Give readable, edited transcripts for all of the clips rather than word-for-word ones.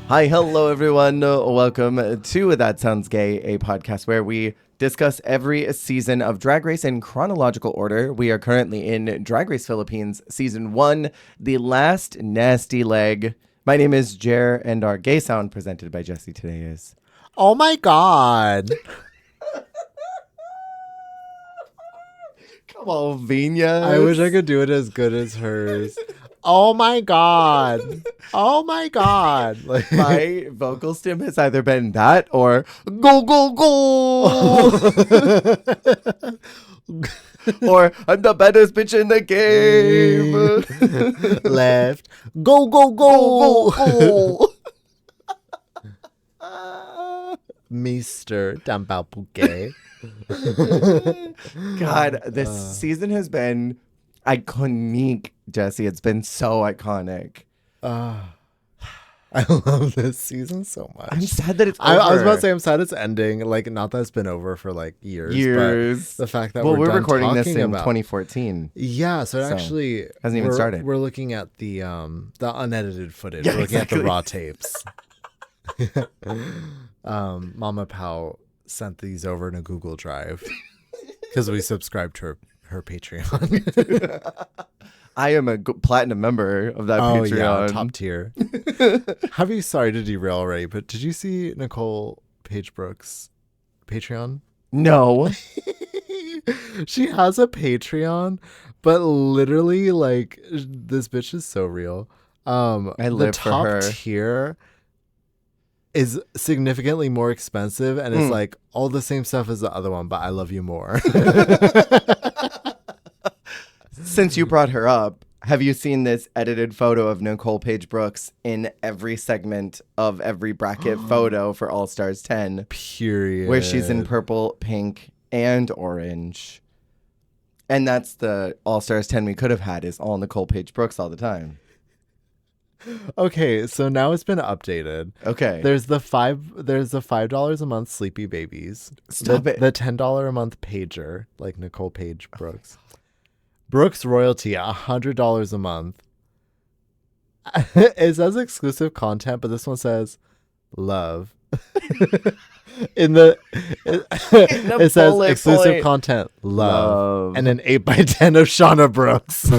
Hi, hello everyone. Welcome to That Sounds Gay, a podcast where we discuss every season of Drag Race in chronological order. We are currently in Drag Race Philippines Season 1, the last nasty leg. My name is Jer, and our gay sound presented by Jesse today is... Oh my god. Come on, Venus. I wish I could do it as good as hers. Oh my god. Oh my god. Like, my vocal stem has either been that or go, go, go. Or I'm the baddest bitch in the game. Left. Go, go, go. Go, Mr. Dambao Puke. God, this season has been iconic, Jesse. It's been so iconic. I love this season so much. I'm sad that it's over. I was about to say I'm sad it's ending. Like, not that it's been over for like years. But the fact that we're done recording this in about 2014. Yeah, so it actually hasn't even started. We're looking at the unedited footage. We're looking at the raw tapes. Mama Pao sent these over in a Google Drive because we subscribed to her Patreon. I am a platinum member of that Patreon. Yeah, top tier. Sorry to derail already, but did you see Nicole Page Brooks' Patreon? No. She has a Patreon, but literally, like, this bitch is so real. I live for her. The top tier is significantly more expensive, and it's like all the same stuff as the other one, but I love you more. Since you brought her up, have you seen this edited photo of Nicole Page Brooks in every segment of every bracket photo for All Stars 10? Period. Where she's in purple, pink, and orange. And that's the All Stars 10 we could have had, is all Nicole Page Brooks all the time. Okay, so now it's been updated. Okay. There's the $5 a month Sleepy Babies. Stop it. The $10 a month Pager, like Nicole Page Brooks. Brooks Royalty, $100 a month. It says exclusive content, but this one says love. It says exclusive content, love, and an 8x10 of Shauna Brooks.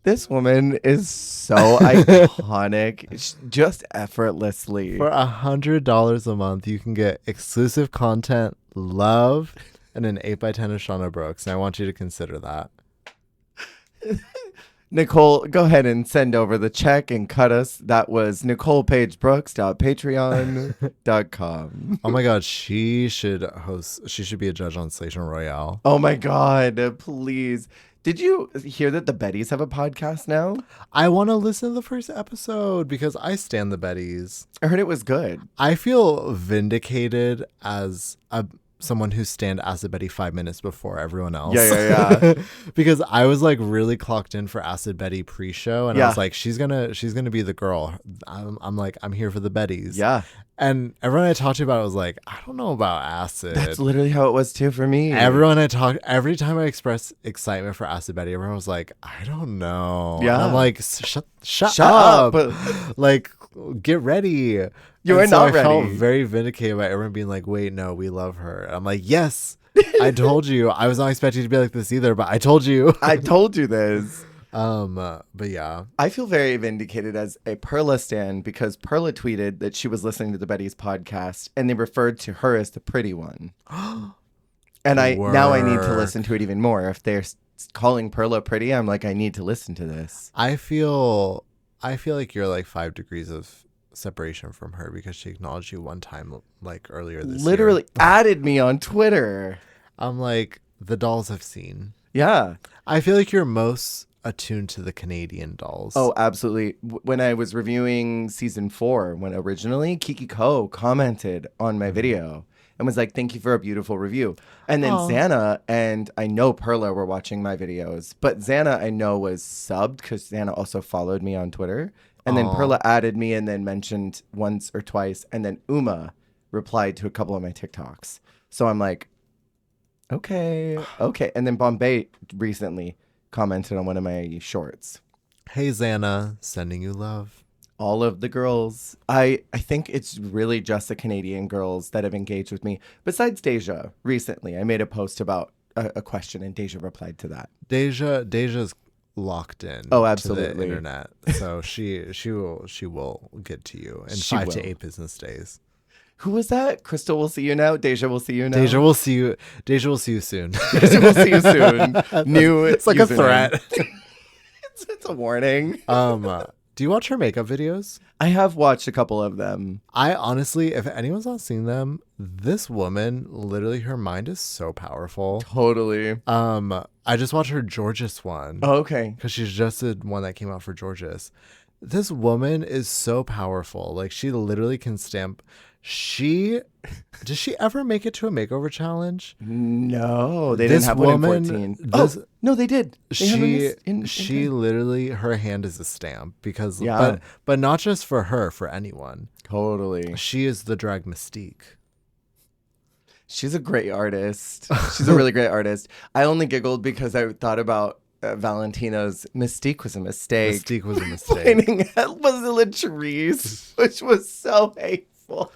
This woman is so iconic, just effortlessly. For $100 a month, you can get exclusive content, love, and an 8x10 of Shauna Brooks. And I want you to consider that. Nicole, go ahead and send over the check and cut us. That was NicolePageBrooks.patreon.com. Oh my God, she should be a judge on Station Royale. Oh my God, please. Did you hear that the Bettys have a podcast now? I want to listen to the first episode because I stan the Bettys. I heard it was good. I feel vindicated as someone who stand Acid Betty 5 minutes before everyone else. Yeah. Because I was like really clocked in for Acid Betty pre-show, and I was like, she's gonna be the girl. I'm like, I'm here for the Bettys. Yeah. And everyone I talked to about it was like, I don't know about Acid. That's literally how it was too for me. Every time I expressed excitement for Acid Betty, everyone was like, I don't know. Yeah. And I'm like, shut up. Like, get ready. You are not ready. I felt very vindicated by everyone being like, wait, no, we love her. And I'm like, yes, I told you. I was not expecting to be like this either, but I told you. I told you this. But yeah. I feel very vindicated as a Perla stan because Perla tweeted that she was listening to the Bettys podcast and they referred to her as the pretty one. And now I need to listen to it even more. If they're calling Perla pretty, I'm like, I need to listen to this. I feel like you're like 5 degrees of separation from her because she acknowledged you one time like earlier this year. Literally added me on Twitter. I'm like, the dolls I've seen. Yeah. I feel like you're most attuned to the Canadian dolls. Oh, absolutely. When I was reviewing season 4, when originally Kiki Ko commented on my video and was like, thank you for a beautiful review. And then Xana and I know Perla were watching my videos, but Xana I know was subbed because Xana also followed me on Twitter. And then Perla added me and then mentioned once or twice. And then Uma replied to a couple of my TikToks. So I'm like, okay. And then Bombay recently commented on one of my shorts. Hey, Xana, sending you love. All of the girls. I think it's really just the Canadian girls that have engaged with me. Besides Deja, recently. I made a post about a question and Deja replied to that. Deja's locked in to the internet. So she will get to you in 5 to 8 business days. Who was that? Crystal will see you now. Deja will see you now. Deja will see you soon. Deja will see you soon. New. It's like username. a threat. It's a warning. Do you watch her makeup videos? I have watched a couple of them. I honestly, if anyone's not seen them, this woman, literally her mind is so powerful. Totally. I just watched her Georges one. Oh, okay. Because she's just the one that came out for Georges. This woman is so powerful. Like, she literally can stamp. Did she ever make it to a makeover challenge? No, they didn't have one in 14. No, they did. She literally, her hand is a stamp because, but not just for her, for anyone. Totally. She is the drag mystique. She's a great artist. She's a really great artist. I only giggled because I thought about Valentina's Mystique was a mistake. Mystique was a mistake. Pointing at Latrice, which was so hateful.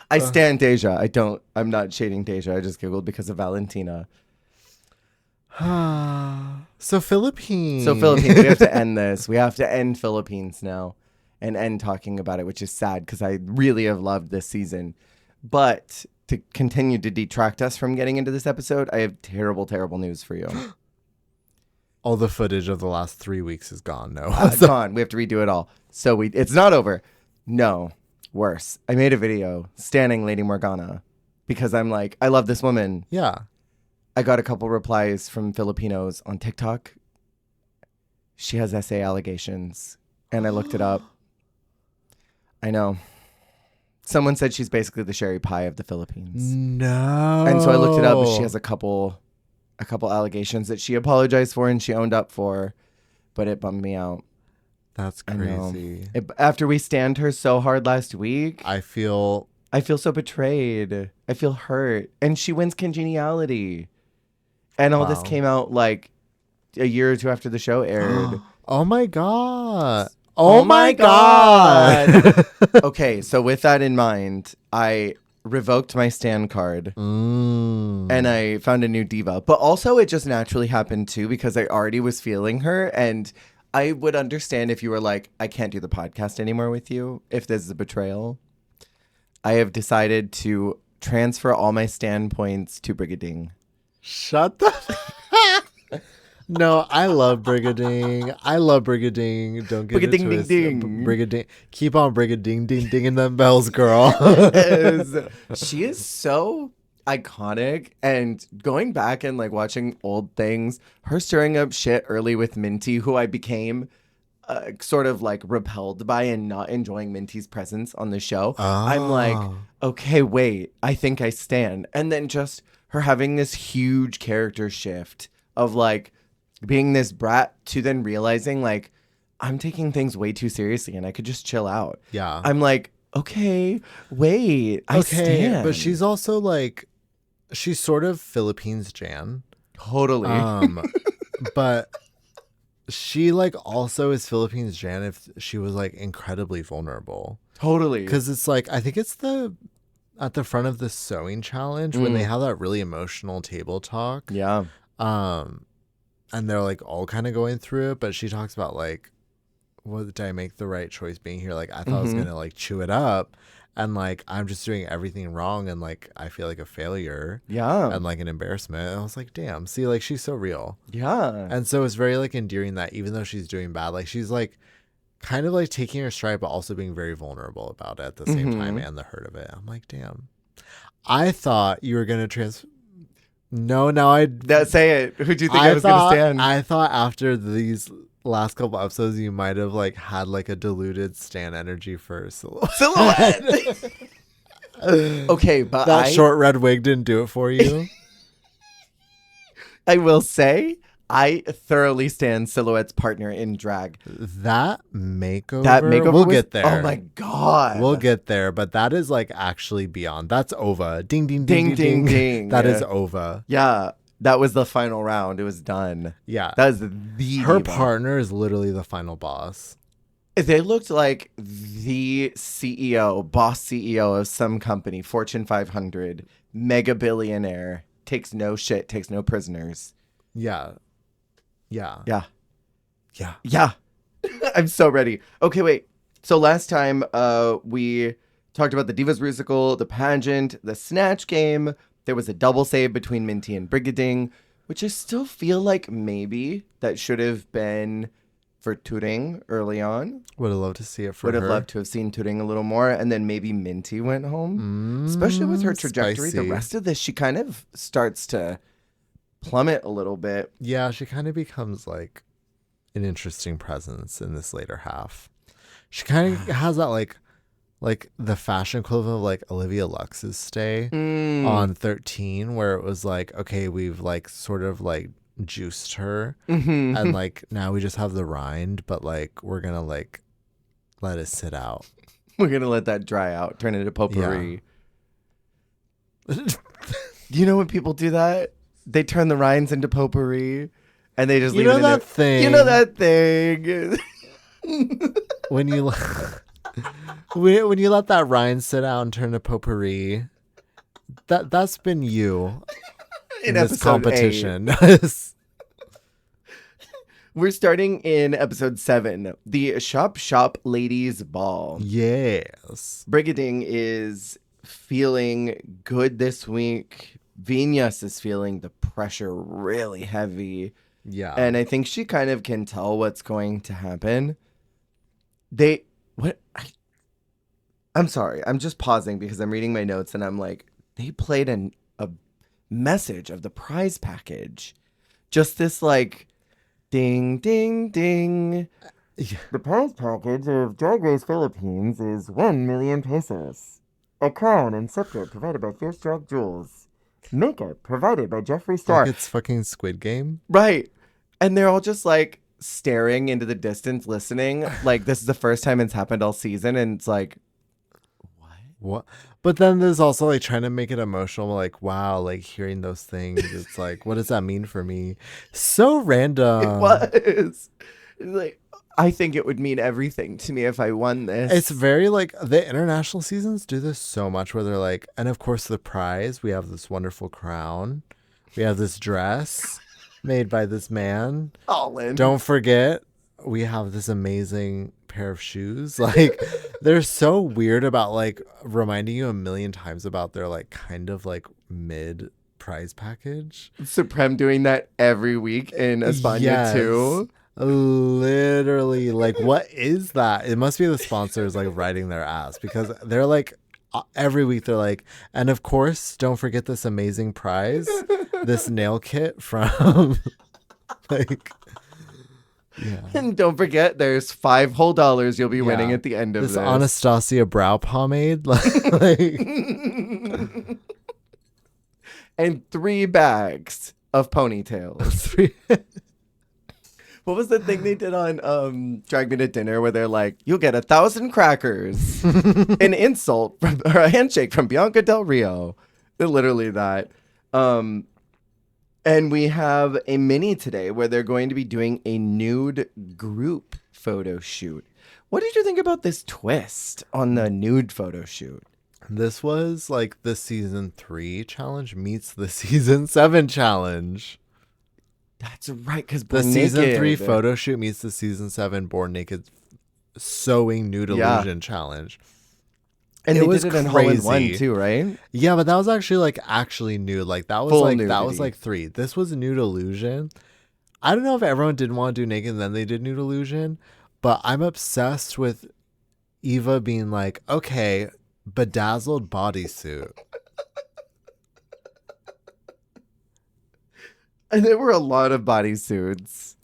I stand Deja. I'm not shading Deja. I just giggled because of Valentina. So Philippines. We have to end this. We have to end Philippines now and end talking about it, which is sad because I really have loved this season. But to continue to detract us from getting into this episode, I have terrible, terrible news for you. All the footage of the last 3 weeks is gone. No, it's gone. We have to redo it all. So it's not over. No. Worse. I made a video standing Lady Morgana because I'm like, I love this woman. Yeah. I got a couple replies from Filipinos on TikTok. She has SA allegations. And I looked it up. I know. Someone said she's basically the Sherry Pie of the Philippines. No. And so I looked it up. She has a couple allegations that she apologized for and she owned up for. But it bummed me out. That's crazy. After we stand her so hard last week, I feel so betrayed. I feel hurt. And she wins Congeniality. And all this came out like a year or two after the show aired. Oh my God. Oh my God. Okay, so with that in mind, I revoked my stan card and I found a new diva. But also it just naturally happened too because I already was feeling her, and I would understand if you were like, I can't do the podcast anymore with you if this is a betrayal. I have decided to transfer all my standpoints to Brigading. Shut the No, I love Brigading. Don't get it twisted. Brigading. Keep on Brigading dinging them bells, girl. She is so iconic, and going back and like watching old things, her stirring up shit early with Minty, who I became sort of like repelled by and not enjoying Minty's presence on the show. I'm like, okay, wait, I think I stand. And then just her having this huge character shift of like being this brat to then realizing like I'm taking things way too seriously and I could just chill out. Yeah. I'm like, okay, wait, I stand. But she's also like, she's sort of Philippines Jan. Totally. But she like also is Philippines Jan if she was like incredibly vulnerable. Totally. Because it's like, I think it's at the front of the sewing challenge when they have that really emotional table talk. Yeah. And they're like all kind of going through it, but she talks about like, did I make the right choice being here? Like I thought I was gonna like chew it up, and like I'm just doing everything wrong, and like I feel like a failure. Yeah. And like an embarrassment. And I was like, damn, see, like she's so real. Yeah. And so it's very like endearing that even though she's doing bad, like she's like kind of like taking her stride, but also being very vulnerable about it at the same time, and the hurt of it. I'm like, damn. I thought you were gonna No, now say it. Who do you think I was going to stand? I thought after these last couple episodes, you might have like had like a diluted stan energy for Silhouette. Okay, but that short red wig didn't do it for you. I will say, I thoroughly stand Silhouette's partner in drag. That makeover we'll get there. Oh my God. We'll get there, but that is like actually beyond. That's Ova. Ding, ding, ding, ding, ding, ding. That is Ova. Yeah. That was the final round. It was done. Yeah. That was the Her diva. partner is literally the final boss. They looked like the boss CEO of some company, Fortune 500, mega billionaire, takes no shit, takes no prisoners. Yeah. Yeah. I'm so ready. Okay, wait. So last time we talked about the Divas Musical, the pageant, the Snatch Game. There was a double save between Minty and Brigading, which I still feel like maybe that should have been for Turing early on. Would have loved to see it for her. Would have loved to have seen Turing a little more. And then maybe Minty went home. Especially with her trajectory. Spicy. The rest of this, she kind of starts to plummet a little bit. Yeah, she kind of becomes like an interesting presence in this later half. She kind of has that like the fashion equivalent of like Olivia Lux's stay on 13, where it was like, okay, we've like sort of like juiced her and like now we just have the rind, but like we're gonna like let it sit out. We're gonna let that dry out, turn it into potpourri. Yeah. Do you know when people do that? They turn the rinds into potpourri and they just leave you know it in that there. thing. You know that thing. when you when you let that rind sit out and turn to potpourri, that's been you in this competition. We're starting in episode 7, the Shop Ladies Ball. Yes. Brigading is feeling good this week. Venus is feeling the pressure really heavy. Yeah. And I think she kind of can tell what's going to happen. I'm sorry. I'm just pausing because I'm reading my notes and I'm like, they played a message of the prize package. Just this like ding, ding, ding. Yeah. The prize package of Drag Race Philippines is 1 million pesos. A crown and scepter provided by Fierce Drag Jewels. Makeup provided by Jeffree Star. Like it's fucking Squid Game. Right. And they're all just like staring into the distance, listening. Like this is the first time it's happened all season. And it's like, what? But then there's also like trying to make it emotional. Like, wow, like hearing those things. It's like, what does that mean for me? So random. It was. Like, I think it would mean everything to me if I won this. It's very like the international seasons do this so much where they're like, and of course the prize, we have this wonderful crown. We have this dress made by this man. Holland. Don't forget, we have this amazing pair of shoes. Like they're so weird about like reminding you a million times about their like kind of like mid prize package. Supreme doing that every week in España too. Literally, like what is that? It must be the sponsors like riding their ass because they're like every week they're like, and of course don't forget this amazing prize, this nail kit from like yeah. And don't forget there's $5 whole you'll be winning at the end of this. Anastasia brow pomade like and 3 bags of ponytails. What was the thing they did on Drag Me to Dinner where they're like, you'll get 1,000 crackers, an insult or a handshake from Bianca Del Rio. Literally that. And we have a mini today where they're going to be doing a nude group photo shoot. What did you think about this twist on the nude photo shoot? This was like the season 3 challenge meets the season 7 challenge. That's right, because the season 3 photo shoot meets the season 7 Born Naked sewing nude illusion challenge. And it did it in Hole in One too, right? Yeah, but that was actually nude. Like that was full like nudity. That was like 3. This was nude illusion. I don't know if everyone didn't want to do naked and then they did nude illusion, but I'm obsessed with Eva being like, okay, bedazzled bodysuit. And there were a lot of bodysuits.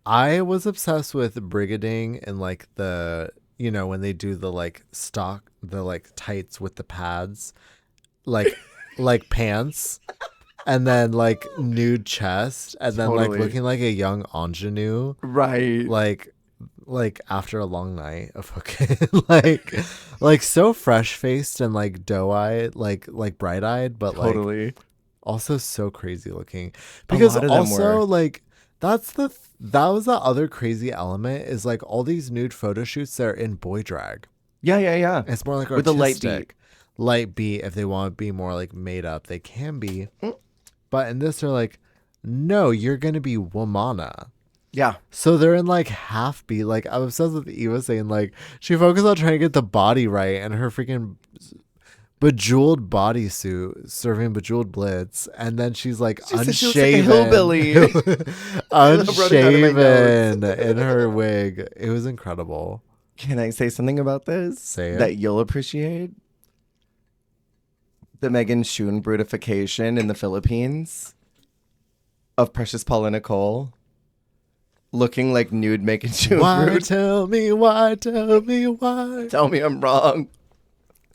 I was obsessed with Brigading and like the, you know, when they do the like stock, the like tights with the pads, like like pants, and then like nude chest, and then like looking like a young ingenue, right? Like after a long night of hooking, like so fresh faced and like doe eyed, like bright eyed, but totally. Also so crazy looking. Because also like that was the other crazy element is like all these nude photo shoots that are in boy drag. Yeah. It's more like artistic. With a light beat. Light beat, if they want to be more like made up, they can be. But in this, they're like, no, you're going to be womana. Yeah. So they're in like half beat. Like I was obsessed with Eva saying like she focused on trying to get the body right and her freaking bejeweled bodysuit serving bejeweled blitz, and then she's like unshaven, like hillbilly, unshaven in her wig. It was incredible. Can I say something about this? Say it. That you'll appreciate? The Megan Sewn brutification in the Philippines of Precious Paula Nicole looking like nude Megan Sewn. Why tell me why? Tell me why? Tell me I'm wrong.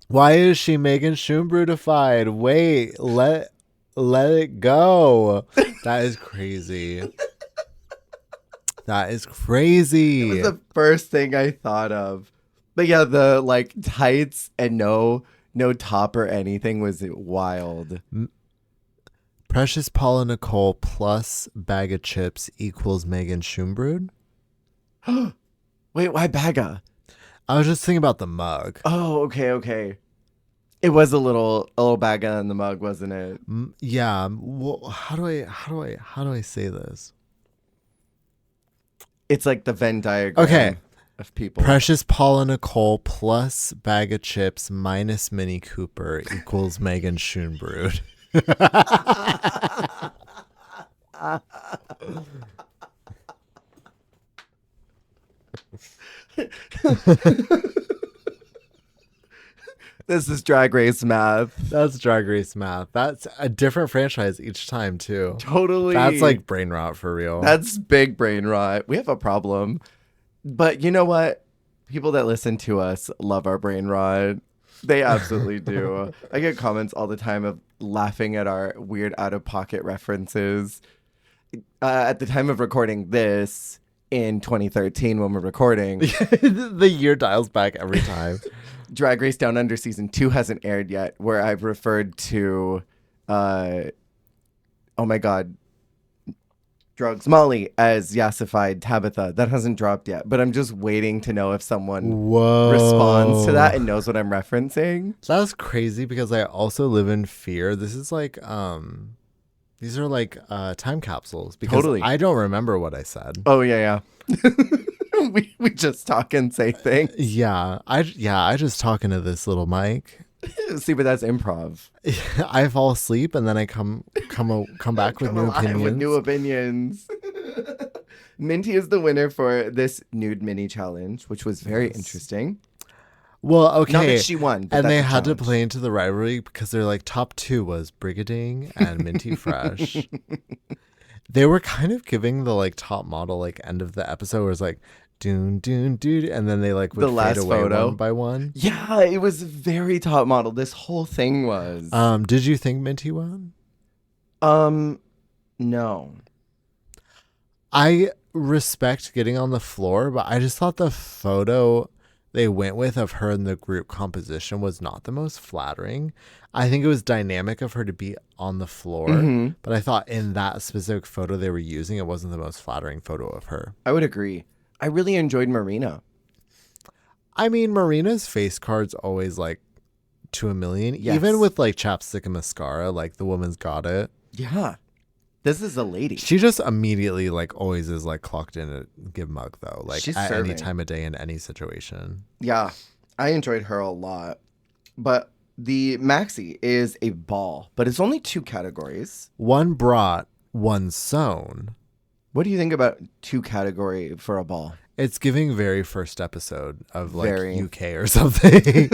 Why is she Megan Sewn brutified? Wait, let it go. That is crazy. That is crazy. It was the first thing I thought of. But yeah, the like tights and no top or anything was wild. Precious Paula Nicole plus bag of chips equals Megan Schumbrud. Wait, why Baga? I was just thinking about the mug. Oh, okay. It was a little Baga in the mug, wasn't it? Yeah. Well, how do I say this? It's like the Venn diagram of people. Precious Paula Nicole plus bag of chips minus Mini Cooper equals Megan Schumbrud. This is Drag Race math. That's Drag Race math. That's a different franchise each time too. Totally. That's like brain rot for real. That's big brain rot. We have a problem. But you know what? People that listen to us love our brain rot. They absolutely do. I get comments all the time of laughing at our weird out-of-pocket references. At the time of recording this, in 2013 when we're recording. The year dials back every time. Drag Race Down Under Season 2 hasn't aired yet, where I've referred to, oh my God, drugs, Molly, as yassified Tabitha. That hasn't dropped yet, but I'm just waiting to know if someone responds to that and knows what I'm referencing. That's crazy because I also live in fear. This is like, these are like time capsules because I don't remember what I said. Oh, yeah. we just talk and say things. Yeah, I just talk into this little mic. See, but that's improv. I fall asleep and then I come back with new opinions. With new opinions. Minty is the winner for this nude mini challenge, which was very interesting. Well, okay. Not that she won, and they had to play into the rivalry because they're like top two was Brigading and Minty Fresh. They were kind of giving the like top model like end of the episode where it's like doon, and then they like would fade away one by one. Yeah, it was very top model. This whole thing was. Did you think Minty won? No. I respect getting on the floor, but I just thought the photo they went with of her in the group composition was not the most flattering. I think it was dynamic of her to be on the floor, but I thought in that specific photo they were using, it wasn't the most flattering photo of her. I would agree. I really enjoyed Marina. I mean, Marina's face card's always like to a million. Yes. Even with like chapstick and mascara, like the woman's got it. Yeah. This is a lady. She just immediately like always is like clocked in at Give Mug though. Like she's at serving. Any time of day in any situation. Yeah. I enjoyed her a lot. But the maxi is a ball, but it's only 2 categories. One brought, one sewn. What do you think about 2 category for a ball? It's giving very first episode of like UK or something.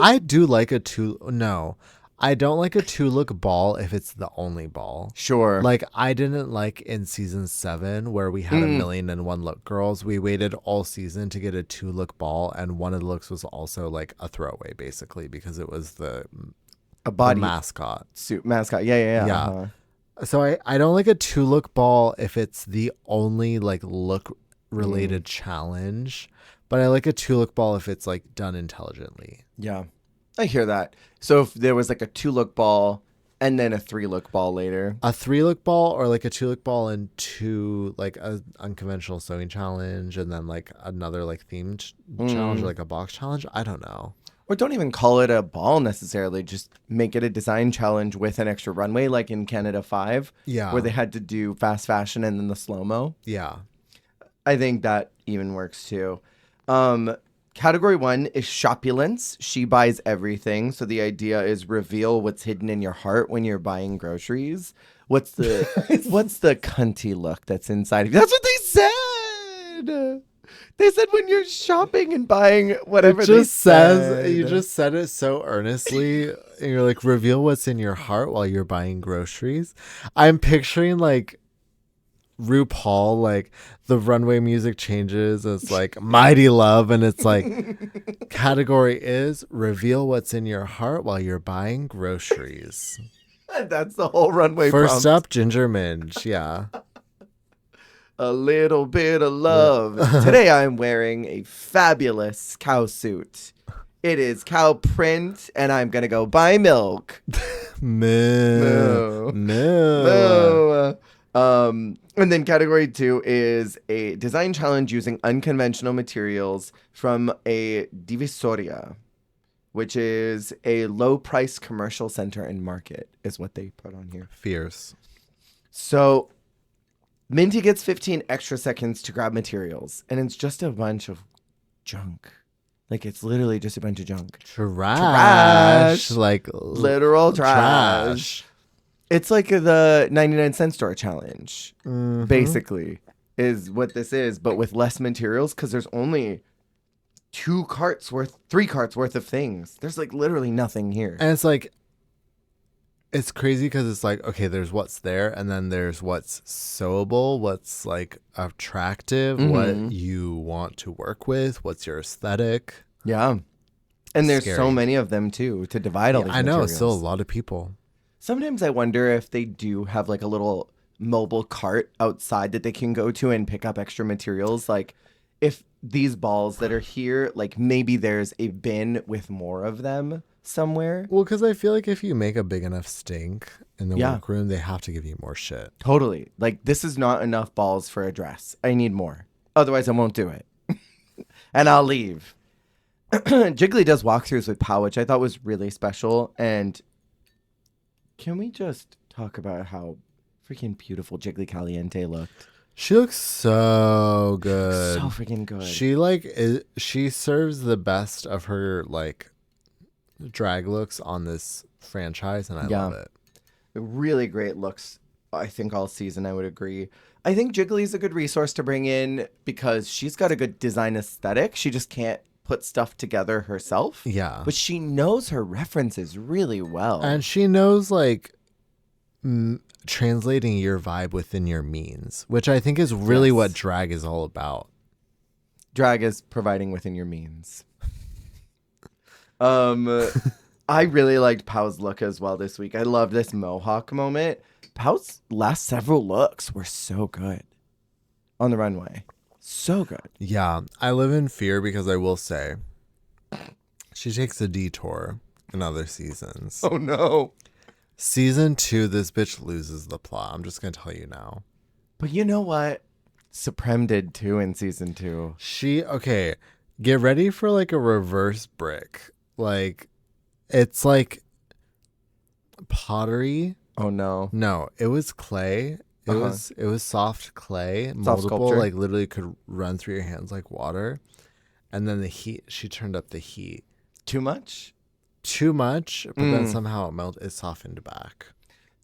I do like a I don't like a 2-look ball if it's the only ball. Sure. Like I didn't like in season 7 where we had 1,000,001 look girls. We waited all season to get a 2-look ball, and one of the looks was also like a throwaway basically because it was the mascot. Suit mascot. Yeah. Uh-huh. So I don't like a 2-look ball if it's the only like look related challenge, but I like a 2-look ball if it's like done intelligently. Yeah. I hear that. So if there was like a 2-look ball And then a 3-look ball later. A 3-look ball or like a 2-look ball and 2 like a unconventional sewing challenge and then like another like themed challenge or like a box challenge. I don't know. Or don't even call it a ball necessarily. Just make it a design challenge with an extra runway, like in Canada 5. Yeah. Where they had to do fast fashion and then the slow-mo. Yeah. I think that even works too. Category 1 is shopulence. She buys everything. So the idea is reveal what's hidden in your heart when you're buying groceries. What's the cunty look that's inside of you? That's what they said. They said when you're shopping and buying whatever. You just said it so earnestly. And you're like, reveal what's in your heart while you're buying groceries. I'm picturing like RuPaul, like the runway music changes. It's like Mighty Love, and it's like category is reveal what's in your heart while you're buying groceries. That's the whole runway. First up, Ginger Minge. Yeah. A little bit of love. Today I'm wearing a fabulous cow suit. It is cow print, and I'm gonna go buy milk. Moo. And then category 2 is a design challenge using unconventional materials from a divisoria, which is a low-price commercial center and market, is what they put on here. Fierce. So Minty gets 15 extra seconds to grab materials, and it's just a bunch of junk. Like, it's literally just a bunch of junk. Trash. Like, literal trash. It's like the 99-cent store challenge, basically, is what this is, but with less materials, because there's only 3 carts worth of things. There's like literally nothing here. And it's like, it's crazy because it's like, okay, there's what's there, and then there's what's sewable, what's like attractive, what you want to work with, what's your aesthetic. Yeah. And there's so many of them too to divide all these materials. I know, still a lot of people. Sometimes I wonder if they do have like a little mobile cart outside that they can go to and pick up extra materials. Like if these balls that are here, like maybe there's a bin with more of them somewhere. Well, because I feel like if you make a big enough stink in the workroom, they have to give you more shit. Totally. Like this is not enough balls for a dress. I need more. Otherwise I won't do it. And I'll leave. Jiggly does walkthroughs with Pow, which I thought was really special. And can we just talk about how freaking beautiful Jiggly Caliente looked? She looks so good. So freaking good. She serves the best of her like drag looks on this franchise, and I love it. Really great looks, I think, all season. I would agree. I think Jiggly is a good resource to bring in because she's got a good design aesthetic. She just can't put stuff together herself. Yeah. But she knows her references really well. And she knows like translating your vibe within your means, which I think is really what drag is all about. Drag is providing within your means. I really liked Pow's look as well this week. I love this mohawk moment. Pow's last several looks were so good on the runway. So good. Yeah, I live in fear because I will say she takes a detour in other seasons. Oh, no. Season 2, this bitch loses the plot. I'm just going to tell you now. But you know what? Supreme did too in season 2. Okay, get ready for like a reverse brick. Like, it's like pottery. Oh, no. No, it was clay. It was soft clay, soft moldable, sculpture. like literally could run through your hands like water. And then the heat, she turned up the heat. Too much? Too much, but then somehow it softened back.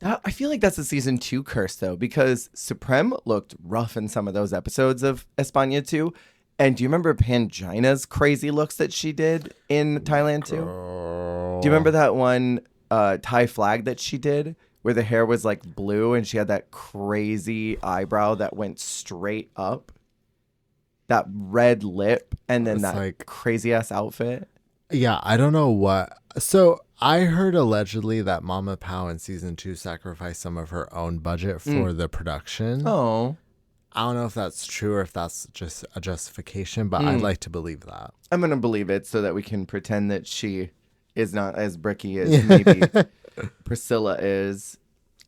I feel like that's a season 2 curse, though, because Supreme looked rough in some of those episodes of España 2. And do you remember Pangina's crazy looks that she did in Thailand 2? Girl. Do you remember that one Thai flag that she did? Where the hair was like blue and she had that crazy eyebrow that went straight up. That red lip and then that like, crazy ass outfit. Yeah, I don't know what. So I heard allegedly that Mama Pow in season 2 sacrificed some of her own budget for the production. Oh. I don't know if that's true or if that's just a justification, but I'd like to believe that. I'm going to believe it so that we can pretend that she is not as bricky as maybe Priscilla is.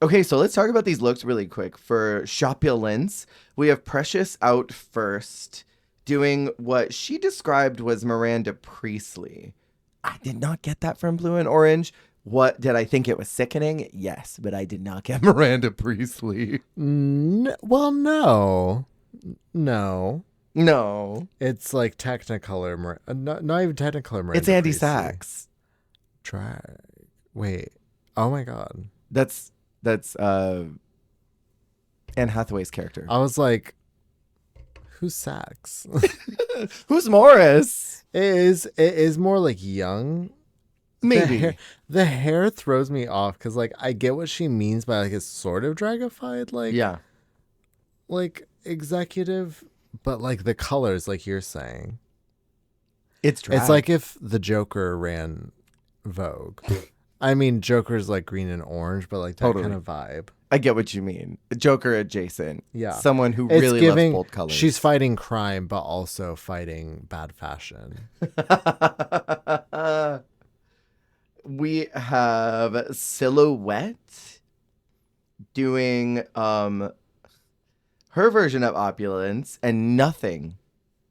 Okay, so let's talk about these looks really quick. For Shopulence, we have Precious out first, doing what she described was Miranda Priestley. I did not get that from Blue and Orange. What, did I think it was sickening? Yes, but I did not get Miranda Priestley. Well, no. No. It's like Technicolor. Not even Technicolor Miranda. It's Andy Priestley. Sachs. Wait. Oh my God. That's Anne Hathaway's character. I was like, who's Sachs? Who's Morris? It is more like young. Maybe. The hair throws me off because like I get what she means by like it's sort of dragified, like like executive, but like the colors, like you're saying. It's drag. It's like if the Joker ran Vogue. I mean, Joker's like green and orange, but like that kind of vibe. I get what you mean. Joker adjacent. Yeah. Someone who really loves bold colors. She's fighting crime, but also fighting bad fashion. We have Silhouette doing her version of Opulence, and nothing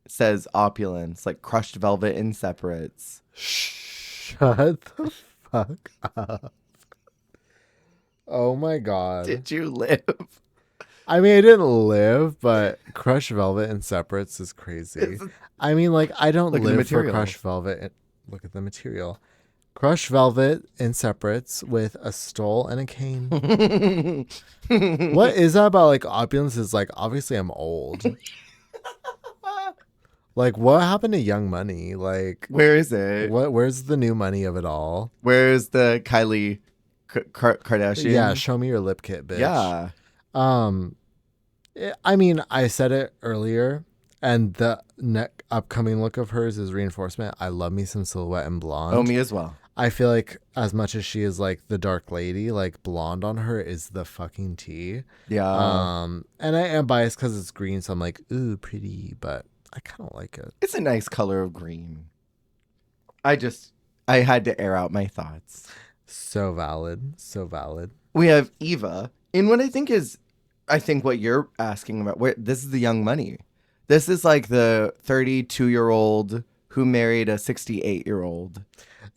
says Opulence, like Crushed Velvet in Separates. Shut the fuck up. Oh my God. Did you live? I mean, I didn't live, but Crushed Velvet in Separates is crazy. I mean, like, I don't live for Crushed Velvet. Look at the material. Crushed Velvet in Separates with a stole and a cane. What is that about? Like, opulence is like, obviously I'm old. Like, what happened to Young Money? Like, where is it? Where's the new money of it all? Where's the Kylie Kardashian? Yeah, show me your lip kit, bitch. Yeah. I mean, I said it earlier, and the upcoming look of hers is reinforcement. I love me some Silhouette and blonde. Oh, me as well. I feel like as much as she is like the dark lady, like blonde on her is the fucking tea. Yeah. And I am biased because it's green, so I'm like, ooh, pretty, but I kind of like it. It's a nice color of green. I had to air out my thoughts. So valid. So valid. We have Eva in what I think what you're asking about. This is the Young Money. This is like the 32-year-old who married a 68-year-old.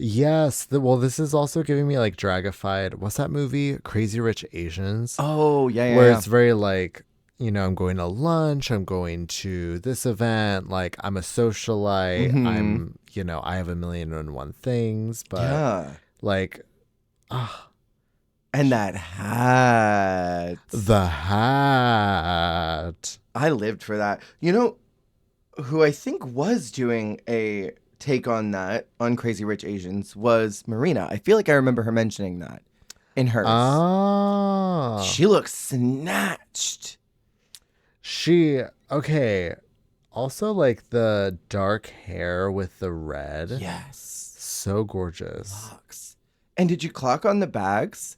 Yes. This is also giving me like dragified. What's that movie? Crazy Rich Asians. Oh, yeah. Where it's very like, you know, I'm going to lunch. I'm going to this event. Like, I'm a socialite. Mm-hmm. I'm, you know, I have 1,000,001 things. But like, and that hat. The hat. I lived for that. You know, who I think was doing a take on that, on Crazy Rich Asians, was Marina. I feel like I remember her mentioning that in hers. Oh. She looks snatched. Okay. Also, like the dark hair with the red. Yes. So gorgeous. Looks. And did you clock on the bags?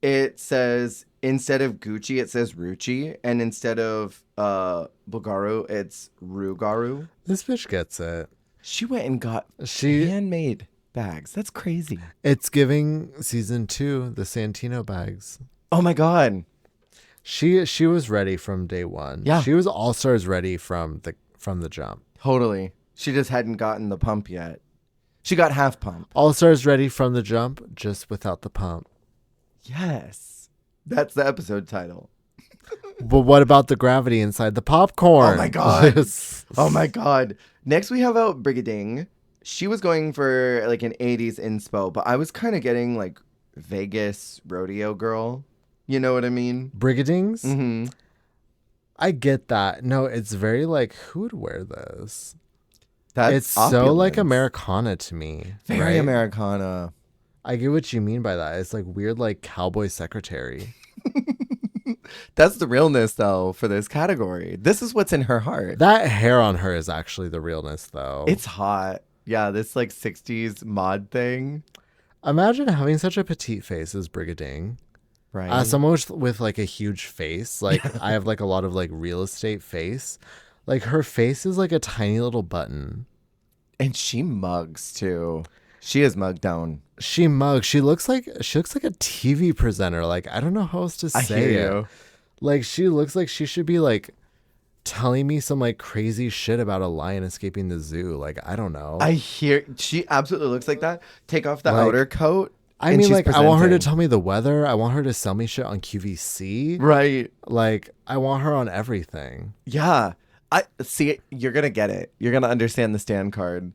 It says, instead of Gucci, it says Rucci. And instead of Bulgaro, it's Rugaru. This bitch gets it. She went and got handmade bags. That's crazy. It's giving season 2, the Santino bags. Oh my God. She was ready from day one. Yeah. She was All-Stars ready from the jump. Totally. She just hadn't gotten the pump yet. She got half pump. All-Stars ready from the jump, just without the pump. Yes. That's the episode title. But what about the gravity inside the popcorn? Oh my God. Oh my God. Next we have out Brigading. She was going for like an 80s inspo, but I was kind of getting like Vegas rodeo girl. You know what I mean? Brigadings? Mm-hmm. I get that. No, it's very like, who would wear this? It's opulence. So like Americana to me. Very right? Americana. I get what you mean by that. It's like weird, like cowboy secretary. That's the realness, though, for this category. This is what's in her heart. That hair on her is actually the realness, though. It's hot. Yeah, this like 60s mod thing. Imagine having such a petite face as Brigading. Right. As someone with like a huge face, like I have like a lot of like real estate face. Like her face is like a tiny little button. And she mugs, too. She is mugged down. She looks like a TV presenter. Like, I don't know how else to say it. Like, she looks like she should be like telling me some like crazy shit about a lion escaping the zoo. Like, I don't know. She absolutely looks like that. Take off the outer coat. I mean, like, I want her to tell me the weather. I want her to sell me shit on QVC. Right. Like, I want her on everything. Yeah. I see. You're gonna get it. You're gonna understand the stand card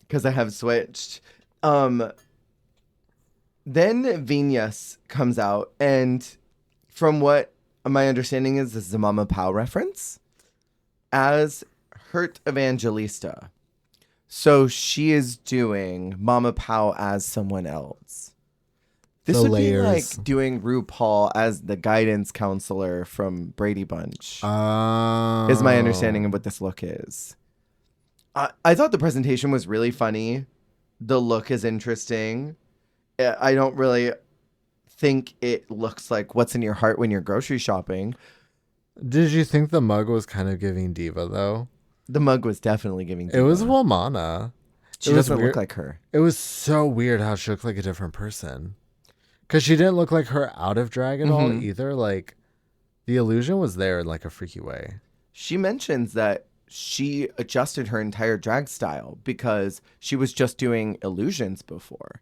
because I have switched. Then Venus comes out, and from what my understanding is, this is a Mama Pow reference as Hurt Evangelista. So she is doing Mama Pow as someone else. This would be like doing RuPaul as the guidance counselor from Brady Bunch. Is my understanding of what this look is. I thought the presentation was really funny. The look is interesting. I don't really think it looks like what's in your heart when you're grocery shopping. Did you think the mug was kind of giving diva though? The mug was definitely giving diva. It was Womana. She doesn't look like her. It was so weird how she looked like a different person. Because she didn't look like her out of drag at all either. Like, the illusion was there in like a freaky way. She mentions that she adjusted her entire drag style because she was just doing illusions before.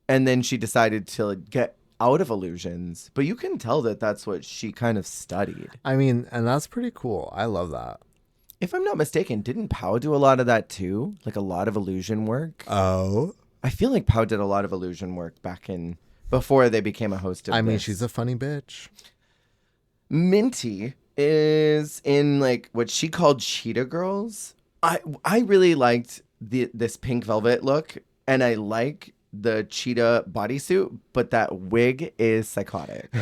And then she decided to get out of illusions. But you can tell that that's what she kind of studied. I mean, and that's pretty cool. I love that. If I'm not mistaken, didn't Pow do a lot of that too? Like a lot of illusion work? Oh. I feel like Pow did a lot of illusion work back in before they became a host of mean, she's a funny bitch. Minty is in like what she called Cheetah Girls. I really liked this pink velvet look, and I like the cheetah bodysuit, but that wig is psychotic.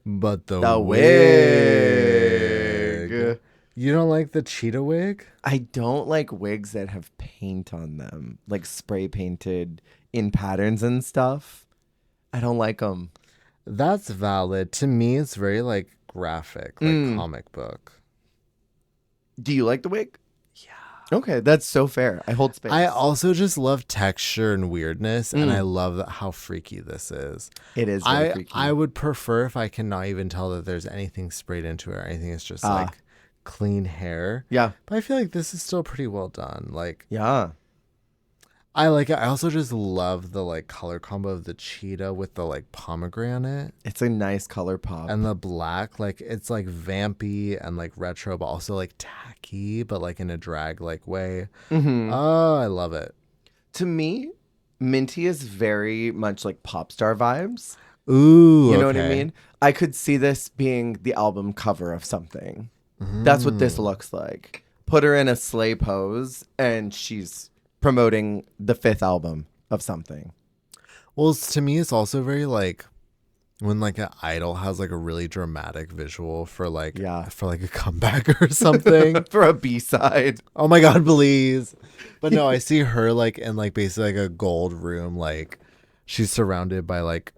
But the wig. You don't like the cheetah wig? I don't like wigs that have paint on them, like spray painted in patterns and stuff. I don't like them. That's valid. To me, it's very like graphic, like comic book. Do you like the wig? Yeah. Okay, that's so fair. I hold space. I also just love texture and weirdness, and I love how freaky this is. It is really freaky. I would prefer if I cannot even tell that there's anything sprayed into it or anything. It's just like clean hair. Yeah. But I feel like this is still pretty well done. Like, yeah. I like it. I also just love the like color combo of the cheetah with the like pomegranate. It's a nice color pop. And the black, like it's like vampy and like retro, but also like tacky, but like in a drag like way. Oh, I love it. To me, Minty is very much like pop star vibes. Ooh, you know what I mean? I could see this being the album cover of something. That's what this looks like. Put her in a sleigh pose and she's promoting the 5th album of something. Well, to me, it's also very like when like an idol has like a really dramatic visual for like a comeback or something. For a B-side. Oh my God, please. But no, I see her like in like basically like a gold room. Like she's surrounded by like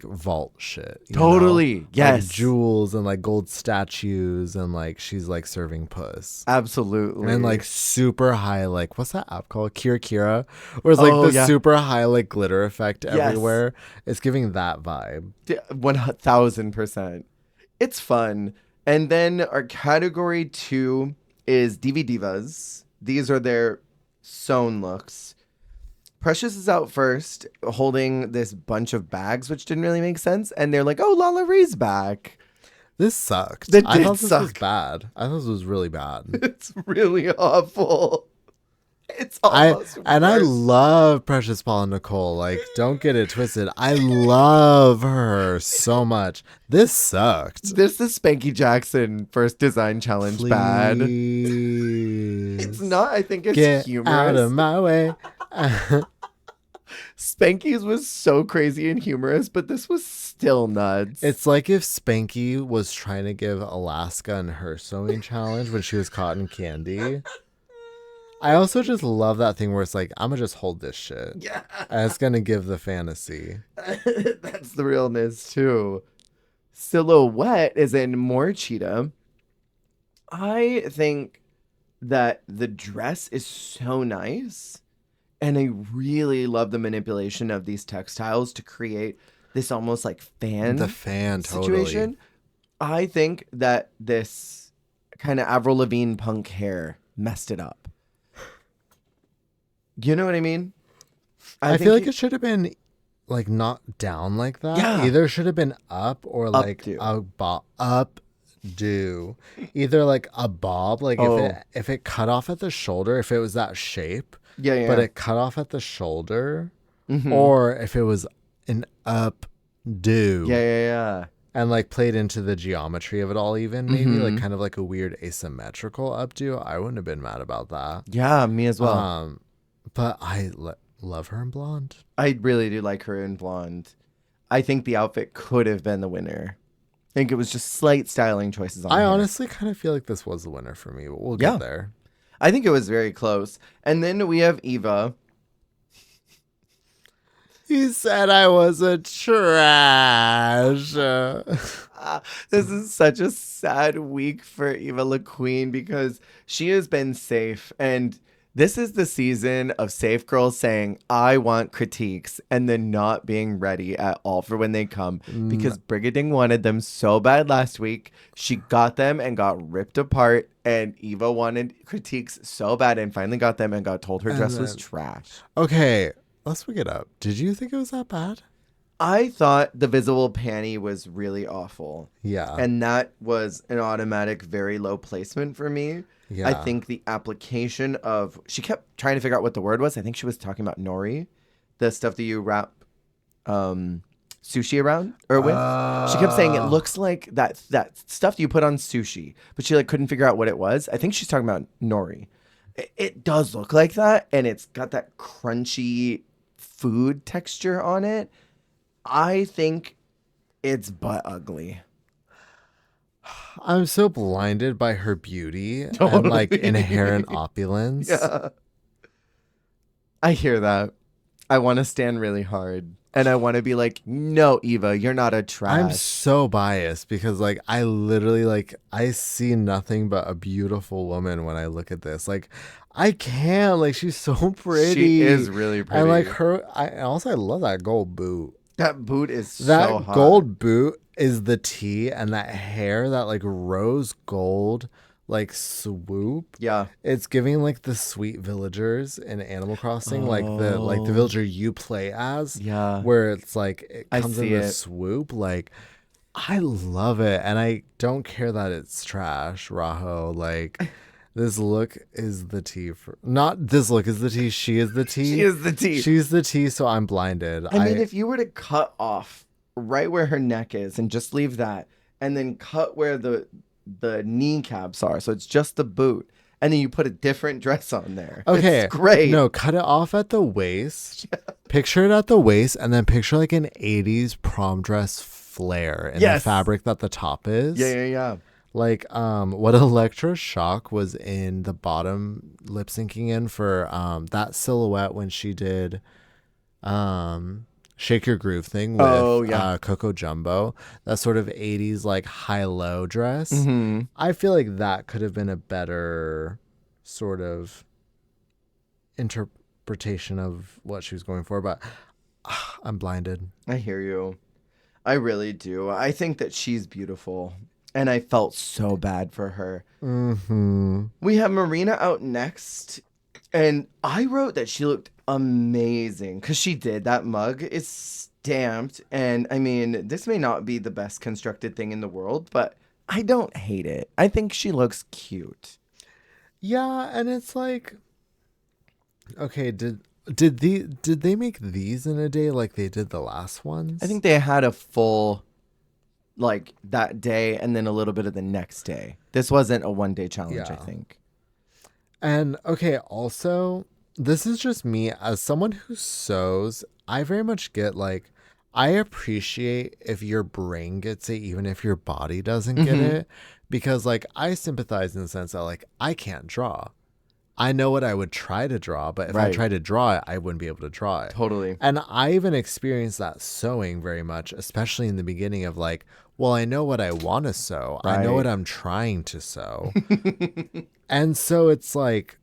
vault shit. Totally. Know? Yes. Like jewels and like gold statues and like she's like serving puss. Absolutely. And like super high, like what's that app called? Kira? Where it's like super high like glitter effect everywhere. It's giving that vibe. 1000%. It's fun. And then our category 2 is Divi Divas. These are their Sewn looks. Precious is out first, holding this bunch of bags, which didn't really make sense. And they're like, "Oh, Lala Ree's back." This sucked. I thought this was bad. I thought this was really bad. It's really awful. It's almost worse. And I love Precious Paul and Nicole. Like, don't get it twisted. I love her so much. This sucked. This is Spanky Jackson first design challenge bad. It's not. I think it's humorous. Get out of my way. Spanky's was so crazy and humorous, but this was still nuts. It's like if Spanky was trying to give Alaska and her sewing challenge when she was cotton candy. I also just love that thing where it's like, I'm gonna just hold this shit. Yeah. And it's gonna give the fantasy. That's the realness too. Silhouette is in more cheetah. I think that the dress is so nice. And I really love the manipulation of these textiles to create this almost like fan situation. Totally. I think that this kind of Avril Lavigne punk hair messed it up. You know what I mean? I feel like it should have been like not down like that. Yeah. Either should have been up or like updo. Either like a bob, like if it cut off at the shoulder, if it was that shape. Yeah. But it cut off at the shoulder, or if it was an updo. Yeah. And like played into the geometry of it all, even maybe like kind of like a weird asymmetrical updo. I wouldn't have been mad about that. Yeah, me as well. But I love her in blonde. I really do like her in blonde. I think the outfit could have been the winner. I think it was just slight styling choices on I honestly kind of feel like this was the winner for me, but we'll get there. I think it was very close. And then we have Eva. He said I was a trash. This is such a sad week for Eva LaQueen because she has been safe. And this is the season of safe girls saying, I want critiques, and then not being ready at all for when they come. Because Brigading wanted them so bad last week. She got them and got ripped apart. And Eva wanted critiques so bad and finally got them and got told her dress was trash. Okay, let's pick it up. Did you think it was that bad? I thought the visible panty was really awful. Yeah. And that was an automatic very low placement for me. Yeah. I think the application of... She kept trying to figure out what the word was. I think she was talking about nori. The stuff that you wrap sushi around or with. She kept saying it looks like that stuff you put on sushi. But she like couldn't figure out what it was. I think she's talking about nori. It does look like that. And it's got that crunchy food texture on it. I think it's butt ugly. I'm so blinded by her beauty and like inherent opulence. Yeah. I hear that. I want to stand really hard. And I want to be like, no, Eva, you're not a trash. I'm so biased because like I literally like I see nothing but a beautiful woman when I look at this. Like I can't. Like she's so pretty. She is really pretty. And like her I love that gold boot. That boot is so hot. That gold boot is the tea, and that hair, that like rose gold like swoop. Yeah. It's giving like the sweet villagers in Animal Crossing, like the villager you play as. Yeah. Where it's like it comes in the swoop. Like I love it. And I don't care that it's trash, Rajo. Like this look is the tea for not this look is the tea. She is the tea. She is the tea. She's the tea, so I'm blinded. I mean, if you were to cut off right where her neck is and just leave that, and then cut where the kneecaps are, so it's just the boot, and then you put a different dress on there. Okay, it's great. No, cut it off at the waist. Yeah. Picture it at the waist, and then picture like an 80s prom dress flare in the fabric that the top is. Yeah. Like what Electroshock was in the bottom lip syncing in for that silhouette when she did Shake Your Groove thing with Coco Jumbo, that sort of 80s like high-low dress. Mm-hmm. I feel like that could have been a better sort of interpretation of what she was going for, but I'm blinded. I hear you. I really do. I think that she's beautiful. And I felt so bad for her. Mm-hmm. We have Marina out next. And I wrote that she looked amazing. Because she did. That mug is stamped. And I mean, this may not be the best constructed thing in the world. But I don't hate it. I think she looks cute. Yeah. And it's like, okay, did they make these in a day like they did the last ones? I think they had a full... like that day and then a little bit of the next day. This wasn't a one-day challenge, I think. And okay, also, this is just me as someone who sews. I very much get like, I appreciate if your brain gets it, even if your body doesn't get it, because like I sympathize in the sense that like I can't draw. I know what I would try to draw, but if I tried to draw it, I wouldn't be able to draw it. Totally. And I even experienced that sewing very much, especially in the beginning of like, well, I know what I want to sew. Right. I know what I'm trying to sew. And so it's like,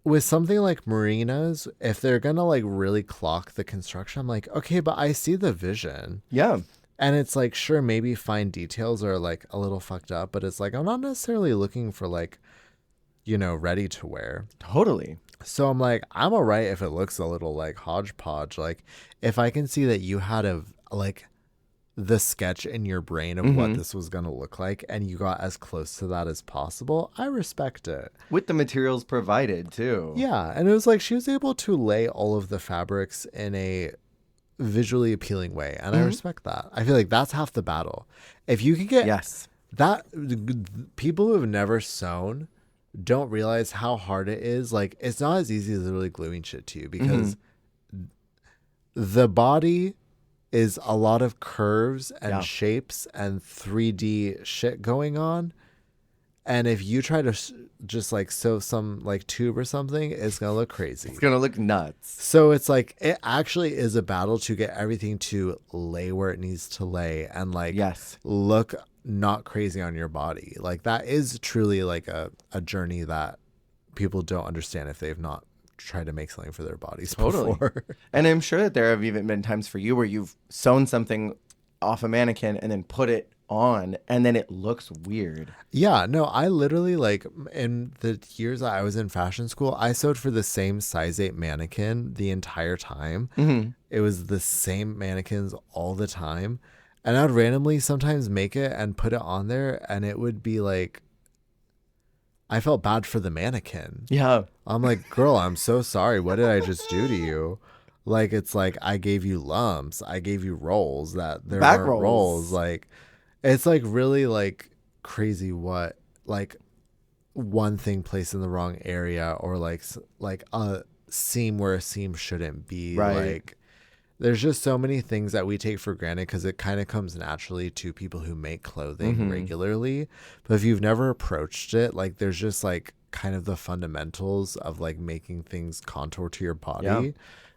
with something like Marinas, if they're gonna like really clock the construction, I'm like, okay, but I see the vision. Yeah. And it's like, sure, maybe fine details are like a little fucked up, but it's like, I'm not necessarily looking for like, ready to wear. Totally. So I'm like, I'm all right if it looks a little like hodgepodge. Like, if I can see that you had the sketch in your brain of what this was going to look like and you got as close to that as possible, I respect it. With the materials provided, too. Yeah. And it was like she was able to lay all of the fabrics in a visually appealing way. And I respect that. I feel like that's half the battle. If you can get that, people who have never sewn don't realize how hard it is. Like, it's not as easy as literally gluing shit to you because the body is a lot of curves and shapes and 3D shit going on. And if you try to just like sew some like tube or something, it's going to look crazy. It's going to look nuts. So it's like, it actually is a battle to get everything to lay where it needs to lay and like look not crazy on your body. Like that is truly like a journey that people don't understand if they've not tried to make something for their bodies before. And I'm sure that there have even been times for you where you've sewn something off a mannequin and then put it on and then it looks weird. Yeah, no, I literally like in the years that I was in fashion school, I sewed for the same size 8 mannequin the entire time. It was the same mannequins all the time. And I would randomly sometimes make it and put it on there and it would be like, I felt bad for the mannequin. Yeah. I'm like, girl, I'm so sorry. What did I just do to you? Like, it's like, I gave you lumps. I gave you rolls that there Back weren't rolls. Like, it's like really like crazy what like one thing placed in the wrong area or like a seam where a seam shouldn't be. Like, there's just so many things that we take for granted because it kind of comes naturally to people who make clothing regularly. But if you've never approached it, like there's just like kind of the fundamentals of like making things contour to your body. Yeah.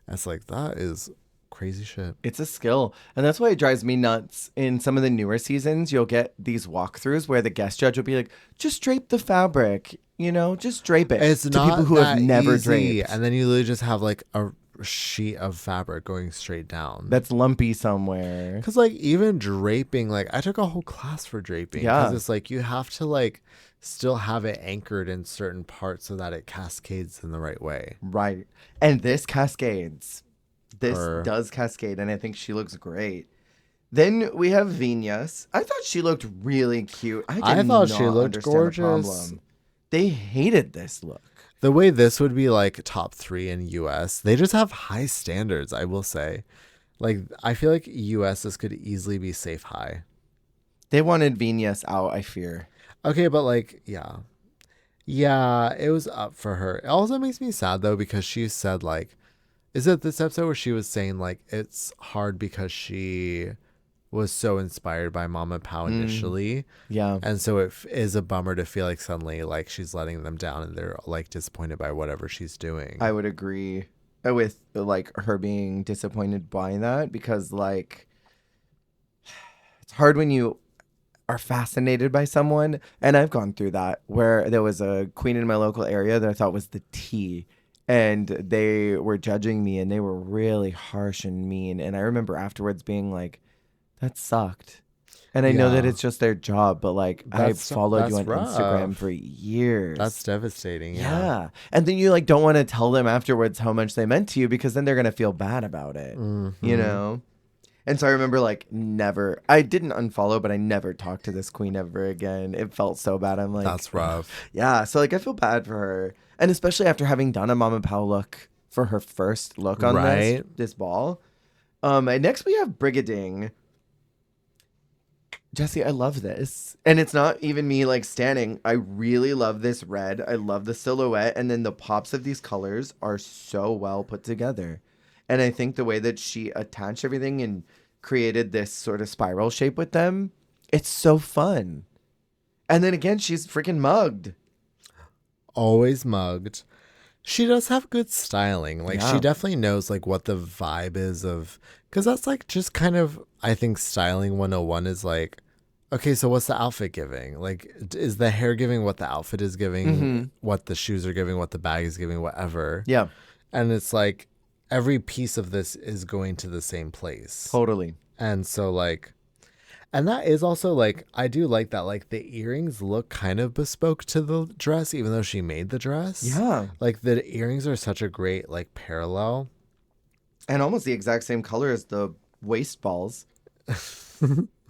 It's like, that is crazy shit. It's a skill. And that's why it drives me nuts. In some of the newer seasons, you'll get these walkthroughs where the guest judge will be like, just drape the fabric, just drape it. It's to not people who have never draped. And then you literally just have like a sheet of fabric going straight down that's lumpy somewhere. Because like even draping, like I took a whole class for draping because it's like you have to like still have it anchored in certain parts so that it cascades in the right way. Right. And this cascades. This does cascade, and I think she looks great. Then we have Vinyas. I thought she looked really cute. I thought she looked gorgeous. They hated this look. The way this would be like top 3 in US, they just have high standards, I will say. Like, I feel like US's could easily be safe high. They wanted Vinyas out, I fear. Okay, but like, yeah. Yeah, it was up for her. It also makes me sad, though, because she said, like, is it this episode where she was saying, like, it's hard because she was so inspired by Mama Pow initially. Yeah. And so it is a bummer to feel like suddenly like she's letting them down and they're like disappointed by whatever she's doing. I would agree with like her being disappointed by that because like it's hard when you are fascinated by someone. And I've gone through that where there was a queen in my local area that I thought was the tea. And they were judging me and they were really harsh and mean. And I remember afterwards being like, that sucked. And I know that it's just their job, but like I followed you on Instagram for years. That's devastating. Yeah. And then you like don't want to tell them afterwards how much they meant to you because then they're going to feel bad about it, you know? And so I remember like I didn't unfollow, but I never talked to this queen ever again. It felt so bad. I'm like, that's rough. Yeah. So like I feel bad for her. And especially after having done a Mama Pow look for her first look on this ball. And next we have Brigading. Jesse, I love this. And it's not even me like standing. I really love this red. I love the silhouette. And then the pops of these colors are so well put together. And I think the way that she attached everything and created this sort of spiral shape with them, it's so fun. And then again, she's freaking mugged. Always mugged. She does have good styling. Like she definitely knows like what the vibe is of, because that's like just kind of, I think styling 101 is like, Okay, so what's the outfit giving? Like, is the hair giving what the outfit is giving, what the shoes are giving, what the bag is giving, whatever? Yeah. And it's like every piece of this is going to the same place. Totally. And so, like, and that is also, like, I do like that, like, the earrings look kind of bespoke to the dress, even though she made the dress. Yeah. Like, the earrings are such a great, like, parallel. And almost the exact same color as the waist balls.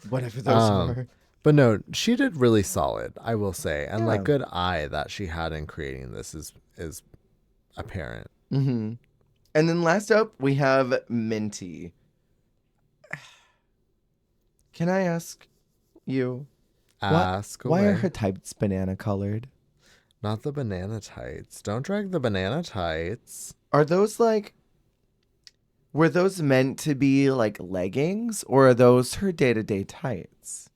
Whatever those are. But no, she did really solid, I will say. And, Yeah. like, good eye that she had in creating this is apparent. Mm-hmm. And then last up, we have Minty. Can I ask you? Why are her tights banana colored? Not the banana tights. Don't drag the banana tights. Are those like... Were those meant to be like leggings, or are those her day-to-day tights?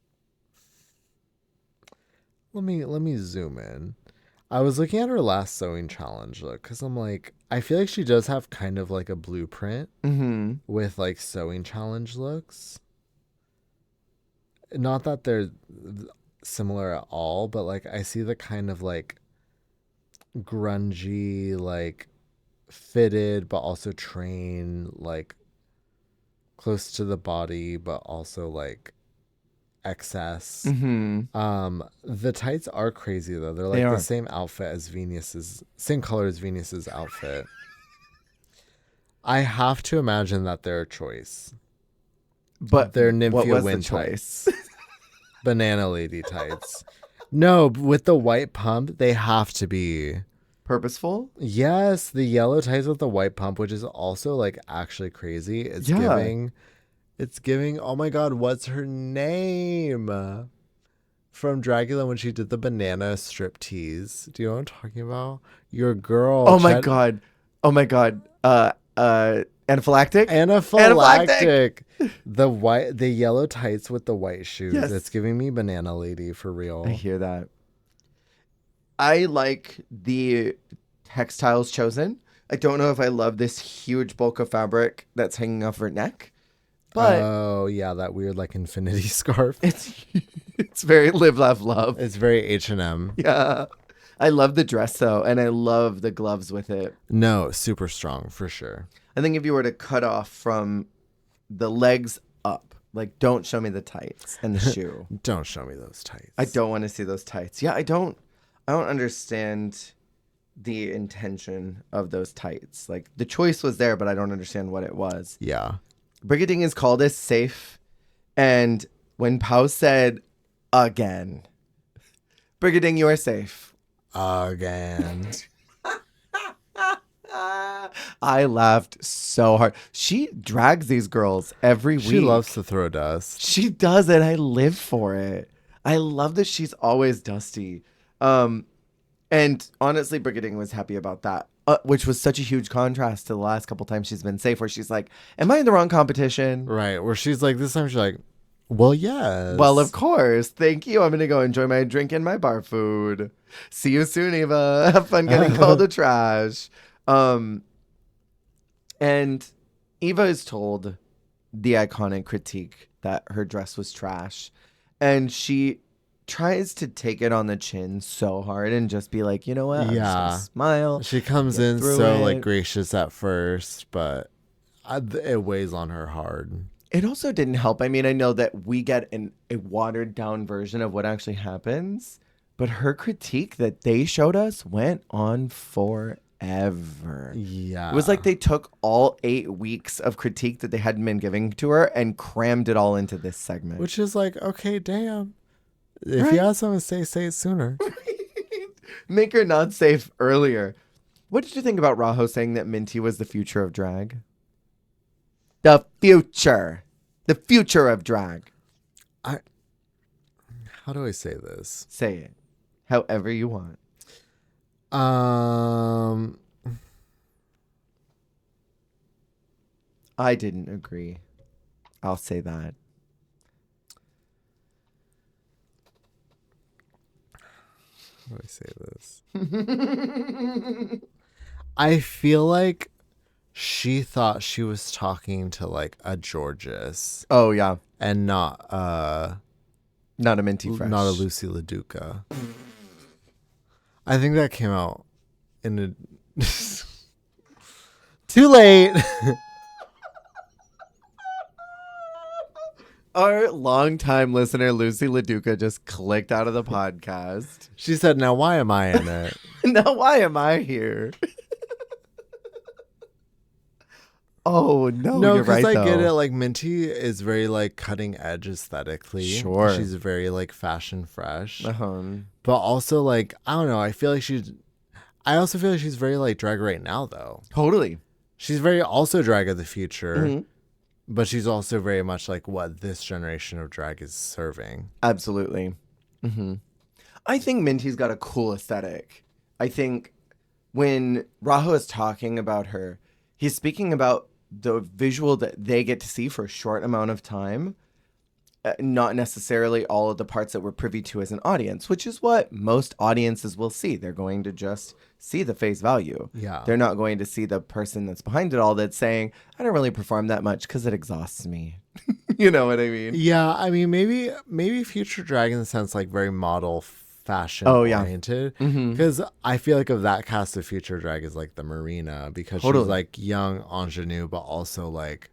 Let me zoom in. I was looking at her last sewing challenge look because I'm like, I feel like she does have kind of like a blueprint with like sewing challenge looks. Not that they're similar at all, but like I see the kind of like grungy, like fitted but also train, like close to the body but also like excess. The tights are crazy though. They're like the same outfit as Venus's, same color as Venus's outfit. I have to imagine that they're a choice, but they're Nymphia Wind tights. Banana lady tights. No, with the white pump they have to be purposeful. Yes, the yellow tights with the white pump, which is also like actually crazy. It's giving, oh my god, what's her name? From Dracula when she did the banana strip tease. Do you know what I'm talking about? Your girl. Oh my god. Anaphylactic? Anaphylactic. The yellow tights with the white shoes. Yes. It's giving me banana lady for real. I hear that. I like the textiles chosen. I don't know if I love this huge bulk of fabric that's hanging off her neck. But oh yeah, that weird like infinity scarf. It's very live, laugh, love. It's very H&M. Yeah. I love the dress though, and I love the gloves with it. No, super strong for sure. I think if you were to cut off from the legs up, like don't show me the tights and the shoe. Don't show me those tights. I don't want to see those tights. Yeah, I don't understand the intention of those tights. Like the choice was there, but I don't understand what it was. Yeah. Brigading is called as safe. And when Pau said again, Brigading, you are safe. Again. I laughed so hard. She drags these girls every week. She loves to throw dust. She does it. I live for it. I love that she's always dusty. And honestly, Brigading was happy about that, which was such a huge contrast to the last couple times she's been safe, where she's like, am I in the wrong competition? Right. Where she's like, this time she's like, well, yes. Well, of course. Thank you. I'm going to go enjoy my drink and my bar food. See you soon, Eva. Have fun getting called the trash. And Eva is told the iconic critique that her dress was trash. And she tries to take it on the chin so hard and just be like, you know what? I'm just gonna smile. She comes in so like gracious at first, but it weighs on her hard. It also didn't help. I mean, I know that we get a watered down version of what actually happens, but her critique that they showed us went on forever. Yeah. It was like they took all 8 weeks of critique that they hadn't been giving to her and crammed it all into this segment. Which is like, okay, damn. If you have something to say it sooner. Make her not safe earlier. What did you think about Rajo saying that Minty was the future of drag? The future. The future of drag. How do I say this? Say it. However you want. I didn't agree. I'll say that. How do I say this? I feel like she thought she was talking to like a Georges. Oh, yeah. And not Not a Minty Fresh. Not a Lucy LaDuca. I think that came out in a... Too late. Our longtime listener, Lucy LaDuca, just clicked out of the podcast. She said, now why am I in it? Now why am I here? Oh, no, you're right, because though. I get it. Like, Minty is very, like, cutting edge aesthetically. Sure. She's very, like, fashion fresh. Uh-huh. But also, like, I don't know. I also feel like she's very, like, drag right now, though. Totally. She's very also drag of the future. Mm-hmm. But she's also very much like what this generation of drag is serving. Absolutely. Mm-hmm. I think Minty's got a cool aesthetic. I think when Raho is talking about her, he's speaking about the visual that they get to see for a short amount of time, not necessarily all of the parts that we're privy to as an audience, which is what most audiences will see. They're going to just see the face value. Yeah. They're not going to see the person that's behind it all that's saying, I don't really perform that much because it exhausts me. You know what I mean? Yeah, I mean, maybe future drag in the sense like very model fashion oriented. Because I feel like of that cast of future drag is like the Marina, because she's like young ingenue, but also like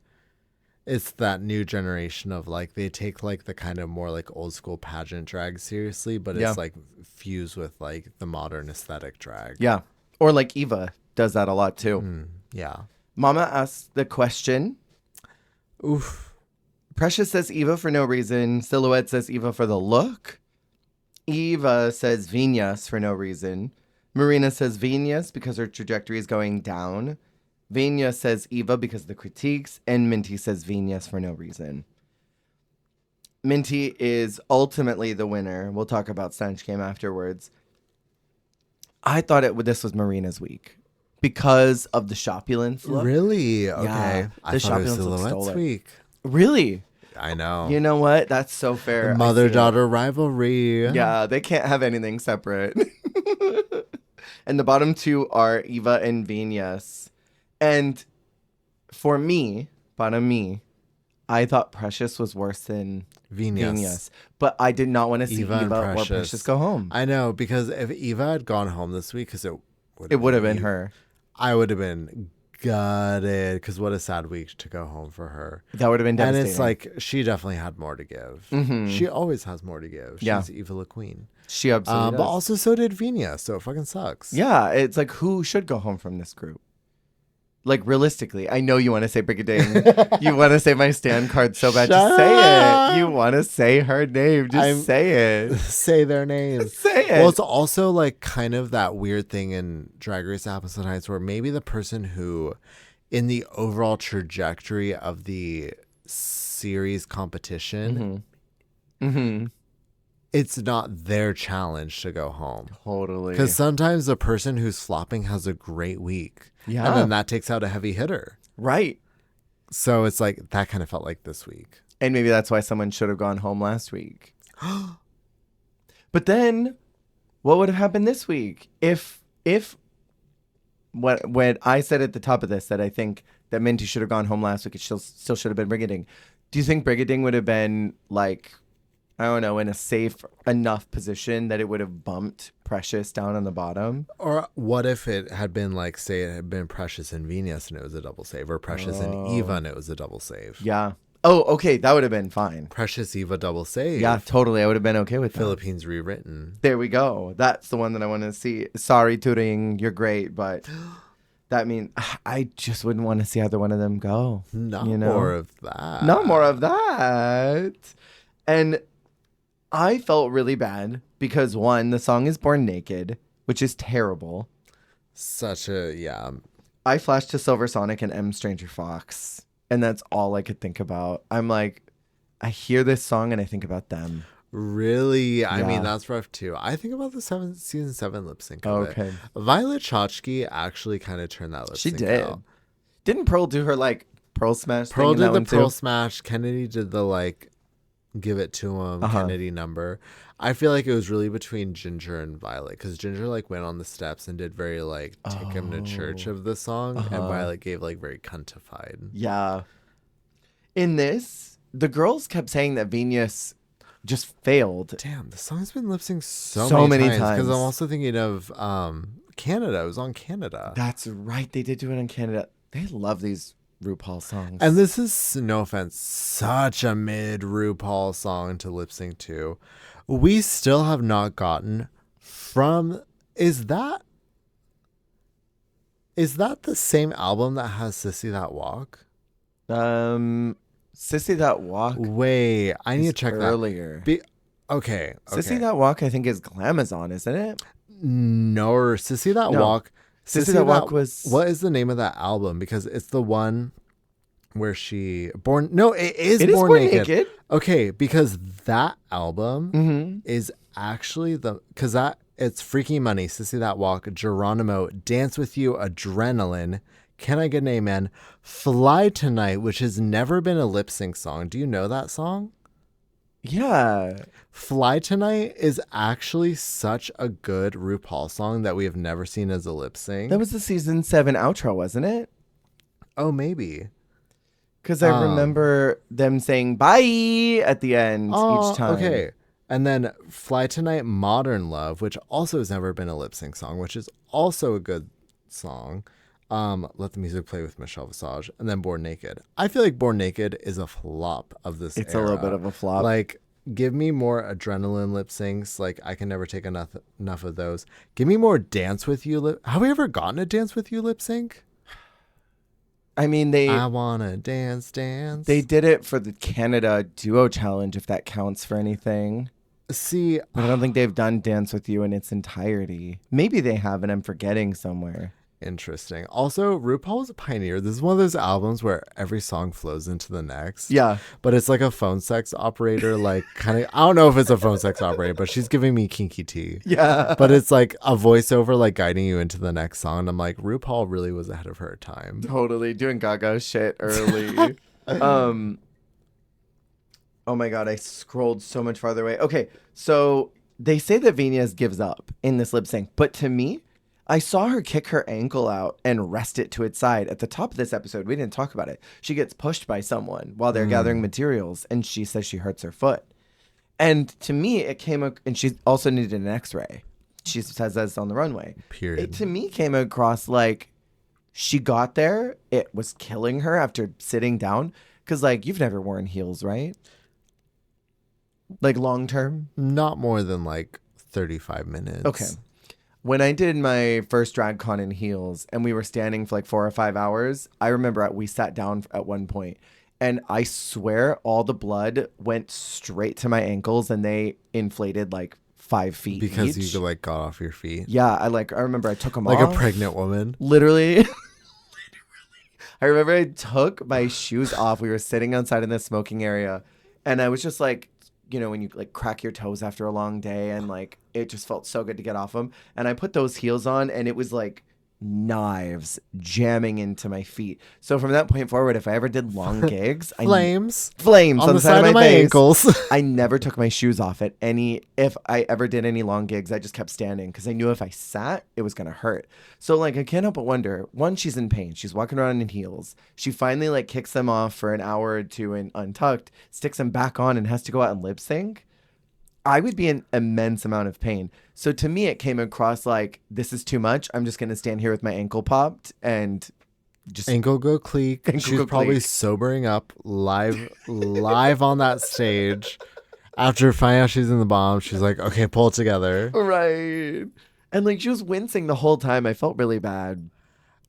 it's that new generation of like they take like the kind of more like old school pageant drag seriously, but it's like fused with like the modern aesthetic drag. Yeah. Or like Eva does that a lot too. Yeah. Mama asked the question. Oof. Precious says Eva for no reason. Silhouette says Eva for the look. Eva says Vinyas for no reason. Marina says Vinyas because her trajectory is going down. Vanya says Eva because of the critiques, and Minty says Vinyas for no reason. Minty is ultimately the winner. We'll talk about Stench Game afterwards. I thought this was Marina's week because of the shopulence look. Really? Okay. Yeah, I thought it was Silhouette's week. Really? I know. You know what? That's so fair. The mother-daughter rivalry. Yeah, they can't have anything separate. And the bottom two are Eva and Vinyas. And for me, I thought Precious was worse than Vinyas. But I did not want to see Eva or Precious go home. I know, because if Eva had gone home this week, because it would have been her. I would have been gutted, because what a sad week to go home for her. That would have been devastating. And it's like, she definitely had more to give. Mm-hmm. She always has more to give. She's Eva La Queen. She absolutely does. But also so did Vinyas, so it fucking sucks. Yeah, it's like, who should go home from this group? Like, realistically, I know you want to say Brigading. You want to say my stand card so bad. Just say it. You want to say her name. Just say it. Say their names. Say it. Well, it's also like kind of that weird thing in Drag Race that happens sometimes where maybe the person who, in the overall trajectory of the series competition, it's not their challenge to go home. Totally. Because sometimes the person who's flopping has a great week. Yeah. And then that takes out a heavy hitter. Right. So it's like, that kind of felt like this week. And maybe that's why someone should have gone home last week. But then, what would have happened this week? If what I said at the top of this, that I think that Minty should have gone home last week, it still should have been Brigading. Do you think Brigading would have been like, I don't know, in a safe enough position that it would have bumped Precious down on the bottom? Or what if it had been like, say it had been Precious and Venus and it was a double save, or Precious and Eva and it was a double save? Yeah. Oh, okay. That would have been fine. Precious Eva double save. Yeah, totally. I would have been okay with that. Philippines rewritten. There we go. That's the one that I want to see. Sorry, Turing. You're great, but that means I just wouldn't want to see either one of them go. Not more of that. Not more of that. And I felt really bad because, one, the song is Born Naked, which is terrible. Such a, yeah. I flashed to Silver Sonic and M Stranger Fox, and that's all I could think about. I'm like, I hear this song and I think about them. Really? Yeah. I mean, that's rough too. I think about the season 7 lip sync. Okay. Violet Chachki actually kind of turned that lip sync. She did. Out. Didn't Pearl do her like Pearl Smash? Pearl did the Pearl Smash. Kennedy did the like give it to him Kennedy number. I feel like it was really between Ginger and Violet, because Ginger like went on the steps and did very like take him to church of the song, and Violet gave like very cuntified. Yeah. In this, the girls kept saying that Venus just failed. Damn, the song's been lip synced so many times. Because I'm also thinking of Canada. It was on Canada. That's right. They did do it in Canada. They love these RuPaul songs. And this is, no offense, such a mid RuPaul song to lip sync to. We still have not gotten from... Is that the same album that has Sissy That Walk? Sissy That Walk. Wait, I need to check earlier. Okay. Sissy That Walk, I think, is Glamazon, isn't it? No, Sissy That Walk. Sissy That Walk was... What is the name of that album? Because it's the one where she... it is Born Naked. Okay, because that album is actually because it's Freaky Money, Sissy That Walk, Geronimo, Dance With You, Adrenaline, Can I Get an Amen, Fly Tonight, which has never been a lip sync song. Do you know that song? Yeah. Fly Tonight is actually such a good RuPaul song that we have never seen as a lip sync. That was the season 7 outro, wasn't it? Oh, maybe. Because I remember them saying bye at the end each time. Okay. And then Fly Tonight, Modern Love, which also has never been a lip sync song, which is also a good song. Let the Music Play with Michelle Visage. And then Born Naked. I feel like Born Naked is a flop of this It's era. a little bit of a flop. Like, give me more Adrenaline lip syncs. Like, I can never take enough of those. Give me more Dance With You. Have we ever gotten a Dance With You lip sync? I mean, I wanna dance. They did it for the Canada Duo Challenge, if that counts for anything. See, but I don't think they've done Dance With You in its entirety. Maybe they have, and I'm forgetting somewhere. Interesting. Also, RuPaul is a pioneer. This is one of those albums where every song flows into the next. Yeah. But it's like a phone sex operator, like kind of, I don't know if it's a phone sex operator, but she's giving me kinky tea. Yeah. But it's like a voiceover, like guiding you into the next song. And I'm like, RuPaul really was ahead of her time. Totally. Doing Gaga shit early. Oh my God. I scrolled so much farther away. Okay. So they say that Venus gives up in this lip sync, but to me, I saw her kick her ankle out and rest it to its side. At the top of this episode, we didn't talk about it. She gets pushed by someone while they're gathering materials, and she says she hurts her foot. And to me, it came... And she also needed an x-ray. She says that's on the runway. Period. It, to me, came across like she got there. It was killing her after sitting down. Because, like, you've never worn heels, right? Like, long term? Not more than, like, 35 minutes. Okay. When I did my first drag con in heels and we were standing for like 4 or 5 hours, I remember we sat down at one point and I swear all the blood went straight to my ankles and they inflated like 5 feet because each. You like got off your feet. Yeah, I remember I took them like off. Like a pregnant woman. Literally. I remember I took my shoes off. We were sitting outside in the smoking area and I was just like, you know, when you like crack your toes after a long day and like it just felt so good to get off them. And I put those heels on and it was like knives jamming into my feet. So from that point forward, if I ever did long gigs, flames on the side of my face, ankles. I never took my shoes off at if I ever did any long gigs, I just kept standing because I knew if I sat, it was going to hurt. So like, I can't help but wonder, one, she's in pain. She's walking around in heels. She finally like kicks them off for an hour or two in Untucked, sticks them back on and has to go out and lip sync. I would be in immense amount of pain. So to me, it came across like, this is too much. I'm just going to stand here with my ankle popped and just... Ankle go cleek. She's probably sobering up live on that stage. After finding out she's in the bomb, she's like, okay, pull it together. Right. And like, she was wincing the whole time. I felt really bad.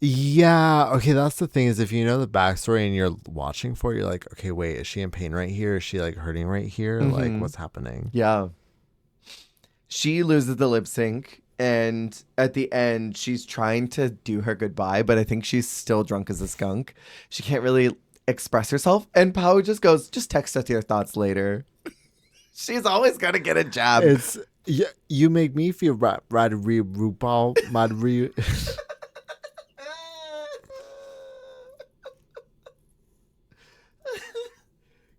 Yeah. Okay. That's the thing is if you know the backstory and you're watching for it, you're like, okay, wait, is she in pain right here? Is she like hurting right here? Mm-hmm. Like what's happening? Yeah. She loses the lip sync and at the end she's trying to do her goodbye, but I think she's still drunk as a skunk. She can't really express herself. And Pao just goes, just text us your thoughts later. She's always got to get a jab. It's, you make me feel RuPaul.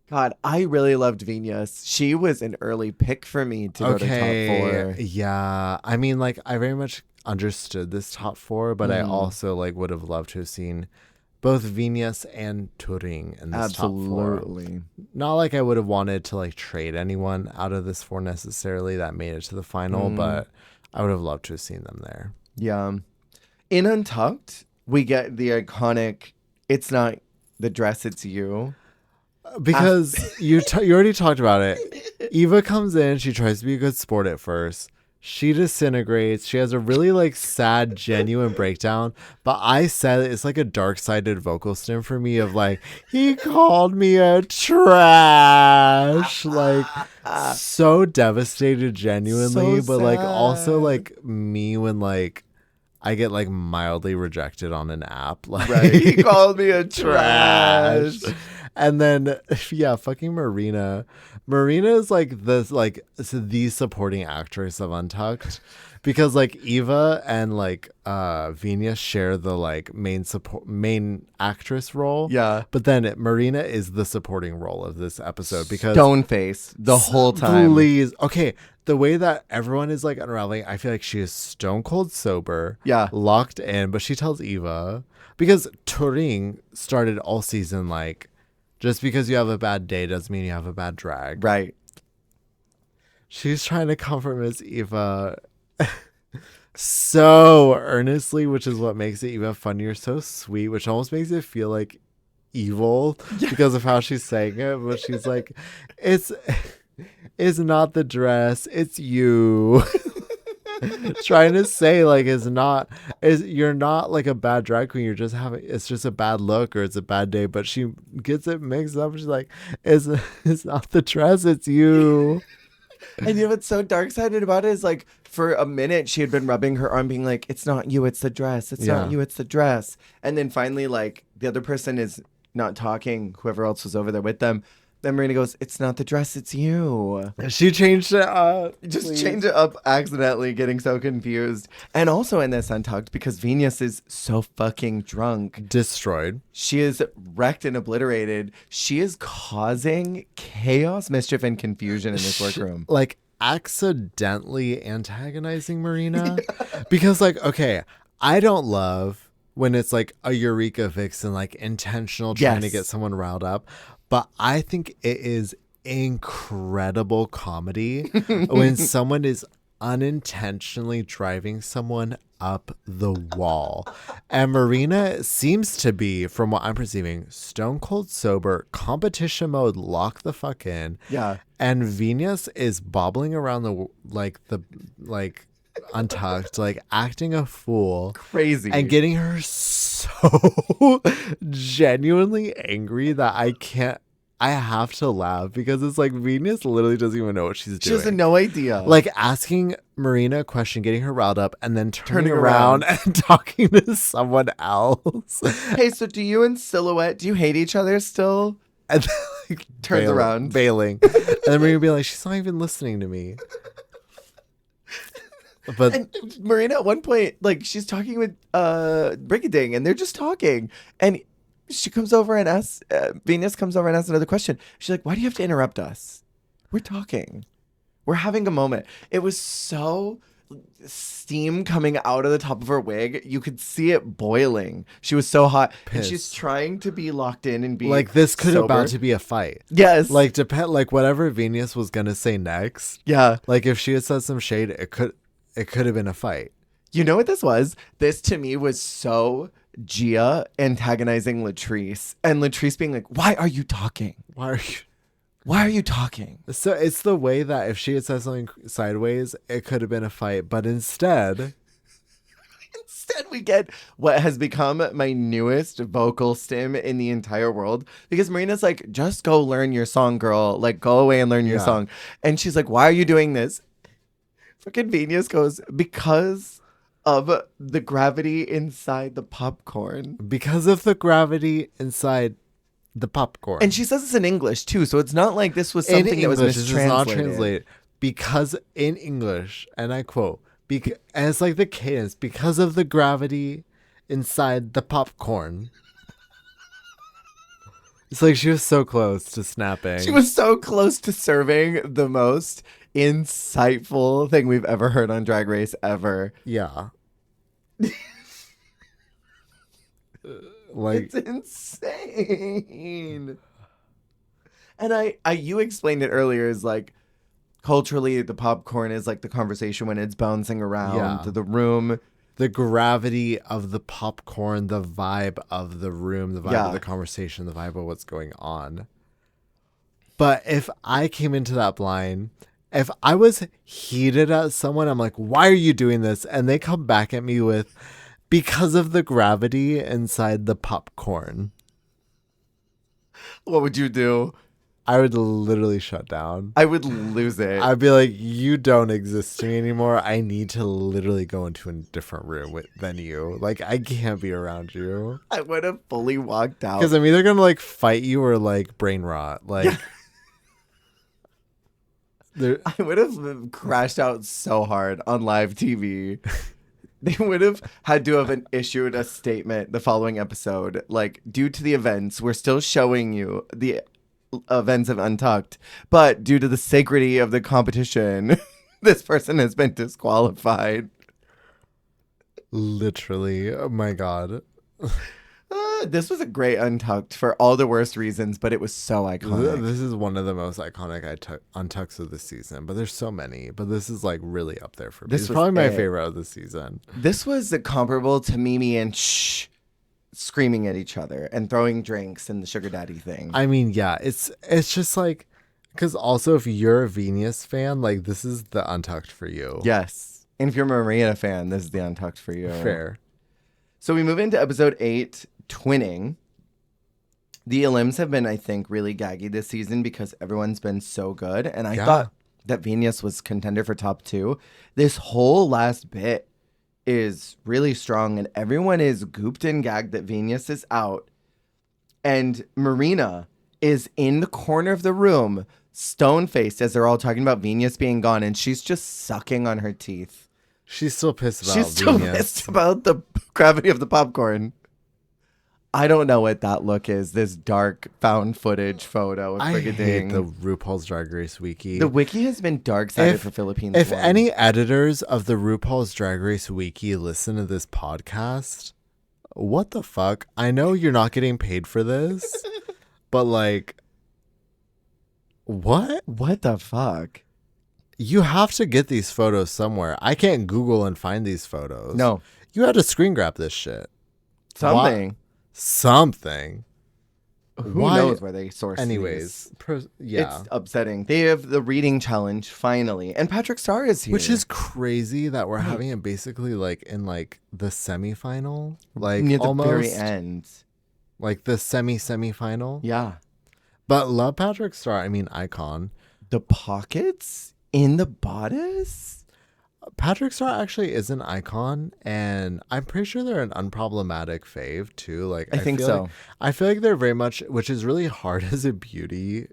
God, I really loved Venus. She was an early pick for me to go to top 4. Yeah. I mean, like, I very much understood this top 4, but I also, like, would have loved to have seen... both Venus and Turing in this top four. Absolutely. Not like I would have wanted to like trade anyone out of this four necessarily that made it to the final, but I would have loved to have seen them there. Yeah. In Untucked, we get the iconic, it's not the dress, it's you. Because you already talked about it. Eva comes in, she tries to be a good sport at first. She disintegrates. She has a really like sad, genuine breakdown. But I said it's like a dark-sided vocal stim for me of like, he called me a trash. Like so devastated genuinely, So but like sad. also like me when like I get like mildly rejected on an app. Like Right. He called me a trash. And then, yeah, fucking Marina. Marina is like the supporting actress of Untucked, because like Eva and like Venus share the like main actress role. Yeah. But then Marina is the supporting role of this episode because Stone face the whole time. Please, okay. The way that everyone is like unraveling, I feel like she is stone cold sober. Yeah. Locked in, but she tells Eva because Turing started all season like, just because you have a bad day doesn't mean you have a bad drag. Right. She's trying to comfort Miss Eva so earnestly, which is what makes it even funnier. So sweet, which almost makes it feel like evil because of how she's saying it. But she's like, it's not the dress, it's you. Trying to say like you're not like a bad drag queen, it's just a bad look or it's a bad day, but she gets it mixed up. She's like, it's not the dress, it's you. And you know what's so dark-sided about it is like for a minute she had been rubbing her arm being like, it's not you, it's the dress, it's not you, it's the dress. And then finally like the other person is not talking, whoever else was over there with them. Then Marina goes, it's not the dress, it's you. She changed it up. Just change it up accidentally, getting so confused. And also in this Untucked, because Venus is so fucking drunk. Destroyed. She is wrecked and obliterated. She is causing chaos, mischief, and confusion in this workroom. Like accidentally antagonizing Marina. Because like, okay, I don't love when it's like a Eureka vixen, like intentional trying to get someone riled up. But I think it is incredible comedy when someone is unintentionally driving someone up the wall. And Marina seems to be, from what I'm perceiving, stone cold sober, competition mode, lock the fuck in. Yeah. And Venus is bobbling around the Untucked, like acting a fool, crazy, and getting her so genuinely angry that I have to laugh because it's like Venus literally doesn't even know what she's doing. She has no idea. Like asking Marina a question, getting her riled up, and then turning around and talking to someone else. Hey, so do you and Silhouette, do you hate each other still? And then, like, turns around. Bailing. And then Marina would be like, she's not even listening to me. But and Marina at one point, like she's talking with Brigading, and they're just talking, and she comes over and asks Venus comes over and asks another question. She's like, "Why do you have to interrupt us? We're talking, we're having a moment." It was so steam coming out of the top of her wig. You could see it boiling. She was so hot, and she's trying to be locked in and be like this could sober. About to be a fight. Yes, like like whatever Venus was gonna say next. Yeah, like if she had said some shade, it could have been a fight. You know what this was? This to me was so Gia antagonizing Latrice, and Latrice being like, "Why are you talking? Why are you talking?" So it's the way that if she had said something sideways, it could have been a fight, but instead we get what has become my newest vocal stim in the entire world, because Marina's like, "Just go learn your song, girl. Like, go away and learn your song." And she's like, "Why are you doing this?" Fucking Venus goes, "Because of the gravity inside the popcorn." Because of the gravity inside the popcorn. And she says this in English too, so it's not like this was something that was mistranslated. It's not translated. Because in English, and I quote, and it's like the cadence, because of the gravity inside the popcorn. It's like she was so close to snapping. She was so close to serving the most insightful thing we've ever heard on Drag Race ever. Yeah. Like, it's insane. And you explained it earlier as like culturally the popcorn is like the conversation when it's bouncing around the room. The gravity of the popcorn, the vibe of the room, the vibe of the conversation, the vibe of what's going on. But if I came into that blind, if I was heated at someone, I'm like, why are you doing this? And they come back at me with, because of the gravity inside the popcorn. What would you do? I would literally shut down. I would lose it. I'd be like, you don't exist to me anymore. I need to literally go into a different room than you. Like, I can't be around you. I would have fully walked out. Because I'm either going to, like, fight you or, like, brain rot. Like, I would have crashed out so hard on live TV. They would have had to have issued a statement the following episode. Like, due to the events, we're still showing you the events of Untucked, but due to the sacredity of the competition, this person has been disqualified. Literally. Oh my God. This was a great Untucked for all the worst reasons, but it was so iconic. This is one of the most iconic Untucks of the season, but there's so many. But this is like really up there for me. This is probably my favorite of the season. This was comparable to Mimi and Shh screaming at each other and throwing drinks and the sugar daddy thing. I mean, yeah, it's just like, because also if you're a Venus fan, like this is the Untucked for you. Yes. And if you're a Marina fan, this is the Untucked for you. Fair. So we move into episode 8, Twinning. The Elims have been, I think, really gaggy this season because everyone's been so good. And I thought that Venus was contender for top 2. This whole last bit is really strong, and everyone is gooped and gagged that Venus is out. And Marina is in the corner of the room, stone-faced, as they're all talking about Venus being gone, and she's just sucking on her teeth. She's still pissed about She's still pissed about the gravity of the popcorn. I don't know what that look is, this dark found footage photo of Brigading. I hate the RuPaul's Drag Race Wiki. The wiki has been dark-sided for Philippines. If any editors of the RuPaul's Drag Race Wiki listen to this podcast, what the fuck? I know you're not getting paid for this, but like, what? What the fuck? You have to get these photos somewhere. I can't Google and find these photos. No. You had to screen grab this shit. Something. Something. Who knows where they source Anyways, it's upsetting. They have the reading challenge finally, and Patrick Starr is here, which is crazy that we're having it basically like in like the semifinal, like near the almost very end, like the semifinal. Yeah, but love Patrick Starr. I mean, icon. The pockets in the bodice. Patrick Starr actually is an icon, and I'm pretty sure they're an unproblematic fave too. Like I think so. I feel like they're very much, which is really hard as a beauty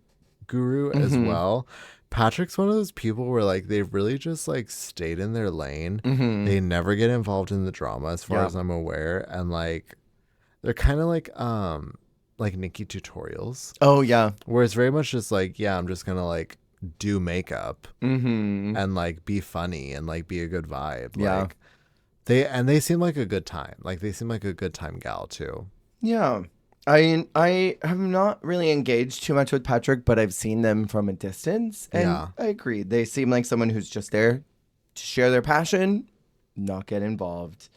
guru as well. Patrick's one of those people where like they've really just like stayed in their lane. They never get involved in the drama as far as I'm aware, and like they're kind of like Nikki Tutorials. Oh yeah, where it's very much just like, yeah, I'm just gonna like do makeup and like be funny and like be a good vibe. Like they seem like a good time. Like they seem like a good time gal too. Yeah. I have not really engaged too much with Patrick, but I've seen them from a distance, and I agree. They seem like someone who's just there to share their passion, not get involved.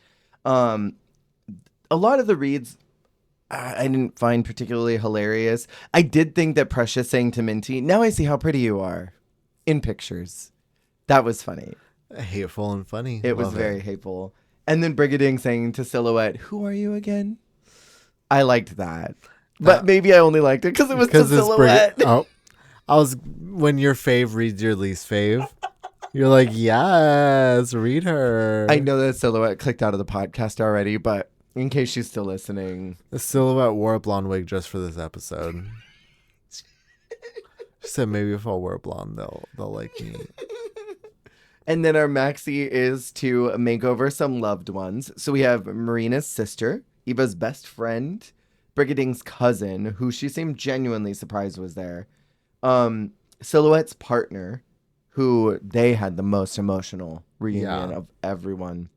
A lot of the reads I didn't find particularly hilarious. I did think that Precious saying to Minty, "Now I see how pretty you are," in pictures. That was funny. Hateful and funny. It was very hateful. And then Brigading saying to Silhouette, "Who are you again?" I liked that. But maybe I only liked it because it was to Silhouette. When your fave reads your least fave, you're like, yes, read her. I know that Silhouette clicked out of the podcast already, but in case she's still listening. The Silhouette wore a blonde wig just for this episode. She said maybe if I wear blonde, they'll like me. And then our maxi is to make over some loved ones. So we have Marina's sister, Eva's best friend, Brigading's cousin, who she seemed genuinely surprised was there. Silhouette's partner, who they had the most emotional reunion of everyone.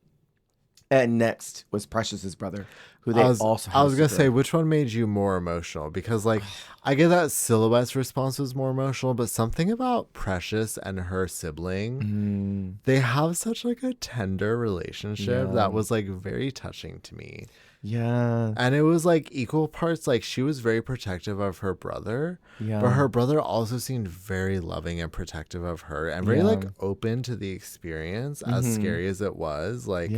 And next was Precious's brother. who they also had I was going to say, which one made you more emotional? Because, like, I get that Silhouette's response was more emotional, but something about Precious and her sibling, they have such, like, a tender relationship that was, like, very touching to me. Yeah. And it was like equal parts, like she was very protective of her brother, but her brother also seemed very loving and protective of her and very like open to the experience, as scary as it was. Like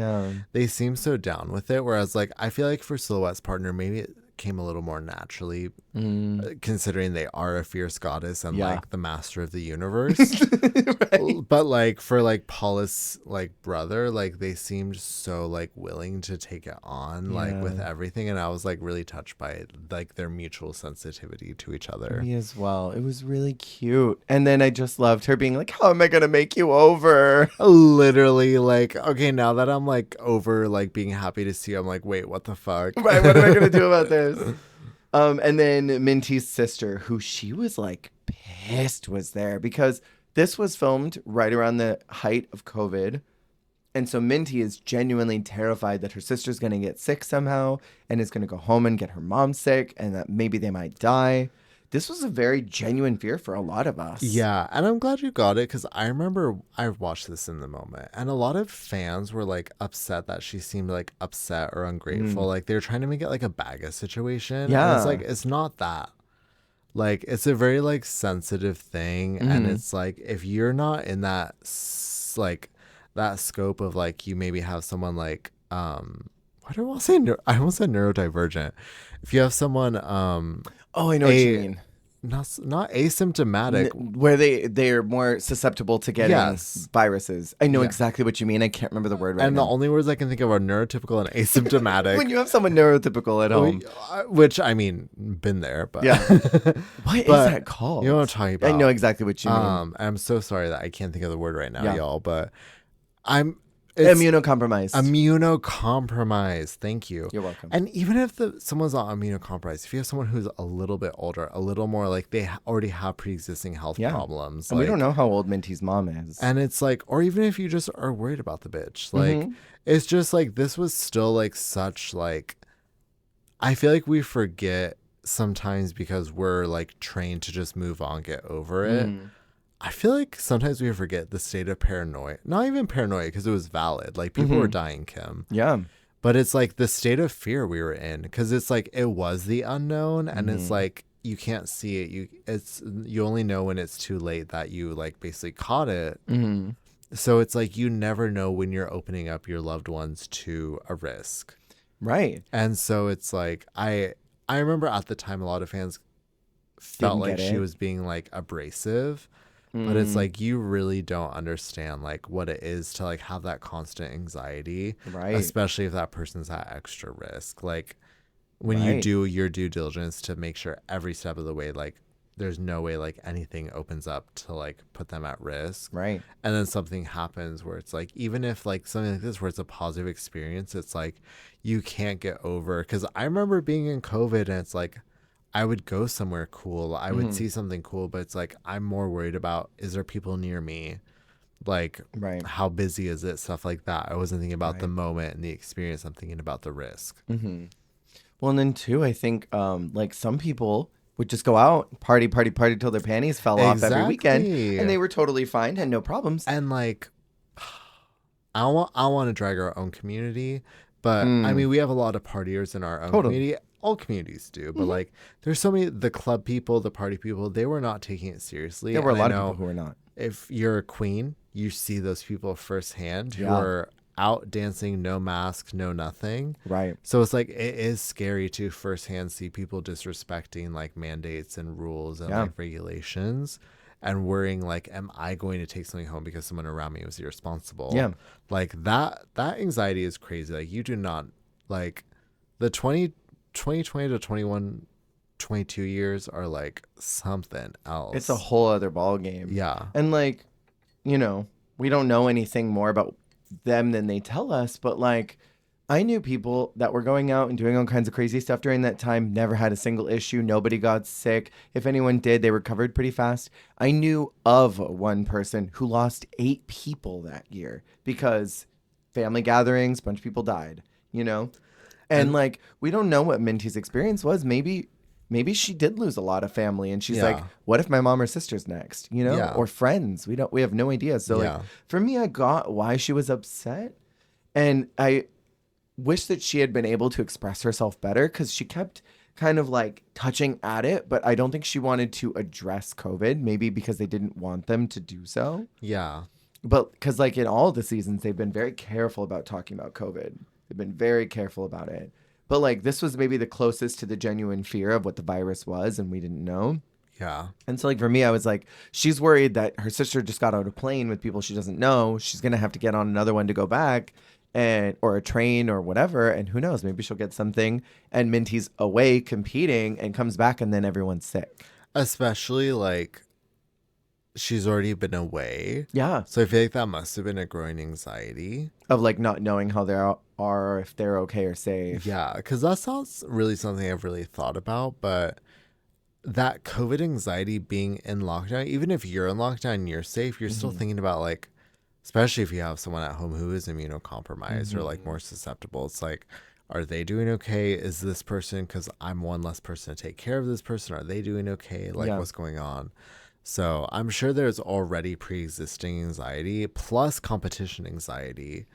they seemed so down with it. Whereas like I feel like for Silhouette's partner, maybe it came a little more naturally, considering they are a fierce goddess and like the master of the universe. Right. But like for like Paula's like brother, like they seemed so like willing to take it on like with everything, and I was like really touched by it, like their mutual sensitivity to each other. Me as well. It was really cute. And then I just loved her being like, how am I gonna make you over? Literally, like, okay, now that I'm like over like being happy to see you, I'm like, wait, what the fuck? Right, what am I gonna do about this? And then Minty's sister, who she was like pissed was there because this was filmed right around the height of COVID. And so Minty is genuinely terrified that her sister's going to get sick somehow and is going to go home and get her mom sick and that maybe they might die. This was a very genuine fear for a lot of us. Yeah, and I'm glad you got it because I remember I watched this in the moment and a lot of fans were like upset that she seemed like upset or ungrateful. Like they were trying to make it like a Baga situation. Yeah. And it's like, it's not that. Like it's a very like sensitive thing. And it's like, if you're not in that like that scope of like, you maybe have someone like, what do I want to say? I almost said neurodivergent. If you have someone, oh, I know what you mean. Not asymptomatic, where they are more susceptible to getting viruses. I know exactly what you mean. I can't remember the word right now. And the only words I can think of are neurotypical and asymptomatic. When you have someone neurotypical at home, which I mean, been there, but what is that called? You know what I'm talking about. I know exactly what you mean. I'm so sorry that I can't think of the word right now, y'all. But immunocompromised. Immunocompromised. Thank you. You're welcome. And even if someone's not immunocompromised, if you have someone who's a little bit older, a little more like they already have pre-existing health problems. And we don't know how old Minty's mom is. And it's like, or even if you just are worried about the bitch, like it's just like, this was still like such like, I feel like we forget sometimes because we're like trained to just move on, get over it. I feel like sometimes we forget the state of paranoia. Not even paranoia, because it was valid. Like, people were dying, Kim. Yeah. But it's like the state of fear we were in, because it's like it was the unknown, and it's like you can't see it. You only know when it's too late that you like basically caught it. So it's like you never know when you're opening up your loved ones to a risk. Right. And so it's like I remember at the time a lot of fans felt like she was being like abrasive. But it's like, you really don't understand like what it is to like have that constant anxiety, right? Especially if that person's at extra risk. Like when you do your due diligence to make sure every step of the way, like there's no way like anything opens up to like put them at risk. Right. And then something happens where it's like, even if like something like this, where it's a positive experience, it's like you can't get over. Cause I remember being in COVID and it's like, I would go somewhere cool. I would see something cool, but it's like, I'm more worried about, is there people near me? Like, how busy is it? Stuff like that. I wasn't thinking about the moment and the experience. I'm thinking about the risk. Well, and then too, I think like some people would just go out, party till their panties fell off every weekend, and they were totally fine, had no problems. And like, I want to drag our own community, but I mean, we have a lot of partiers in our own community. All communities do, but like there's so many, the club people, the party people, they were not taking it seriously. There were a lot of people who were not. If you're a queen, you see those people firsthand who are out dancing, no mask, no nothing. Right. So it's like, it is scary to firsthand see people disrespecting like mandates and rules and like regulations and worrying like, am I going to take something home because someone around me was irresponsible? Yeah. Like that anxiety is crazy. Like you do not, like the 2020 to 22 years are like something else. It's a whole other ball game. Yeah. And like, you know, we don't know anything more about them than they tell us, but like I knew people that were going out and doing all kinds of crazy stuff during that time, never had a single issue, nobody got sick. If anyone did, they recovered pretty fast. I knew of one person who lost 8 people that year because family gatherings, a bunch of people died, you know? And like, we don't know what Minty's experience was. Maybe she did lose a lot of family, and she's like, what if my mom or sister's next, you know, or friends? We have no idea. So like, for me, I got why she was upset, and I wish that she had been able to express herself better, because she kept kind of like touching at it, but I don't think she wanted to address COVID, maybe because they didn't want them to do so. Yeah. But because like in all the seasons, they've been very careful about talking about COVID. They've been very careful about it. But like, this was maybe the closest to the genuine fear of what the virus was, and we didn't know. Yeah. And so like, for me, I was like, she's worried that her sister just got on a plane with people she doesn't know. She's going to have to get on another one to go back, or a train or whatever. And who knows, maybe she'll get something, and Minty's away competing and comes back, and then everyone's sick. Especially like, she's already been away. Yeah. So I feel like that must have been a growing anxiety of like not knowing how they are, or if they're okay or safe. Yeah, because that's not really something I've really thought about, but that COVID anxiety being in lockdown, even if you're in lockdown and you're safe, you're still thinking about like, especially if you have someone at home who is immunocompromised or like more susceptible. It's like, are they doing okay? Is this person, because I'm one less person to take care of this person, are they doing okay? Like, what's going on? So I'm sure there's already pre-existing anxiety plus competition anxiety,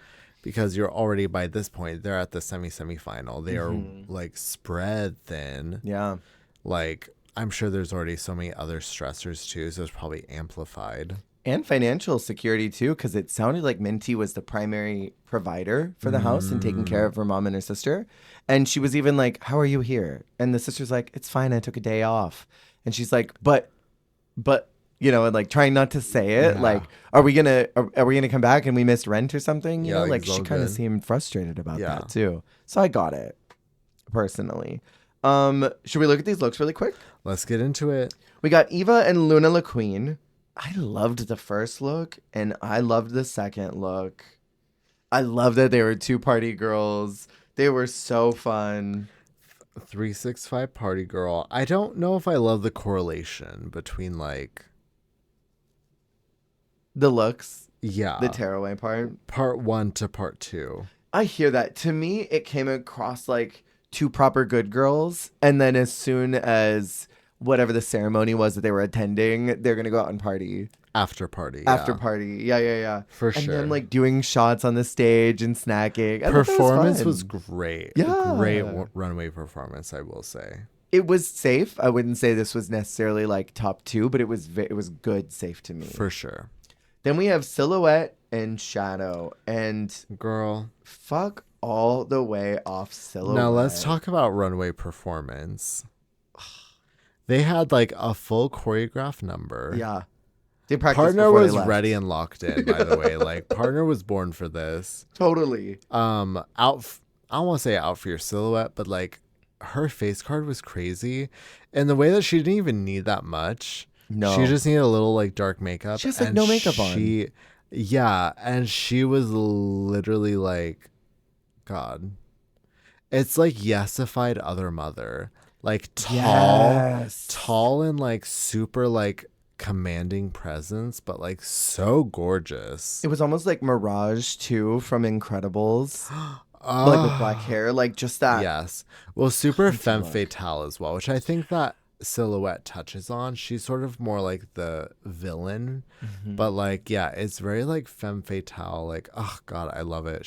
because you're already, by this point, they're at the semi-final. They are like spread thin. Yeah. Like, I'm sure there's already so many other stressors too. So it's probably amplified. And financial security too, because it sounded like Minty was the primary provider for the house and taking care of her mom and her sister. And she was even like, how are you here? And the sister's like, it's fine, I took a day off. And she's like, but you know, and like trying not to say it, like, are we gonna come back and we missed rent or something? You know, like she kind of seemed frustrated about that too. So I got it personally. Should we look at these looks really quick? Let's get into it. We got Eva and Luna LaQueen. I loved the first look, and I loved the second look. I love that they were two party girls. They were so fun. 365 party girl. I don't know if I love the correlation between like the looks. Yeah. The tearaway part. Part 1 to part 2. I hear that. To me, it came across like two proper good girls, and then as soon as whatever the ceremony was that they were attending, they're gonna go out and party. After party. Yeah. For sure. And then like doing shots on the stage and snacking. Performance was great. Yeah. Great runway performance, I will say. It was safe. I wouldn't say this was necessarily like top 2, but it was good, safe to me. For sure. Then we have Silhouette and Shadow, and girl, fuck all the way off Silhouette. Now let's talk about runway performance. They had like a full choreographed number. Yeah. Partner was ready and locked in, by the way. Like, Partner was born for this. Totally. I don't want to say out for your silhouette, but like her face card was crazy. And the way that she didn't even need that much. No. She just needed a little like dark makeup. She has like no makeup on. Yeah. And she was literally like, God. It's like yesified other mother. Like tall and like super like commanding presence, but like so gorgeous. It was almost like Mirage too from Incredibles. Like with black hair, like just that. Yes. Well, super femme fatale as well, which I think that Silhouette touches on. She's sort of more like the villain, but like, yeah, it's very like femme fatale. Like, oh God, I love it.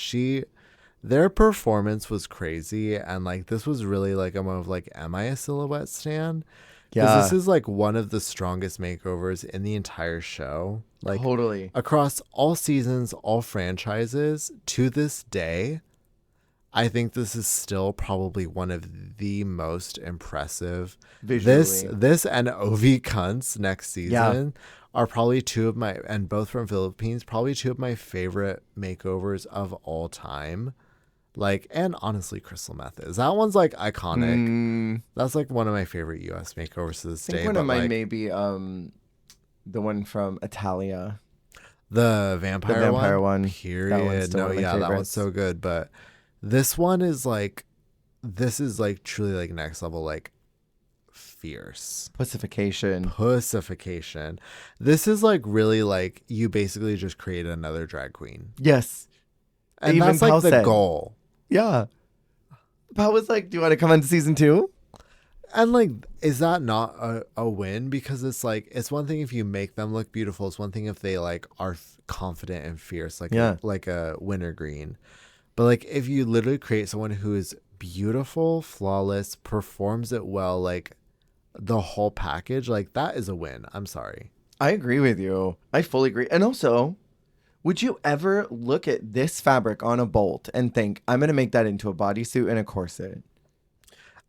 Their performance was crazy, and like this was really like a moment of like, am I a Silhouette stan? Yeah, this is like one of the strongest makeovers in the entire show. Like, totally across all seasons, all franchises to this day. I think this is still probably one of the most impressive. Visually. This and OV Cunts next season are probably two of my, and both from Philippines, probably two of my favorite makeovers of all time. Like, and honestly, Crystal Meth is. That one's like iconic. That's like one of my favorite US makeovers to this day. One of mine may be the one from Italia. The vampire one. Period. That one's so good. But this one is like, truly like next level, like fierce. Pussification. This is like really like, you basically just created another drag queen. Yes. And even that's like the goal. Yeah. Pao was like, do you want to come on to season 2? And like, is that not a win? Because it's like, it's one thing if you make them look beautiful. It's one thing if they like are confident and fierce, like like a wintergreen. But like, if you literally create someone who is beautiful, flawless, performs it well, like the whole package, like that is a win. I'm sorry. I agree with you. I fully agree. And also, would you ever look at this fabric on a bolt and think, I'm going to make that into a bodysuit and a corset?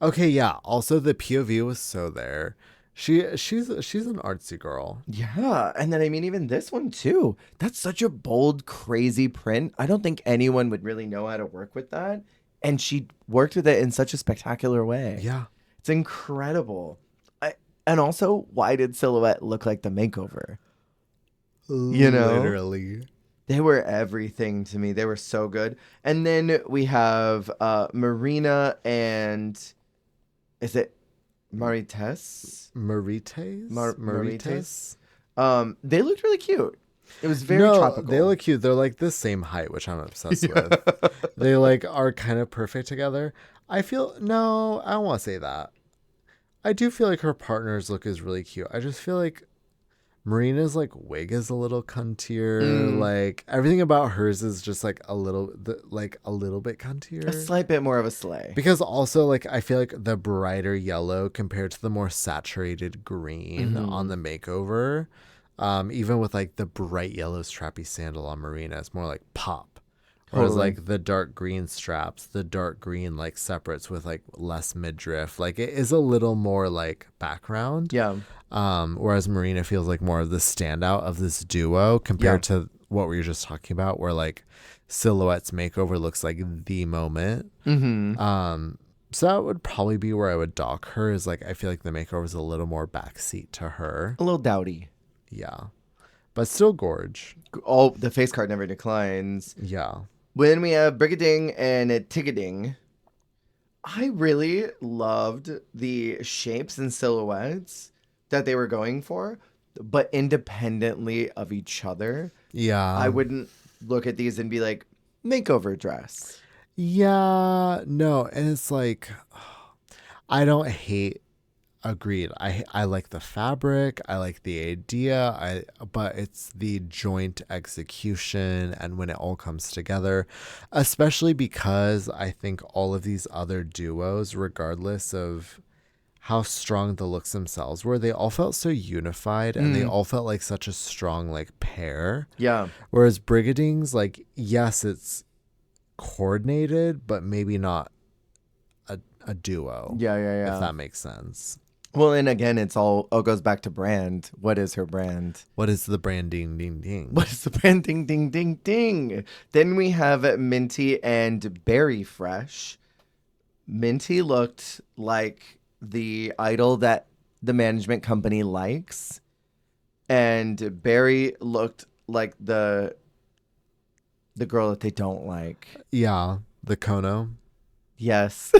Okay, yeah. Also, the POV was so there. She's an artsy girl. Yeah, and then I mean even this one too. That's such a bold, crazy print. I don't think anyone would really know how to work with that, and she worked with it in such a spectacular way. Yeah, it's incredible. And also, why did Silhouette look like the makeover? You know, literally. They were everything to me. They were so good. And then we have Marina and is it Marites? Marites. They looked really cute. It was very tropical. They look cute. They're like the same height, which I'm obsessed with. They like are kind of perfect together. I don't want to say that. I do feel like her partner's look is really cute. I just feel like Marina's like wig is a little cuntier. Like everything about hers is just like a little bit cuntier. A slight bit more of a slay. Because also like I feel like the brighter yellow compared to the more saturated green on the makeover. Even with like the bright yellow strappy sandal on Marina, it's more like pop. Whereas like the dark green straps, the dark green like separates with like less midriff. Like it is a little more like background. Yeah. Whereas Marina feels like more of the standout of this duo compared to what we were just talking about, where like Silhouette's makeover looks like the moment. So that would probably be where I would dock her. Is like I feel like the makeover is a little more backseat to her, a little dowdy. Yeah, but still gorge. Oh, the face card never declines. Yeah. When we have Brigading and Ticketing, I really loved the shapes and silhouettes that they were going for, but independently of each other. Yeah. I wouldn't look at these and be like, makeover dress. Yeah, no. And it's like, I don't hate. Agreed. I like the fabric. I like the idea. But it's the joint execution and when it all comes together, especially because I think all of these other duos, regardless of how strong the looks themselves were, they all felt so unified and they all felt like such a strong like pair. Yeah. Whereas Brigading's like, yes, it's coordinated, but maybe not a duo. Yeah. If that makes sense. Well, and again, it goes back to brand. What is her brand? What is the branding? Ding, ding. What is the branding? Ding, ding, ding. Then we have Minty and Berry Fresh. Minty looked like the idol that the management company likes. And Berry looked like the girl that they don't like. Yeah, the Kono. Yes.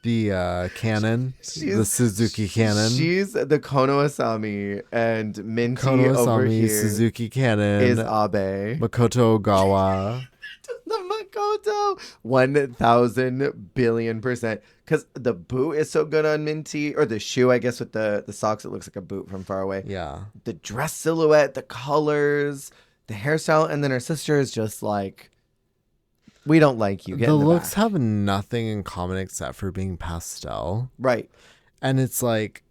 The Canon, the Suzuki Canon. She's the Kono Asami, and Minty Kono over Asami, here Suzuki Canon is Abe. Makoto Ogawa. The Makoto, 1,000 billion%. Because the boot is so good on Minty, or the shoe, I guess, with the socks, it looks like a boot from far away. Yeah. The dress silhouette, the colors, the hairstyle, and then her sister is just like, we don't like you. Get the in the looks back. have nothing in common except for being pastel. Right. And it's like,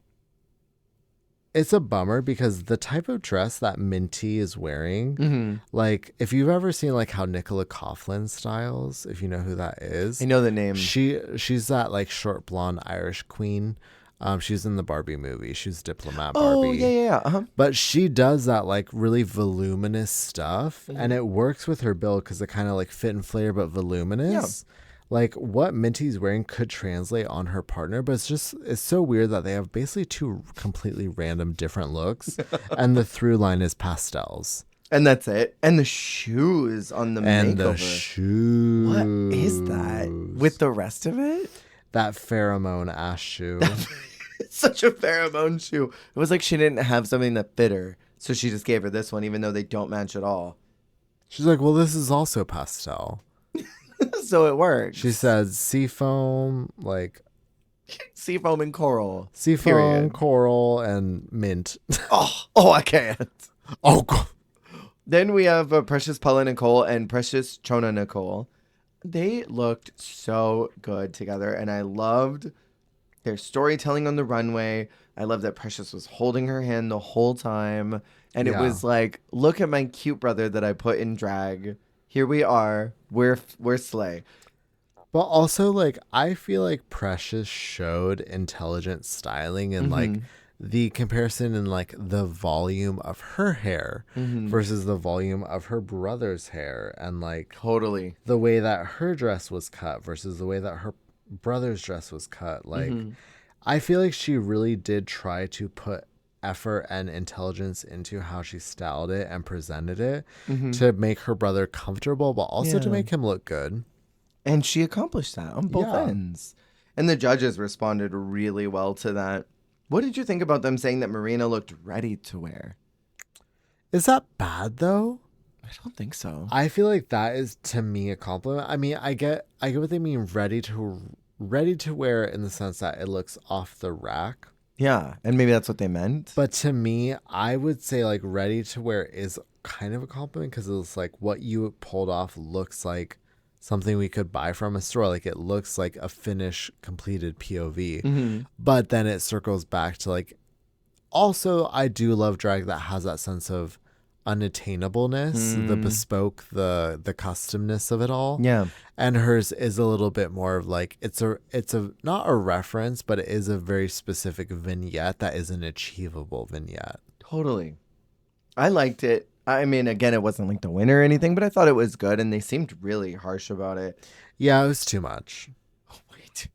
it's a bummer because the type of dress that Minty is wearing, like if you've ever seen like how Nicola Coughlan styles, if you know who that is. I know the name. She's that like short blonde Irish queen. She's in the Barbie movie. She's Diplomat Barbie. Oh, yeah. Uh-huh. But she does that like really voluminous stuff, and it works with her build because it kind of like fit and flare but voluminous. Yeah. Like what Minty's wearing could translate on her partner, but it's so weird that they have basically two completely random different looks, and the through line is pastels. And that's it. And the shoes on the makeover. The shoes. What is that with the rest of it? That pheromone ass shoe. It's such a pheromone shoe. It was like she didn't have something that fit her, so she just gave her this one, even though they don't match at all. She's like, well, this is also pastel. So it works. She said seafoam, like seafoam and coral. Seafoam, period. coral, and mint. Oh, I can't. Oh, God. Then we have Precious Paula Nicole and Precious Chona Nicole. They looked so good together, and I loved their storytelling on the runway. I love that Precious was holding her hand the whole time. And it was like, look at my cute brother that I put in drag. Here we are. We're slay. But also, like, I feel like Precious showed intelligent styling and like the comparison in like the volume of her hair versus the volume of her brother's hair, and like totally the way that her dress was cut versus the way that her brother's dress was cut. Like, I feel like she really did try to put effort and intelligence into how she styled it and presented it to make her brother comfortable, but also to make him look good. And she accomplished that on both ends. And the judges responded really well to that. What did you think about them saying that Marina looked ready to wear? Is that bad though? I don't think so. I feel like that is, to me, a compliment. I mean, I get what they mean ready to wear in the sense that it looks off the rack. Yeah, and maybe that's what they meant. But to me, I would say like ready to wear is kind of a compliment because it's like what you pulled off looks like something we could buy from a store. Like, it looks like a finished, completed POV. But then it circles back to like, also, I do love drag that has that sense of unattainableness, the bespoke, the customness of it all. Yeah. And hers is a little bit more of like, it's a not a reference, but it is a very specific vignette that is an achievable vignette. Totally. I liked it. I mean, again, it wasn't like the winner or anything, but I thought it was good, and they seemed really harsh about it. Yeah, it was too much. Oh, wait.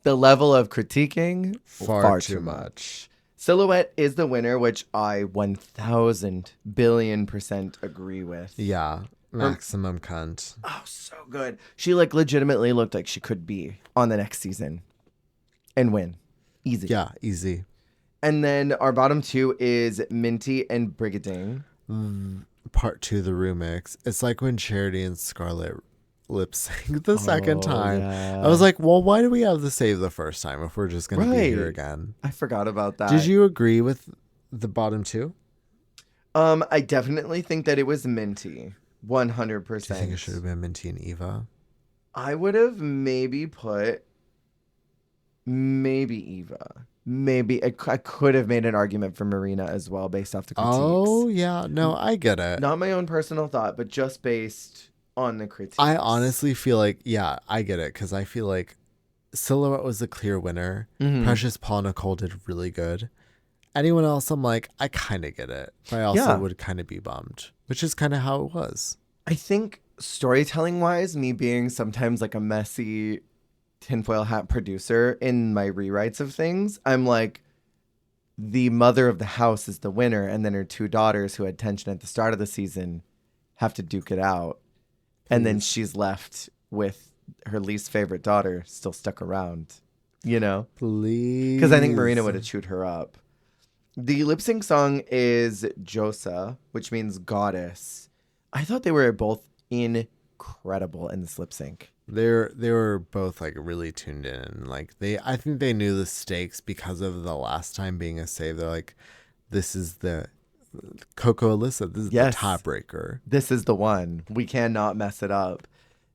The level of critiquing? Far too much. Silhouette is the winner, which I 1,000 billion% agree with. Yeah. Maximum cunt. Oh, so good. She like legitimately looked like she could be on the next season and win. Easy. Yeah, easy. And then our bottom two is Minty and Brigading. Part 2, the remix. It's like when Charity and Scarlett lip sync the second time. Yeah. I was like, well, why do we have the save the first time if we're just going to be here again? I forgot about that. Did you agree with the bottom two? I definitely think that it was Minty. 100%. Do you think it should have been Minty and Eva? I would have maybe put Eva. Maybe I could have made an argument for Marina as well based off the critiques. Oh, yeah. No, I get it. Not my own personal thought, but just based on the critiques. I honestly feel like, yeah, I get it, because I feel like Silhouette was the clear winner. Precious Paul Nicole did really good. Anyone else, I'm like, I kind of get it. But I also would kind of be bummed, which is kind of how it was. I think storytelling wise, me being sometimes like a messy tinfoil hat producer in my rewrites of things, I'm like, the mother of the house is the winner, and then her two daughters who had tension at the start of the season have to duke it out. And then she's left with her least favorite daughter still stuck around, you know? Please. Because I think Marina would have chewed her up. The lip sync song is Josa, which means goddess. I thought they were both incredible in this lip sync. They were both like really tuned in. Like I think they knew the stakes because of the last time being a save. They're like, this is the Coco Alyssa. This is the tiebreaker. This is the one. We cannot mess it up.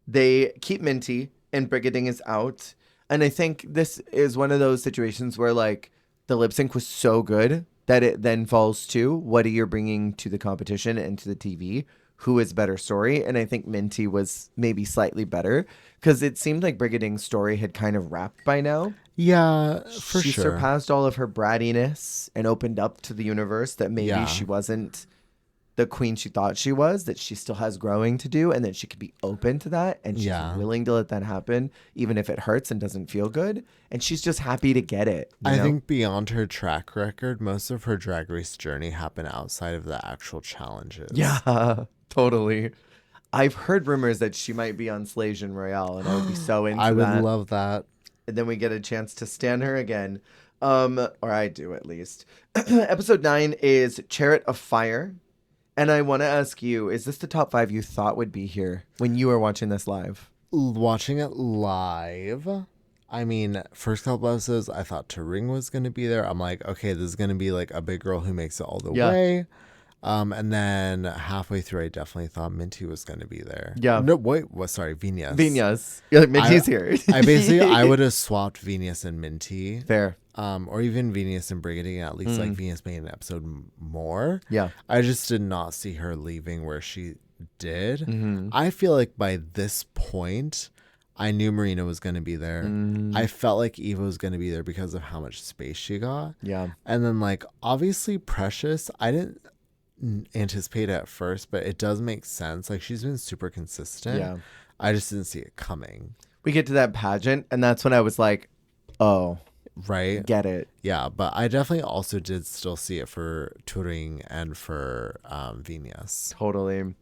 They keep Minty and Brigading is out. And I think this is one of those situations where like the lip sync was so good that it then falls to what are you bringing to the competition and to the TV? Who is better story? And I think Minty was maybe slightly better because it seemed like Brigading's story had kind of wrapped by now. Yeah, for she sure. She surpassed all of her brattiness and opened up to the universe that maybe she wasn't the queen she thought she was, that she still has growing to do, and that she could be open to that. And she's willing to let that happen, even if it hurts and doesn't feel good. And she's just happy to get it. I think beyond her track record, most of her Drag Race journey happened outside of the actual challenges. Yeah. Totally. I've heard rumors that she might be on Slayoff Royale, and I would be so into that. I would love that. And then we get a chance to stand her again. Or I do, at least. Episode 9 is Chariot of Fire. And I want to ask you, is this the top 5 you thought would be here when you were watching this live? watching it live, I mean, first couple episodes, I thought Turing was going to be there. I'm like, okay, this is going to be like a big girl who makes it all the way. And then halfway through, I definitely thought Minty was going to be there. Yeah. No, wait, what? Sorry, Venus. Venus. Yeah, like, Minty's here. I would have swapped Venus and Minty. Fair. Or even Venus and Brigadine. At least like Venus made an episode more. Yeah. I just did not see her leaving where she did. I feel like by this point, I knew Marina was going to be there. I felt like Eva was going to be there because of how much space she got. Yeah. And then like obviously Precious, I didn't anticipate it at first, but it does make sense. Like she's been super consistent. Yeah. I just didn't see it coming. We get to that pageant, and that's when I was like, oh, right, get it. Yeah, but I definitely also did still see it for Turing and for Venus. Totally.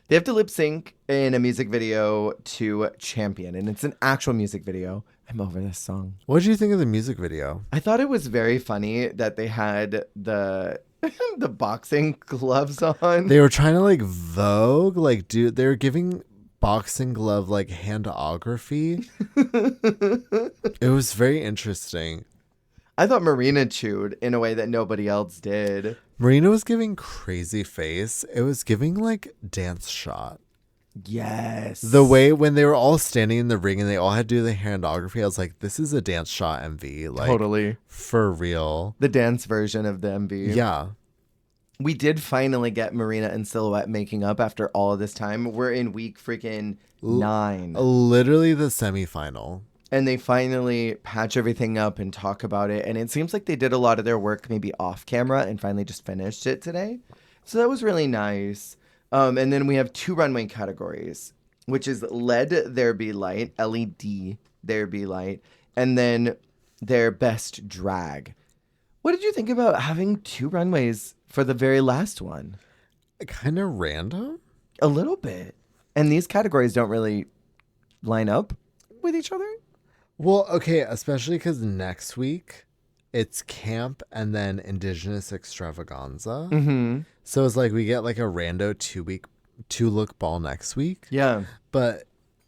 They have to lip sync in a music video to Champion, and it's an actual music video. I'm over this song. What did you think of the music video? I thought it was very funny that they had the the boxing gloves on. They were trying to like Vogue, like dude, they were giving boxing glove like handography. It was very interesting. I thought Marina chewed in a way that nobody else did. Marina was giving crazy face. It was giving like dance shot. Yes. The way when they were all standing in the ring and they all had to do the handography, I was like, this is a dance shot MV. Like, totally. For real. The dance version of the MV. Yeah. We did finally get Marina and Silhouette making up after all of this time. We're in week freaking 9. Literally the semifinal. And they finally patch everything up and talk about it. And it seems like they did a lot of their work maybe off camera and finally just finished it today. So that was really nice. And then we have 2 runway categories, which is LED There Be Light, LED There Be Light, and then their best drag. What did you think about having 2 runways for the very last one? Kind of random? A little bit. And these categories don't really line up with each other? Well, okay, especially because next week it's camp and then Indigenous extravaganza. Mm-hmm. So it's like we get like a rando 2-look ball next week. Yeah. But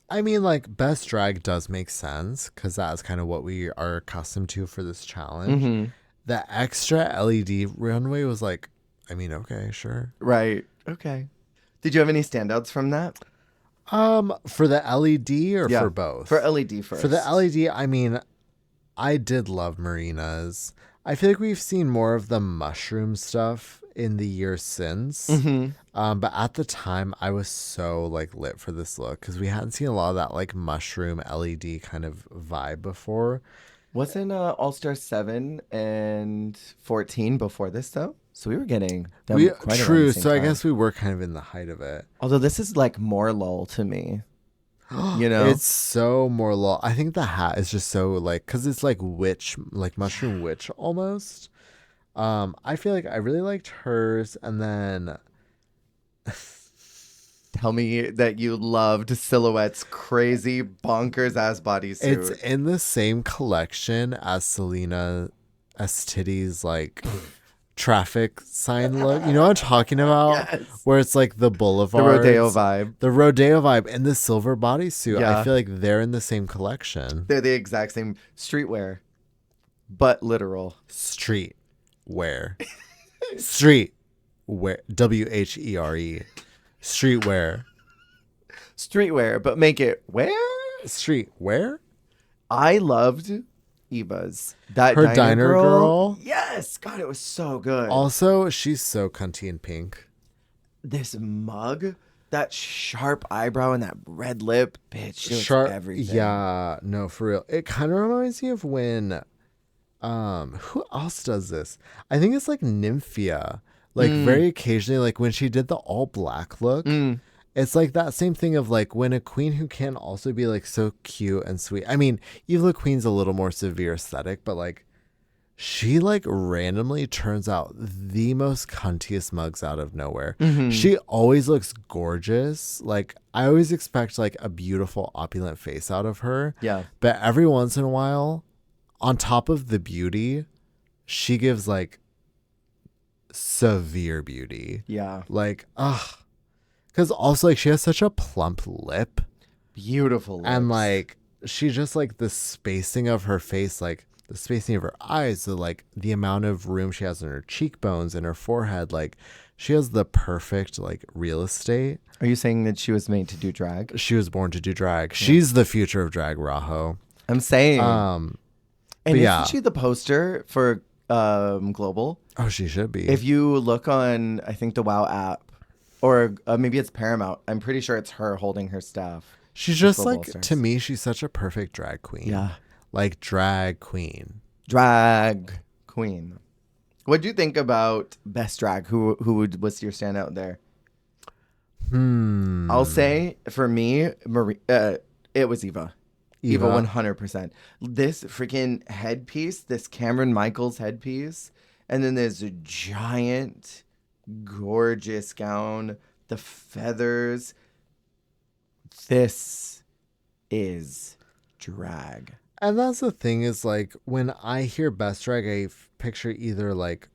I mean, like best drag does make sense because that's kind of what we are accustomed to for this challenge. Mm-hmm. The extra LED runway was like, I mean, okay, sure. Right. Okay. Did you have any standouts from that? For the LED or for both? For LED first. For the LED, I mean, I did love Marina's. I feel like we've seen more of the mushroom stuff in the years since. Mm-hmm. But at the time, I was so like lit for this look because we hadn't seen a lot of that like mushroom LED kind of vibe before. Wasn't All-Star 7 and 14 before this though? So we were getting them quite true. The same So time. I guess we were kind of in the height of it. Although this is like more lull to me. You know, it's so more lull. I think the hat is just so like because it's like witch, like mushroom witch almost. I feel like I really liked hers, and then tell me that you loved Silhouette's crazy bonkers ass bodysuit. It's in the same collection as Selena Estitty's like traffic sign look. You know what I'm talking about? Yes. Where it's like the boulevard. The rodeo vibe. The rodeo vibe and the silver bodysuit. Yeah. I feel like they're in the same collection. They're the exact same streetwear, but literal. Street wear. Street wear. WHERE. Streetwear. Streetwear, but make it where? Streetwear? I loved Eva's. That Her diner girl? Yes. God, it was so good. Also, she's so cunty and pink. This mug, that sharp eyebrow and that red lip, bitch, she looks Sharp, everything. yeah, no, for real. It kind of reminds me of when, who else does this? I think it's like Nymphia. Like very occasionally, like when she did the all black look, it's like that same thing of like when a queen who can also be like so cute and sweet. I mean, Eva Queen's a little more severe aesthetic, but like she like randomly turns out the most cuntiest mugs out of nowhere. Mm-hmm. She always looks gorgeous. Like I always expect like a beautiful opulent face out of her. Yeah. But every once in a while, on top of the beauty, she gives like severe beauty. Yeah. Like, because also like she has such a plump lip. Beautiful lips. And like she just like the spacing of her face, like the spacing of her eyes, the amount of room she has in her cheekbones and her forehead, like she has the perfect like real estate. Are you saying that she was made to do drag? She was born to do drag. Yeah. She's the future of drag, Rajo. I'm saying. And isn't she the poster for Global? Oh, she should be. If you look on, I think the WoW app, or maybe it's Paramount, I'm pretty sure it's her holding her staff. She's just like, to me, she's such a perfect drag queen. Yeah. Like drag queen. Drag queen. What do you think about best drag? Who was your standout there? I'll say for me, it was Eva. Eva 100%. This freaking headpiece, this Cameron Michaels headpiece, and then there's a giant, gorgeous gown, the feathers. This is drag. And that's the thing is, like, when I hear best drag, I picture either like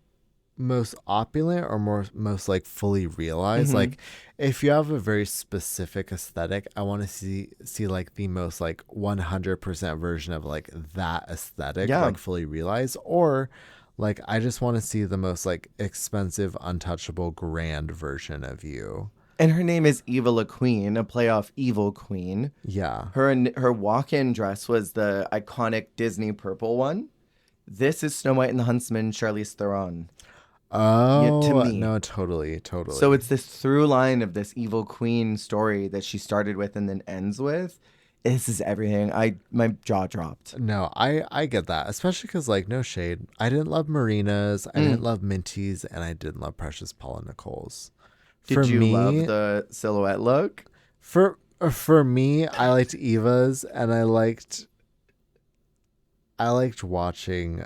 most opulent or most like fully realized. Like if you have a very specific aesthetic, I want to see like the most like 100% version of like that aesthetic, like fully realized. Or like I just want to see the most like expensive, untouchable, grand version of you. And her name is Eva La Queen, a play off Evil Queen. Yeah. Her walk-in dress was the iconic Disney purple one. This is Snow White and the Huntsman, Charlize Theron. Oh, to me. No, totally. So it's this through line of this Evil Queen story that she started with and then ends with. This is everything. My jaw dropped. No, I get that, especially because, like, no shade, I didn't love Marina's, I didn't love Minty's, and I didn't love Precious Paula Nicole's. Did you love the silhouette look? For me, I liked Eva's, and I liked watching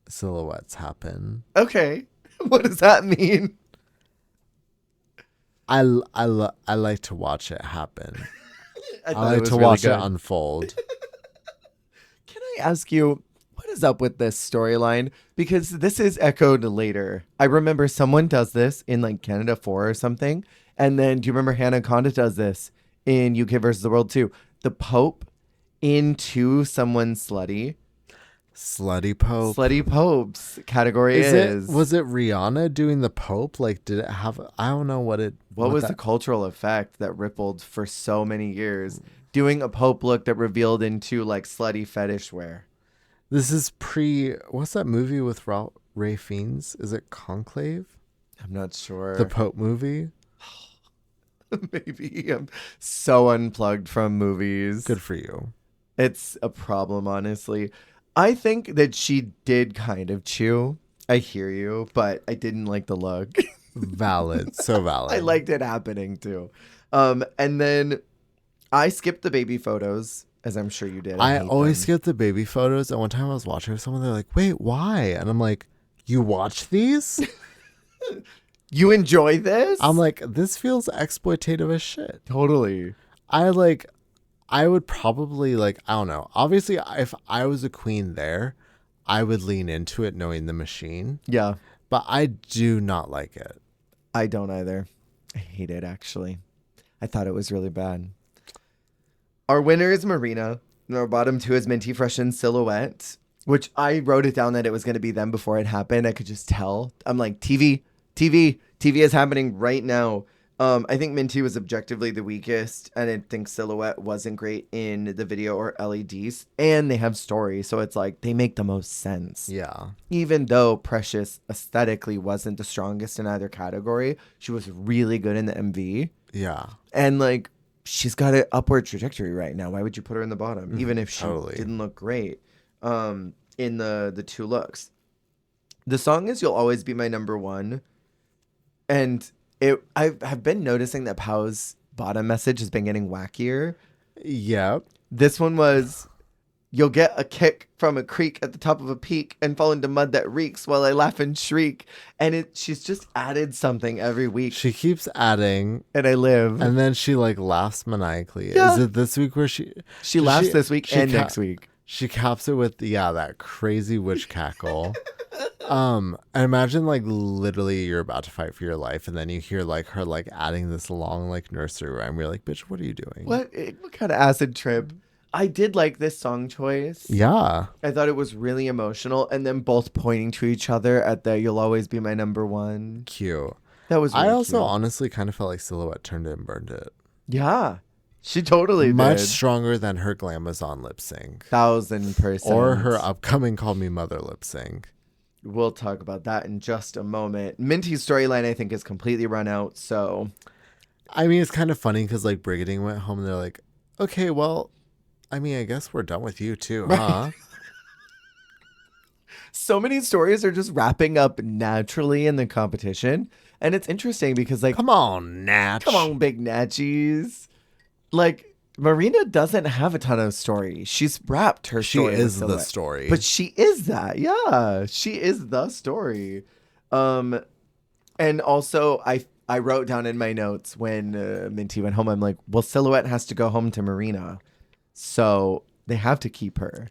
silhouettes happen. Okay. What does that mean? I like to watch it happen. I like to really watch good. it unfold. Can I ask you, what is up with this storyline? Because this is echoed later. I remember someone does this in like Canada 4 or something. And then do you remember Hannah Conda does this in UK versus the World 2? The Pope into someone slutty. Slutty Pope. Slutty Popes category was it Rihanna doing the Pope? Like, did it have, I don't know what was the cultural effect that rippled for so many years doing a Pope look that revealed into like slutty fetish wear? This is what's that movie with Ray Fiennes? Is it Conclave? I'm not sure. The Pope movie? Maybe. I'm so unplugged from movies. Good for you. It's a problem, honestly. I think that she did kind of chew. I hear you, but I didn't like the look. Valid. So valid. I liked it happening too. And then I skipped the baby photos, as I'm sure you did. I always skip the baby photos. And one time I was watching with someone, they're like, wait, why? And I'm like, you watch these? You enjoy this? I'm like, this feels exploitative as shit. Totally. I would probably like, I don't know. Obviously, if I was a queen there, I would lean into it knowing the machine. Yeah. But I do not like it. I don't either. I hate it, actually. I thought it was really bad. Our winner is Marina. And our bottom two is Minty Fresh and Silhouette, which I wrote it down that it was going to be them before it happened. I could just tell. I'm like, TV is happening right now. I think Minty was objectively the weakest, and I think Silhouette wasn't great in the video or LEDs, and they have story, so it's like they make the most sense. Yeah. Even though Precious aesthetically wasn't the strongest in either category, she was really good in the MV. Yeah. And like she's got an upward trajectory right now. Why would you put her in the bottom, even if she didn't look great in the two looks? The song is "You'll Always Be My Number One," and I've been noticing that Pau's bottom message has been getting wackier. Yep. This one was, "You'll get a kick from a creek at the top of a peak and fall into mud that reeks while I laugh and shriek." And she's just added something every week. She keeps adding. And I live. And then she like laughs maniacally. Yeah. Is it this week where she laughs this week and next week? She caps it with, that crazy witch cackle. I imagine like literally you're about to fight for your life, and then you hear like her like adding this long like nursery rhyme. You're like, bitch, what are you doing? What kind of acid trip? I did like this song choice. Yeah. I thought it was really emotional, and then both pointing to each other at the "You'll always be my number one." Cute. That was really I also cute. honestly kind of felt like Silhouette turned it and burned it. Yeah. She totally Much did. stronger than her Glamazon lip sync. 1000%. Or her upcoming Call Me Mother lip sync. We'll talk about that in just a moment. Minty's storyline, I think, is completely run out, so... I mean, it's kind of funny because, like, Brigading went home and they're like, okay, well, I mean, I guess we're done with you too, huh? So many stories are just wrapping up naturally in the competition. And it's interesting because, like... Come on, Natch. Come on, big Natchies. Like, Marina doesn't have a ton of story. She's wrapped her story. She is the story. But she is that. Yeah. She is the story. And also, I wrote down in my notes when Minty went home, I'm like, well, Silhouette has to go home to Marina. So they have to keep her.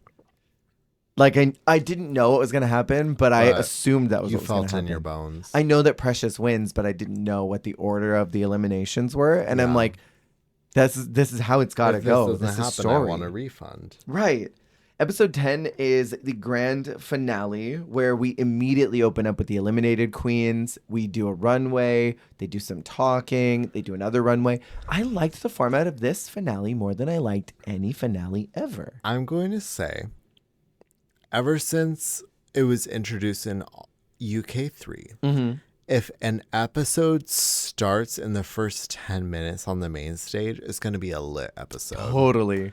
Like, I didn't know what was going to happen, but I assumed that was what was going to happen. You felt in your bones. I know that Precious wins, but I didn't know what the order of the eliminations were. And I'm like, this is how it's got to go. This doesn't happen, I want a refund. Right. Episode 10 is the grand finale where we immediately open up with the eliminated queens. We do a runway. They do some talking. They do another runway. I liked the format of this finale more than I liked any finale ever. I'm going to say, ever since it was introduced in UK3, if an episode starts in the first 10 minutes on the main stage, it's going to be a lit episode. Totally.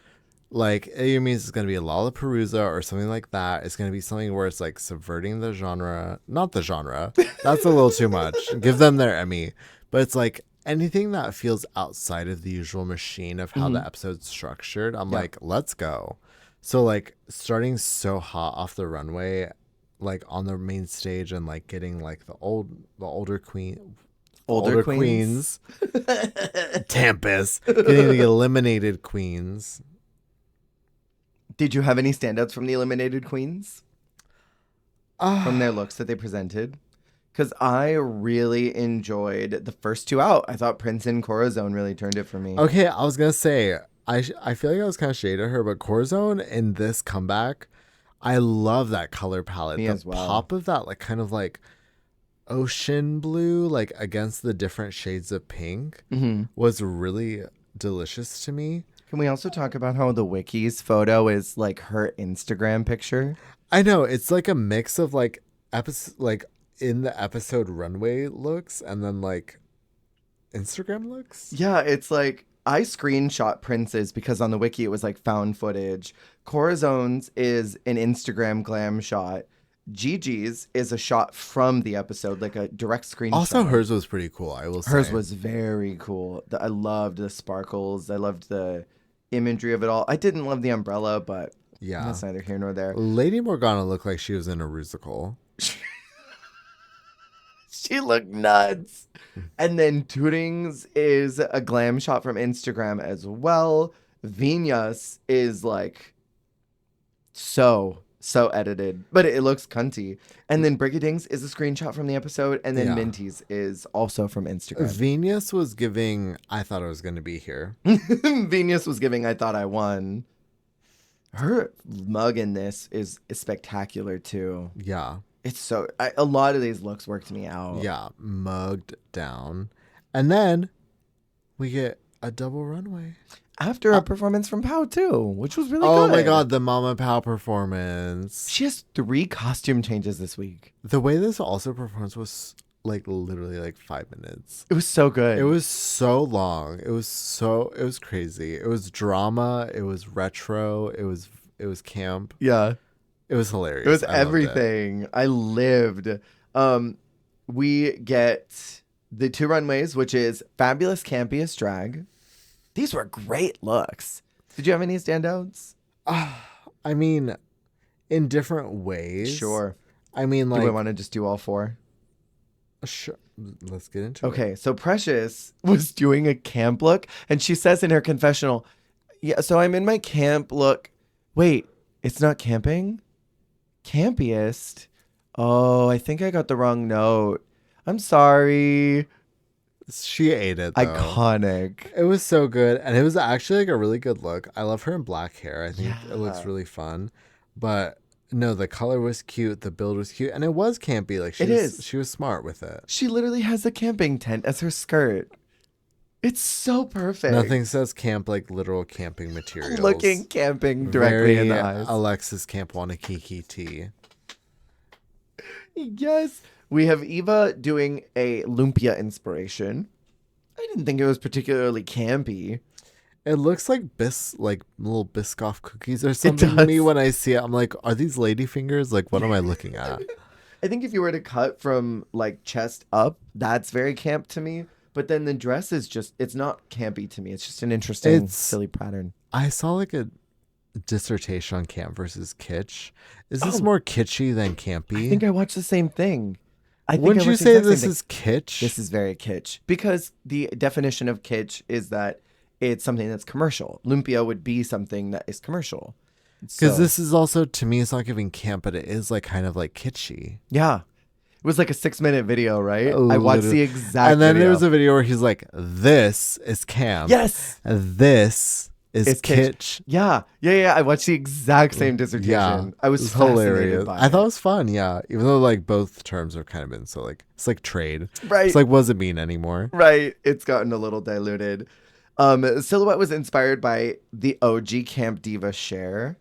Like, it means it's going to be a Lollapalooza or something like that. It's going to be something where it's like subverting the genre. Not the genre. That's a little too much. Give them their Emmy. But it's like anything that feels outside of the usual machine of how the episode's structured. I'm like, let's go. So like starting so hot off the runway, like on the main stage and like getting like the older queens. Tempest. Getting the eliminated queens. Did you have any standouts from the eliminated queens? From their looks that they presented? Because I really enjoyed the first two out. I thought Prince and Corazon really turned it for me. Okay, I was going to say, I feel like I was kind of shaded at her, but Corazon in this comeback, I love that color palette. Me the as well. Pop of that, like kind of like ocean blue, like against the different shades of pink, was really delicious to me. Can we also talk about how the Wiki's photo is like her Instagram picture? I know, it's like a mix of like in the episode runway looks and then like Instagram looks. Yeah, it's like I screenshot Prince's because on the Wiki it was like found footage. Corazon's is an Instagram glam shot. Gigi's is a shot from the episode, like a direct screenshot. Also, hers was pretty cool, I will say. Hers was very cool. I loved the sparkles. I loved the imagery of it all. I didn't love the umbrella, but that's neither here nor there. Lady Morgana looked like she was in a rusical. She looked nuts. And then Tooting's is a glam shot from Instagram as well. Venus is like so edited, but it looks cunty. And then Brigading's is a screenshot from the episode, and then Minty's is also from Instagram. Venus was giving, I thought I was going to be here. Venus was giving, I thought I won. Her mug in this is spectacular too. Yeah. It's so, a lot of these looks worked me out. Yeah, mugged down. And then we get a double runway. After a performance from Pow too, which was really good. Oh my God, the Mama Pow performance. She has 3 costume changes this week. The way this also performs was like literally like 5 minutes. It was so good. It was so long. It was crazy. It was drama. It was retro. It was camp. Yeah. It was hilarious. It was everything. I lived. We get the 2 runways, which is Fabulous Campiest Drag. These were great looks. Did you have any standouts? I mean, in different ways. Sure. I mean, like, do we want to just do all 4? Sure. Let's get into it. Okay, so Precious was doing a camp look, and she says in her confessional, yeah, so I'm in my camp look. Wait, it's not camping? Campiest? Oh, I think I got the wrong note. I'm sorry. She ate it, though. Iconic. It was so good. And it was actually like a really good look. I love her in black hair. I think it looks really fun. But no, the color was cute. The build was cute. And it was campy. Like she was smart with it. She literally has a camping tent as her skirt. It's so perfect. Nothing says camp like literal camping materials. Looking camping directly in the eyes. Alexis Camp Wanakiki tea. Yes. We have Eva doing a lumpia inspiration. I didn't think it was particularly campy. It looks like little Biscoff cookies or something to me when I see it. I'm like, are these ladyfingers? Like, what am I looking at? I think if you were to cut from like chest up, that's very camp to me. But then the dress is it's not campy to me. It's just an interesting, silly pattern. I saw like a dissertation on camp versus kitsch. Is this more kitschy than campy? I think I watched the same thing. Wouldn't you say this is kitsch? This is very kitsch. Because the definition of kitsch is that it's something that's commercial. Lumpia would be something that is commercial. Because this is also, to me, it's not giving camp, but it is like kind of like kitschy. Yeah. It was like a 6-minute video, right? I watched the exact And then there was a video where he's like, this is camp. Yes. This is kitsch. Yeah. I watched the exact same dissertation. Yeah, I was hilarious. I thought it was fun, yeah. Even though like both terms have kind of been so like, it's like trade. Right. It's like, what does it mean anymore? Right. It's gotten a little diluted. Silhouette was inspired by the OG Camp Diva Cher.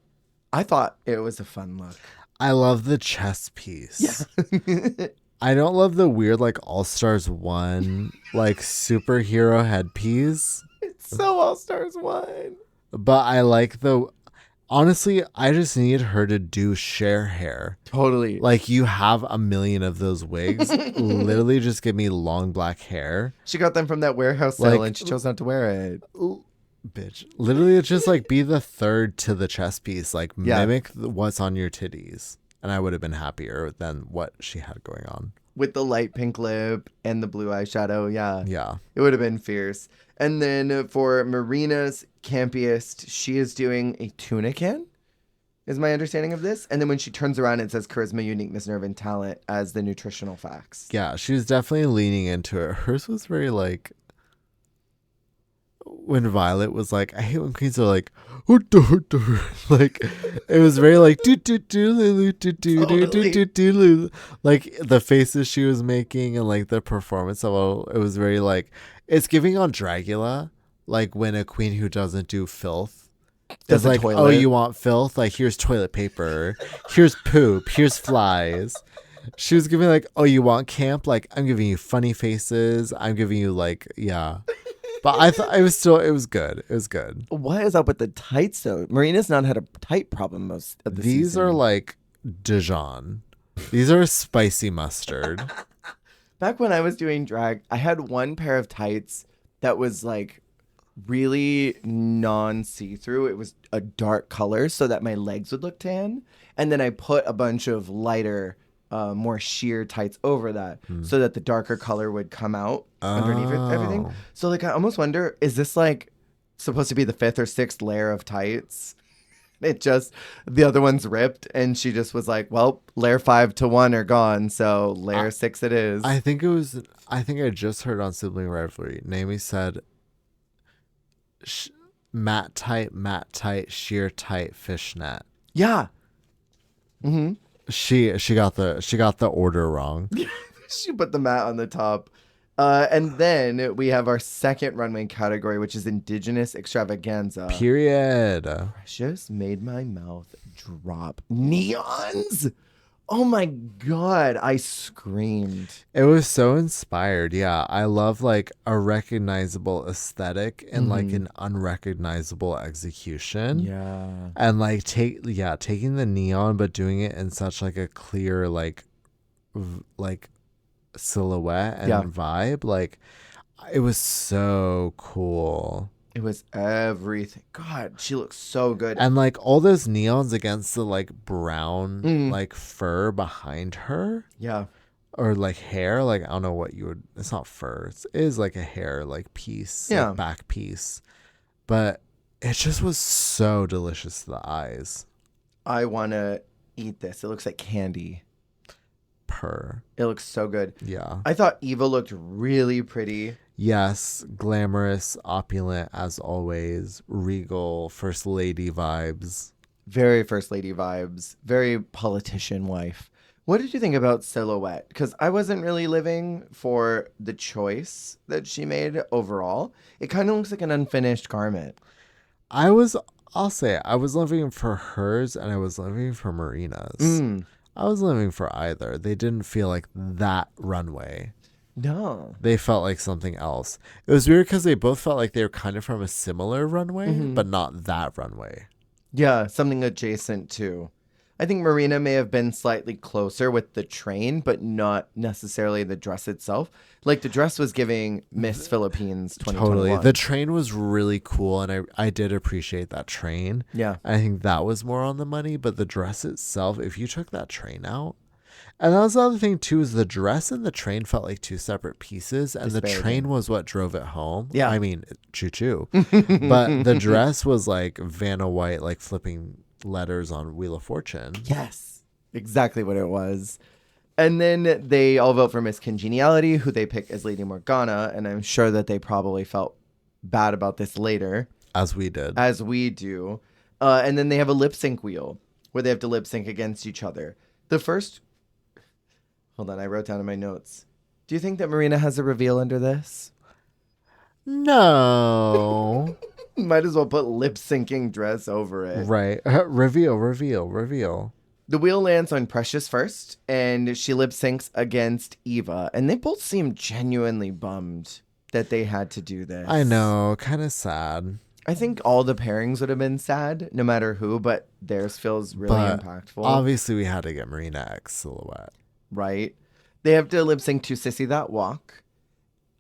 I thought it was a fun look. I love the chest piece. Yeah. I don't love the weird like All Stars 1 like superhero headpiece. It's so All Stars 1. But I like honestly, I just need her to do Cher hair. Totally. Like you have a million of those wigs. Literally just give me long black hair. She got them from that warehouse sale and she chose not to wear it. Bitch. Literally it's just like be the third to the chest piece. Like mimic what's on your titties. And I would have been happier than what she had going on. With the light pink lip and the blue eyeshadow. Yeah. Yeah. It would have been fierce. And then for Marina's campiest, she is doing a tuna can, is my understanding of this. And then when she turns around, it says charisma, uniqueness, nerve, and talent as the nutritional facts. Yeah, she was definitely leaning into it. Hers was very like, when Violet was like, I hate when queens are like, like it was very like like the faces she was making and like the performance of it was very like it's giving on Dragula, like when a queen who doesn't do filth is like, oh, you want filth? Like here's toilet paper, here's poop, here's flies. She was giving like, oh, you want camp? Like I'm giving you funny faces. I'm giving you like, yeah. But I thought it was good. It was good. What is up with the tights though? Marina's not had a tight problem most of the season. These are like Dijon. These are spicy mustard. Back when I was doing drag, I had one pair of tights that was like really non-see-through. It was a dark color so that my legs would look tan. And then I put a bunch of lighter more sheer tights over that so that the darker color would come out underneath everything. So like I almost wonder, is this like supposed to be the 5th or 6th layer of tights? It just, the other one's ripped and she just was like, well, layer 5 to 1 are gone, so layer 6 it is. I think I just heard on Sibling Rivalry, Naomi said matte tight, sheer tight fishnet. Yeah. Mm-hmm. She got the order wrong. She put the mat on the top. And then we have our second runway category, which is Indigenous Extravaganza. Period. Precious made my mouth drop. Neons! Oh my God, I screamed. It was so inspired. Yeah, I love like a recognizable aesthetic and like an unrecognizable execution. Yeah. And like taking the neon but doing it in such like a clear like silhouette and vibe. Like it was so cool. It was everything. God, she looks so good. And like all those neons against the like brown like fur behind her. Yeah. Or like hair. Like I don't know what you would, it's not fur. It is like a hair like piece. Yeah. Like back piece. But it just was so delicious to the eyes. I want to eat this. It looks like candy. her. It looks so good. Yeah. I thought Eva looked really pretty. Yes, glamorous, opulent as always, regal, first lady vibes. Very first lady vibes. Very politician wife. What did you think about Silhouette? Because I wasn't really living for the choice that she made overall. It kind of looks like an unfinished garment. I'll say, I was living for hers and I was living for Marina's. I was living for either. They didn't feel like that runway. No. They felt like something else. It was weird because they both felt like they were kind of from a similar runway, but not that runway. Yeah, something adjacent to. I think Marina may have been slightly closer with the train, but not necessarily the dress itself. Like the dress was giving Miss Philippines 2021. Totally. The train was really cool, and I did appreciate that train. Yeah. I think that was more on the money, but the dress itself, if you took that train out, and that was the other thing too, is the dress and the train felt like two separate pieces, and the train was what drove it home. Yeah. I mean, choo-choo. But the dress was like Vanna White, like flipping letters on Wheel of Fortune. Yes, exactly what it was. And then they all vote for Miss Congeniality, who they pick as Lady Morgana, and I'm sure that they probably felt bad about this later. As we did. As we do. And then they have a lip sync wheel where they have to lip sync against each other. The first... Hold on, I wrote down in my notes. Do you think that Marina has a reveal under this? No. Might as well put lip syncing dress over it. Right. Reveal. The wheel lands on Precious first, and she lip syncs against Eva. And they both seem genuinely bummed that they had to do this. I know. Kind of sad. I think all the pairings would have been sad, no matter who, but theirs feels really impactful. Obviously, we had to get Marina X Silhouette. Right? They have to lip sync to Sissy That Walk.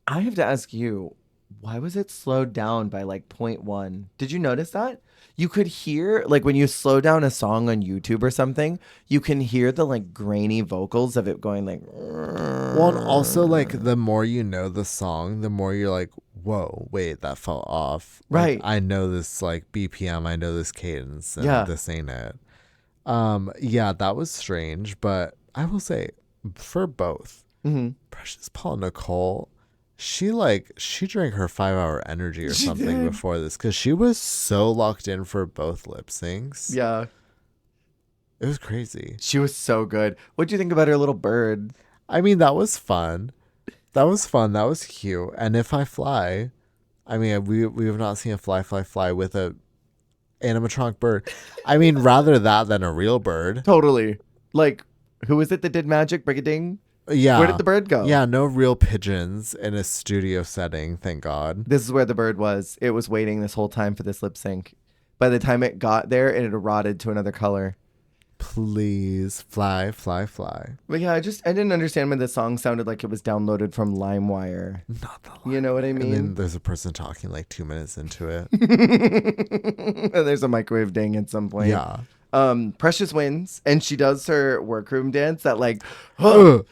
I have to ask you, why was it slowed down by like 0.1? Did you notice that? You could hear, like when you slow down a song on YouTube or something, you can hear the like grainy vocals of it going like... Well, and also like the more you know the song, the more you're like, whoa, wait, that fell off. Right. Like, I know this like BPM, I know this cadence, and this ain't it. Yeah, that was strange, but I will say for both, Precious Paul Nicole, she drank her 5-hour energy or something before this because she was so locked in for both lip syncs. Yeah. It was crazy. She was so good. What do you think about her little bird? I mean, that was fun. That was cute. And If I Fly, I mean, we have not seen a fly with a animatronic bird. I mean, rather that than a real bird. Totally. Like, who is it that did Magic Brigading? Yeah. Where did the bird go? Yeah, no real pigeons in a studio setting, thank God. This is where the bird was. It was waiting this whole time for this lip sync. By the time it got there, it had rotted to another color. Please fly. But yeah, I didn't understand when the song sounded like it was downloaded from LimeWire. Not the line. You know what I mean? And then there's a person talking like 2 minutes into it. And there's a microwave ding at some point. Yeah. Precious wins, and she does her workroom dance that like, I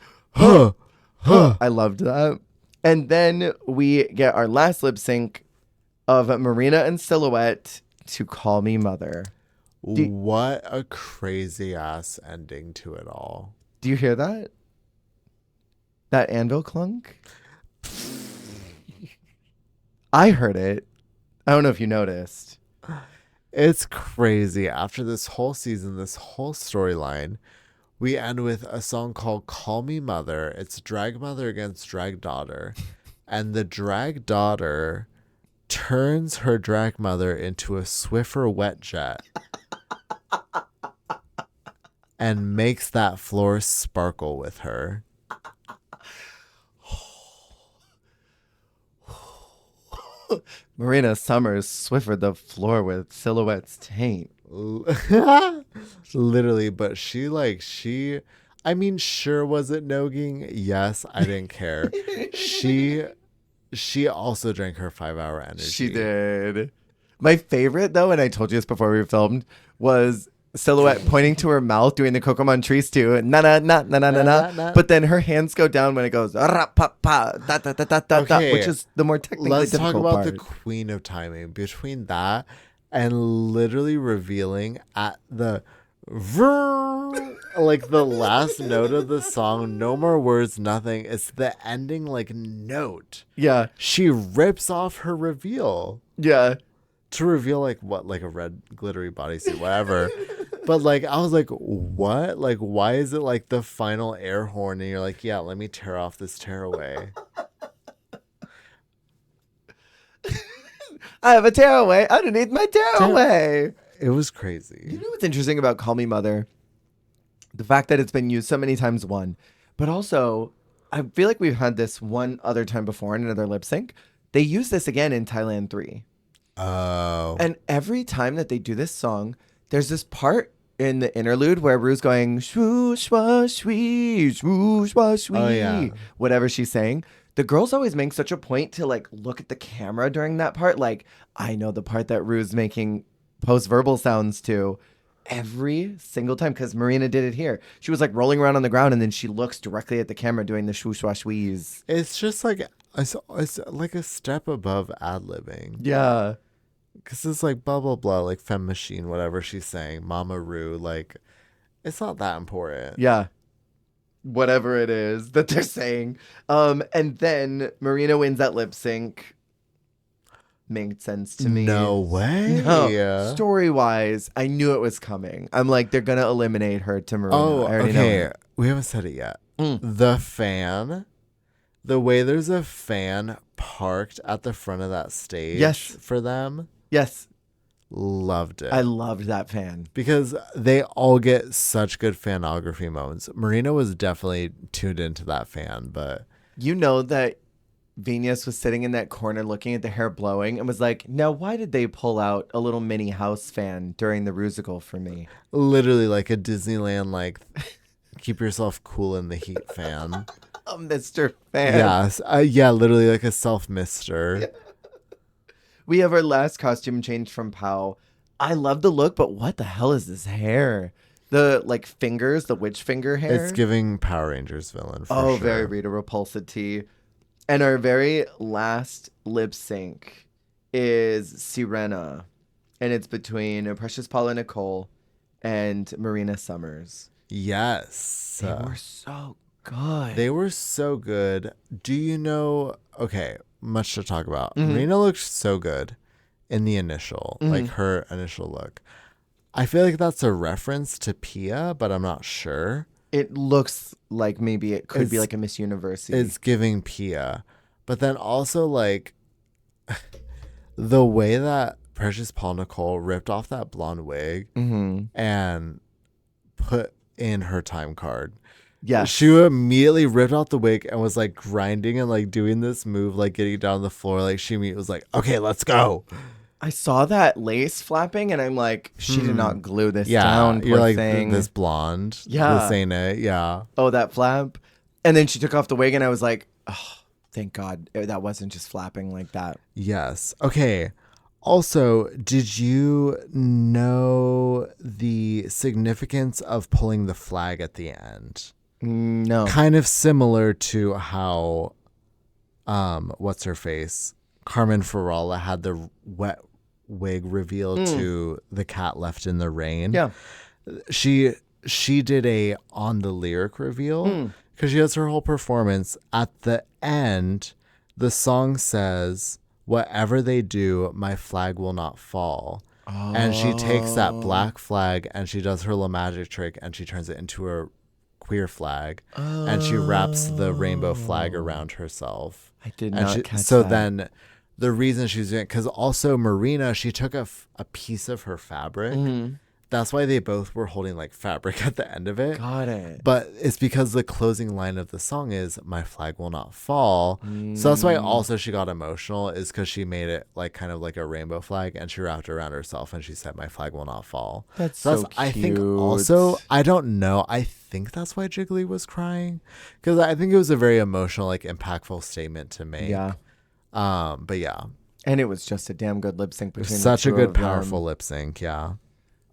loved that. And then we get our last lip sync of Marina and Silhouette to Call Me Mother. What a crazy ass ending to it all. Do you hear that? That anvil clunk? I heard it. I don't know if you noticed. It's crazy. After this whole season, this whole storyline, we end with a song called Call Me Mother. It's drag mother against drag daughter. And the drag daughter turns her drag mother into a Swiffer wet jet and makes that floor sparkle with her. Marina Summers Swiffered the floor with Silhouette's taint. Literally, but she I mean, sure, was it nogging? Yes, I didn't care. She also drank her 5-hour energy. She did. My favorite, though, and I told you this before we filmed, was Silhouette pointing to her mouth doing the Kokomon Trees too. Na na na na na na na. But then her hands go down when it goes pa pa da da da da da, okay, which is the more technically let's difficult talk about part. the queen of timing between that and literally revealing at the like the last note of the song, no more words, nothing. It's the ending like note. Yeah. She rips off her reveal. Yeah. To reveal like what, like a red glittery bodysuit, whatever. But like I was like, what? Like why is it like the final air horn and you're like, yeah, let me tear off this tearaway. I have a tearaway underneath my tearaway. It was crazy. You know what's interesting about Call Me Mother? The fact that it's been used so many times, one. But also, I feel like we've had this one other time before in another lip sync. They use this again in Thailand 3. Oh. And every time that they do this song, there's this part in the interlude where Rue's going, swoosh, wash, swoosh, swoosh, wash, Oh, yeah. whatever she's saying. The girls always make such a point to like look at the camera during that part. Like, I know the part that Rue's making post-verbal sounds to every single time, because Marina did it here. She was like rolling around on the ground and then she looks directly at the camera doing the swoosh, wash, wheeze. It's just like, it's like a step above ad-libbing. Yeah. Because it's like blah, blah, blah, like Femme Machine, whatever she's saying, Mama Rue, like, it's not that important. Yeah. Whatever it is that they're saying. And then Marina wins that lip sync. Made sense to me. No way. No. Story-wise, I knew it was coming. I'm like, they're going to eliminate her to Marina. Oh, I already okay. know. We haven't said it yet. The fan, the way there's a fan parked at the front of that stage. Yes. For them. Yes. Loved it. I loved that fan. Because they all get such good fanography moments. Marina was definitely tuned into that fan, but... You know that Venus was sitting in that corner looking at the hair blowing and was like, now why did they pull out a little mini house fan during the Rusical for me? Literally like a Disneyland, like, keep yourself cool in the heat fan. A Mr. Fan. Yes. Yeah, literally like a self-mister. Yeah. We have our last costume change from Pau. I love the look, but what the hell is this hair? The like fingers, the witch finger hair. It's giving Power Rangers villain for sure. Very Rita Repulsa. And our very last lip sync is Sirena. And it's between Precious Paula Nicole and Marina Summers. Yes. They were so good. They were so good. Do you know... Okay, much to talk about. Marina looked so good in the initial, like her initial look. I feel like that's a reference to Pia, but I'm not sure. It looks like maybe it could be like a Miss Universe. It's giving Pia. But then also like the way that Precious Paul Nicole ripped off that blonde wig and put in her time card. Yeah, she immediately ripped off the wig and was like grinding and like doing this move, like getting down the floor. Like she was like, okay, let's go. I saw that lace flapping and I'm like, she did not glue this down. You're like, thing. This blonde. Yeah. This ain't it. Yeah. Oh, that flap. And then she took off the wig and I was like, oh, thank God that wasn't just flapping like that. Yes. Okay. Also, did you know the significance of pulling the flag at the end? No. Kind of similar to how, what's her face? Carmen Farala had the wet wig reveal to the cat left in the rain. Yeah. She did a on the lyric reveal because she has her whole performance. At the end, the song says, whatever they do, my flag will not fall. Oh. And she takes that black flag and she does her little magic trick and she turns it into a queer flag and she wraps the rainbow flag around herself. I did not catch so that. Then the reason she's doing it, because also Marina, she took a piece of her fabric. That's why they both were holding like fabric at the end of it. Got it. But it's because the closing line of the song is my flag will not fall. So that's why also she got emotional, is because she made it like kind of like a rainbow flag and she wrapped it around herself and she said my flag will not fall. That's so cute. I think also, I don't know, I think that's why Jiggly was crying, because I think it was a very emotional, like impactful statement to make. Yeah. But yeah. And it was just a damn good lip sync between such a good of them. powerful lip sync. Yeah.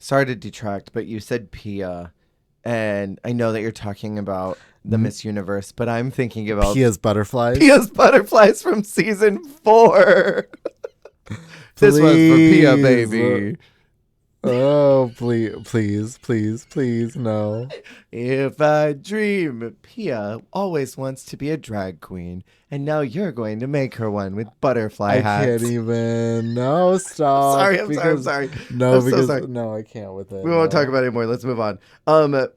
Sorry to detract, but you said Pia, and I know that you're talking about the Miss Universe, but I'm thinking about Pia's Butterflies. Pia's Butterflies from season 4. This one's for Pia, baby. Oh, please, no. If I dream, Pia always wants to be a drag queen, and now you're going to make her one with butterfly I hats. can't even. No, stop. I'm sorry. No, I'm so because sorry. no, I can't with it. We won't talk about it anymore. Let's move on.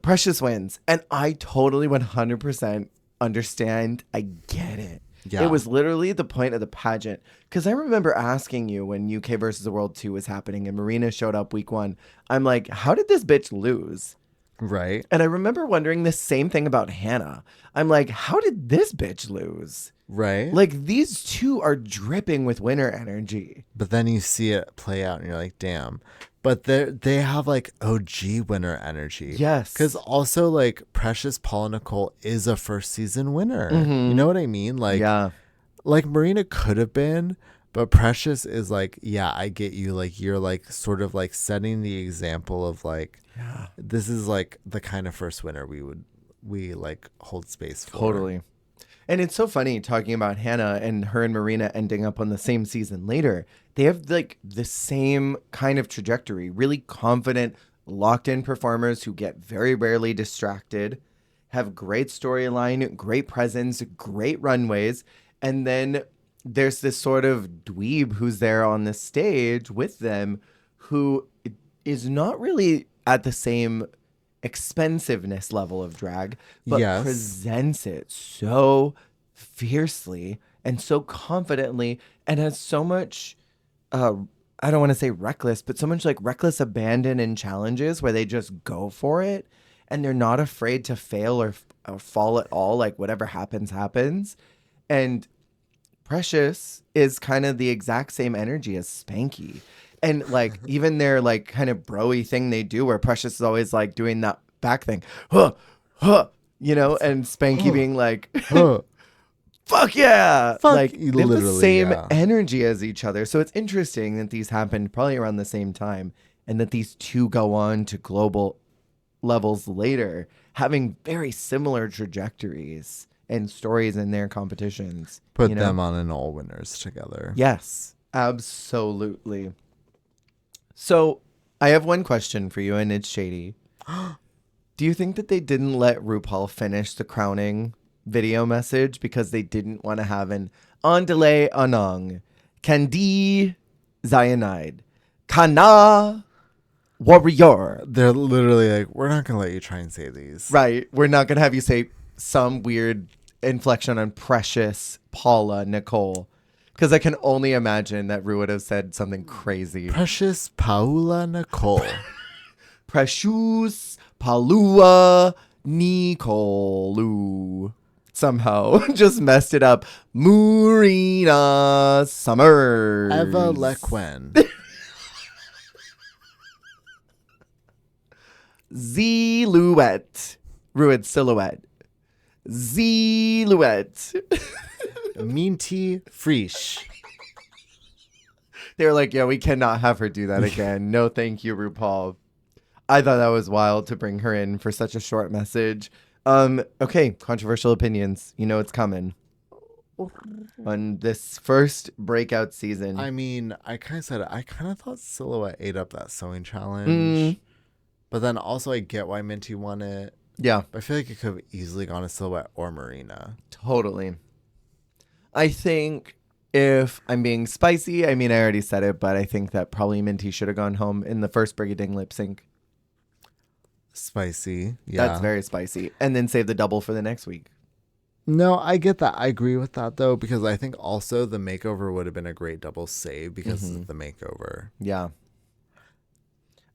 Precious wins, and I totally 100% understand. I get it. Yeah. It was literally the point of the pageant. Because I remember asking you when UK versus the World 2 was happening and Marina showed up week 1. I'm like, how did this bitch lose? Right. And I remember wondering the same thing about Hannah. I'm like, how did this bitch lose? Right. Like, these two are dripping with winner energy. But then you see it play out and you're like, damn. But they have like OG winner energy. Yes. Because also like Precious Paula Nicole is a first season winner. You know what I mean? Like, yeah. Like Marina could have been, but Precious is like, yeah, I get you. Like you're like sort of like setting the example of like, yeah, this is like the kind of first winner we like hold space for. Totally. And it's so funny talking about Hannah and her and Marina ending up on the same season later. They have like the same kind of trajectory, really confident, locked in performers who get very rarely distracted, have great storyline, great presence, great runways. And then there's this sort of dweeb who's there on the stage with them who is not really at the same expensiveness level of drag, but presents it so fiercely and so confidently and has so much, I don't want to say reckless, but so much like reckless abandon in challenges where they just go for it and they're not afraid to fail or fall at all. Like whatever happens, happens. And Precious is kind of the exact same energy as Spanky. And like even their like kind of bro-y thing they do where Precious is always like doing that back thing, you know, and Spanky being like, fuck yeah. Like they have the same energy as each other. So it's interesting that these happened probably around the same time and that these two go on to global levels later, having very similar trajectories and stories in their competitions. Put them on an all winners together. Yes, absolutely. So I have one question for you, and it's shady. Do you think that they didn't let RuPaul finish the crowning video message because they didn't want to have an Andale Anong, Candy Cyanide, Kana Warrior? They're literally like, we're not going to let you try and say these. Right. We're not going to have you say some weird inflection on Precious Paula Nicole. Because I can only imagine that Ru would have said something crazy. Precious Paula Nicole. Precious Paula Nicole. Somehow just messed it up. Marina Summers. Eva Lequen. Ziluette. Rued Silhouette. Ziluette. Minty Frisch. They were like, yeah, we cannot have her do that again. No, thank you, RuPaul. I thought that was wild to bring her in for such a short message. Okay, controversial opinions. You know it's coming. On this first breakout season. I mean, I kind of said it. I kind of thought Silhouette ate up that sewing challenge. But then also I get why Minty won it. Yeah. But I feel like it could have easily gone to Silhouette or Marina. Totally. I think if I'm being spicy, I mean, I already said it, but I think that probably Minty should have gone home in the first Brigading lip sync. Spicy. Yeah. That's very spicy. And then save the double for the next week. No, I get that. I agree with that, though, because I think also the makeover would have been a great double save because of the makeover. Yeah.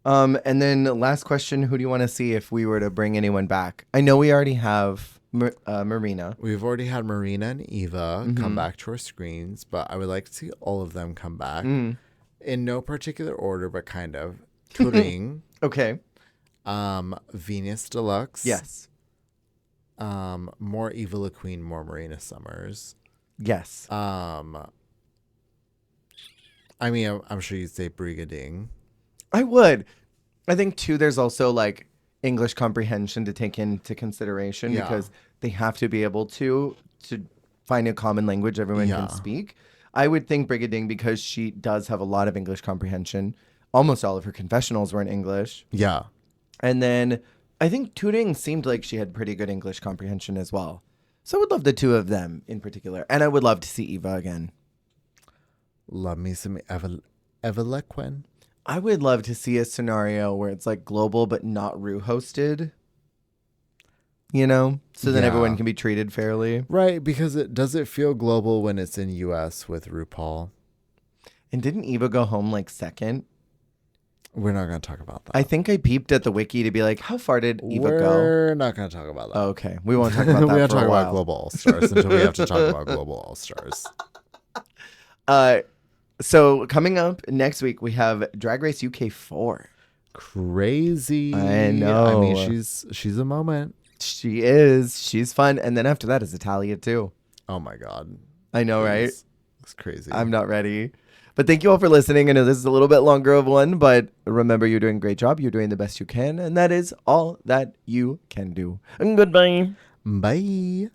And then last question, who do you want to see if we were to bring anyone back? I know we already have Marina. We've already had Marina and Eva come back to our screens, but I would like to see all of them come back in no particular order, but kind of. Turing. Okay. Venus Deluxe. Yes. More Eva La Queen, more Marina Summers. Yes. I mean, I'm sure you'd say Brigading. I would. I think too there's also like English comprehension to take into consideration because they have to be able to find a common language everyone can speak. I would think Brigading because she does have a lot of English comprehension. almost all of her confessionals were in English. Yeah. And then I think Turing seemed like she had pretty good English comprehension as well. So I would love the two of them in particular. And I would love to see Eva again. Love me some Evalequin. I would love to see a scenario where it's like global but not Rue hosted. You know? So then everyone can be treated fairly. Right, because does it feel global when it's in US with RuPaul? And didn't Eva go home like second? We're not going to talk about that. I think I peeped at the wiki to be like, how far did Eva go? We're not going to talk about that. Oh, okay. We won't talk about that. We won't talk about Global All-Stars until we have to talk about Global All-Stars. So coming up next week, we have Drag Race UK 4. Crazy. I know. I mean, she's a moment. She is. She's fun. And then after that is Italia too. Oh my God. I know, right? It's crazy. I'm not ready. But thank you all for listening. I know this is a little bit longer of one, but remember, you're doing a great job. You're doing the best you can. And that is all that you can do. And goodbye. Bye.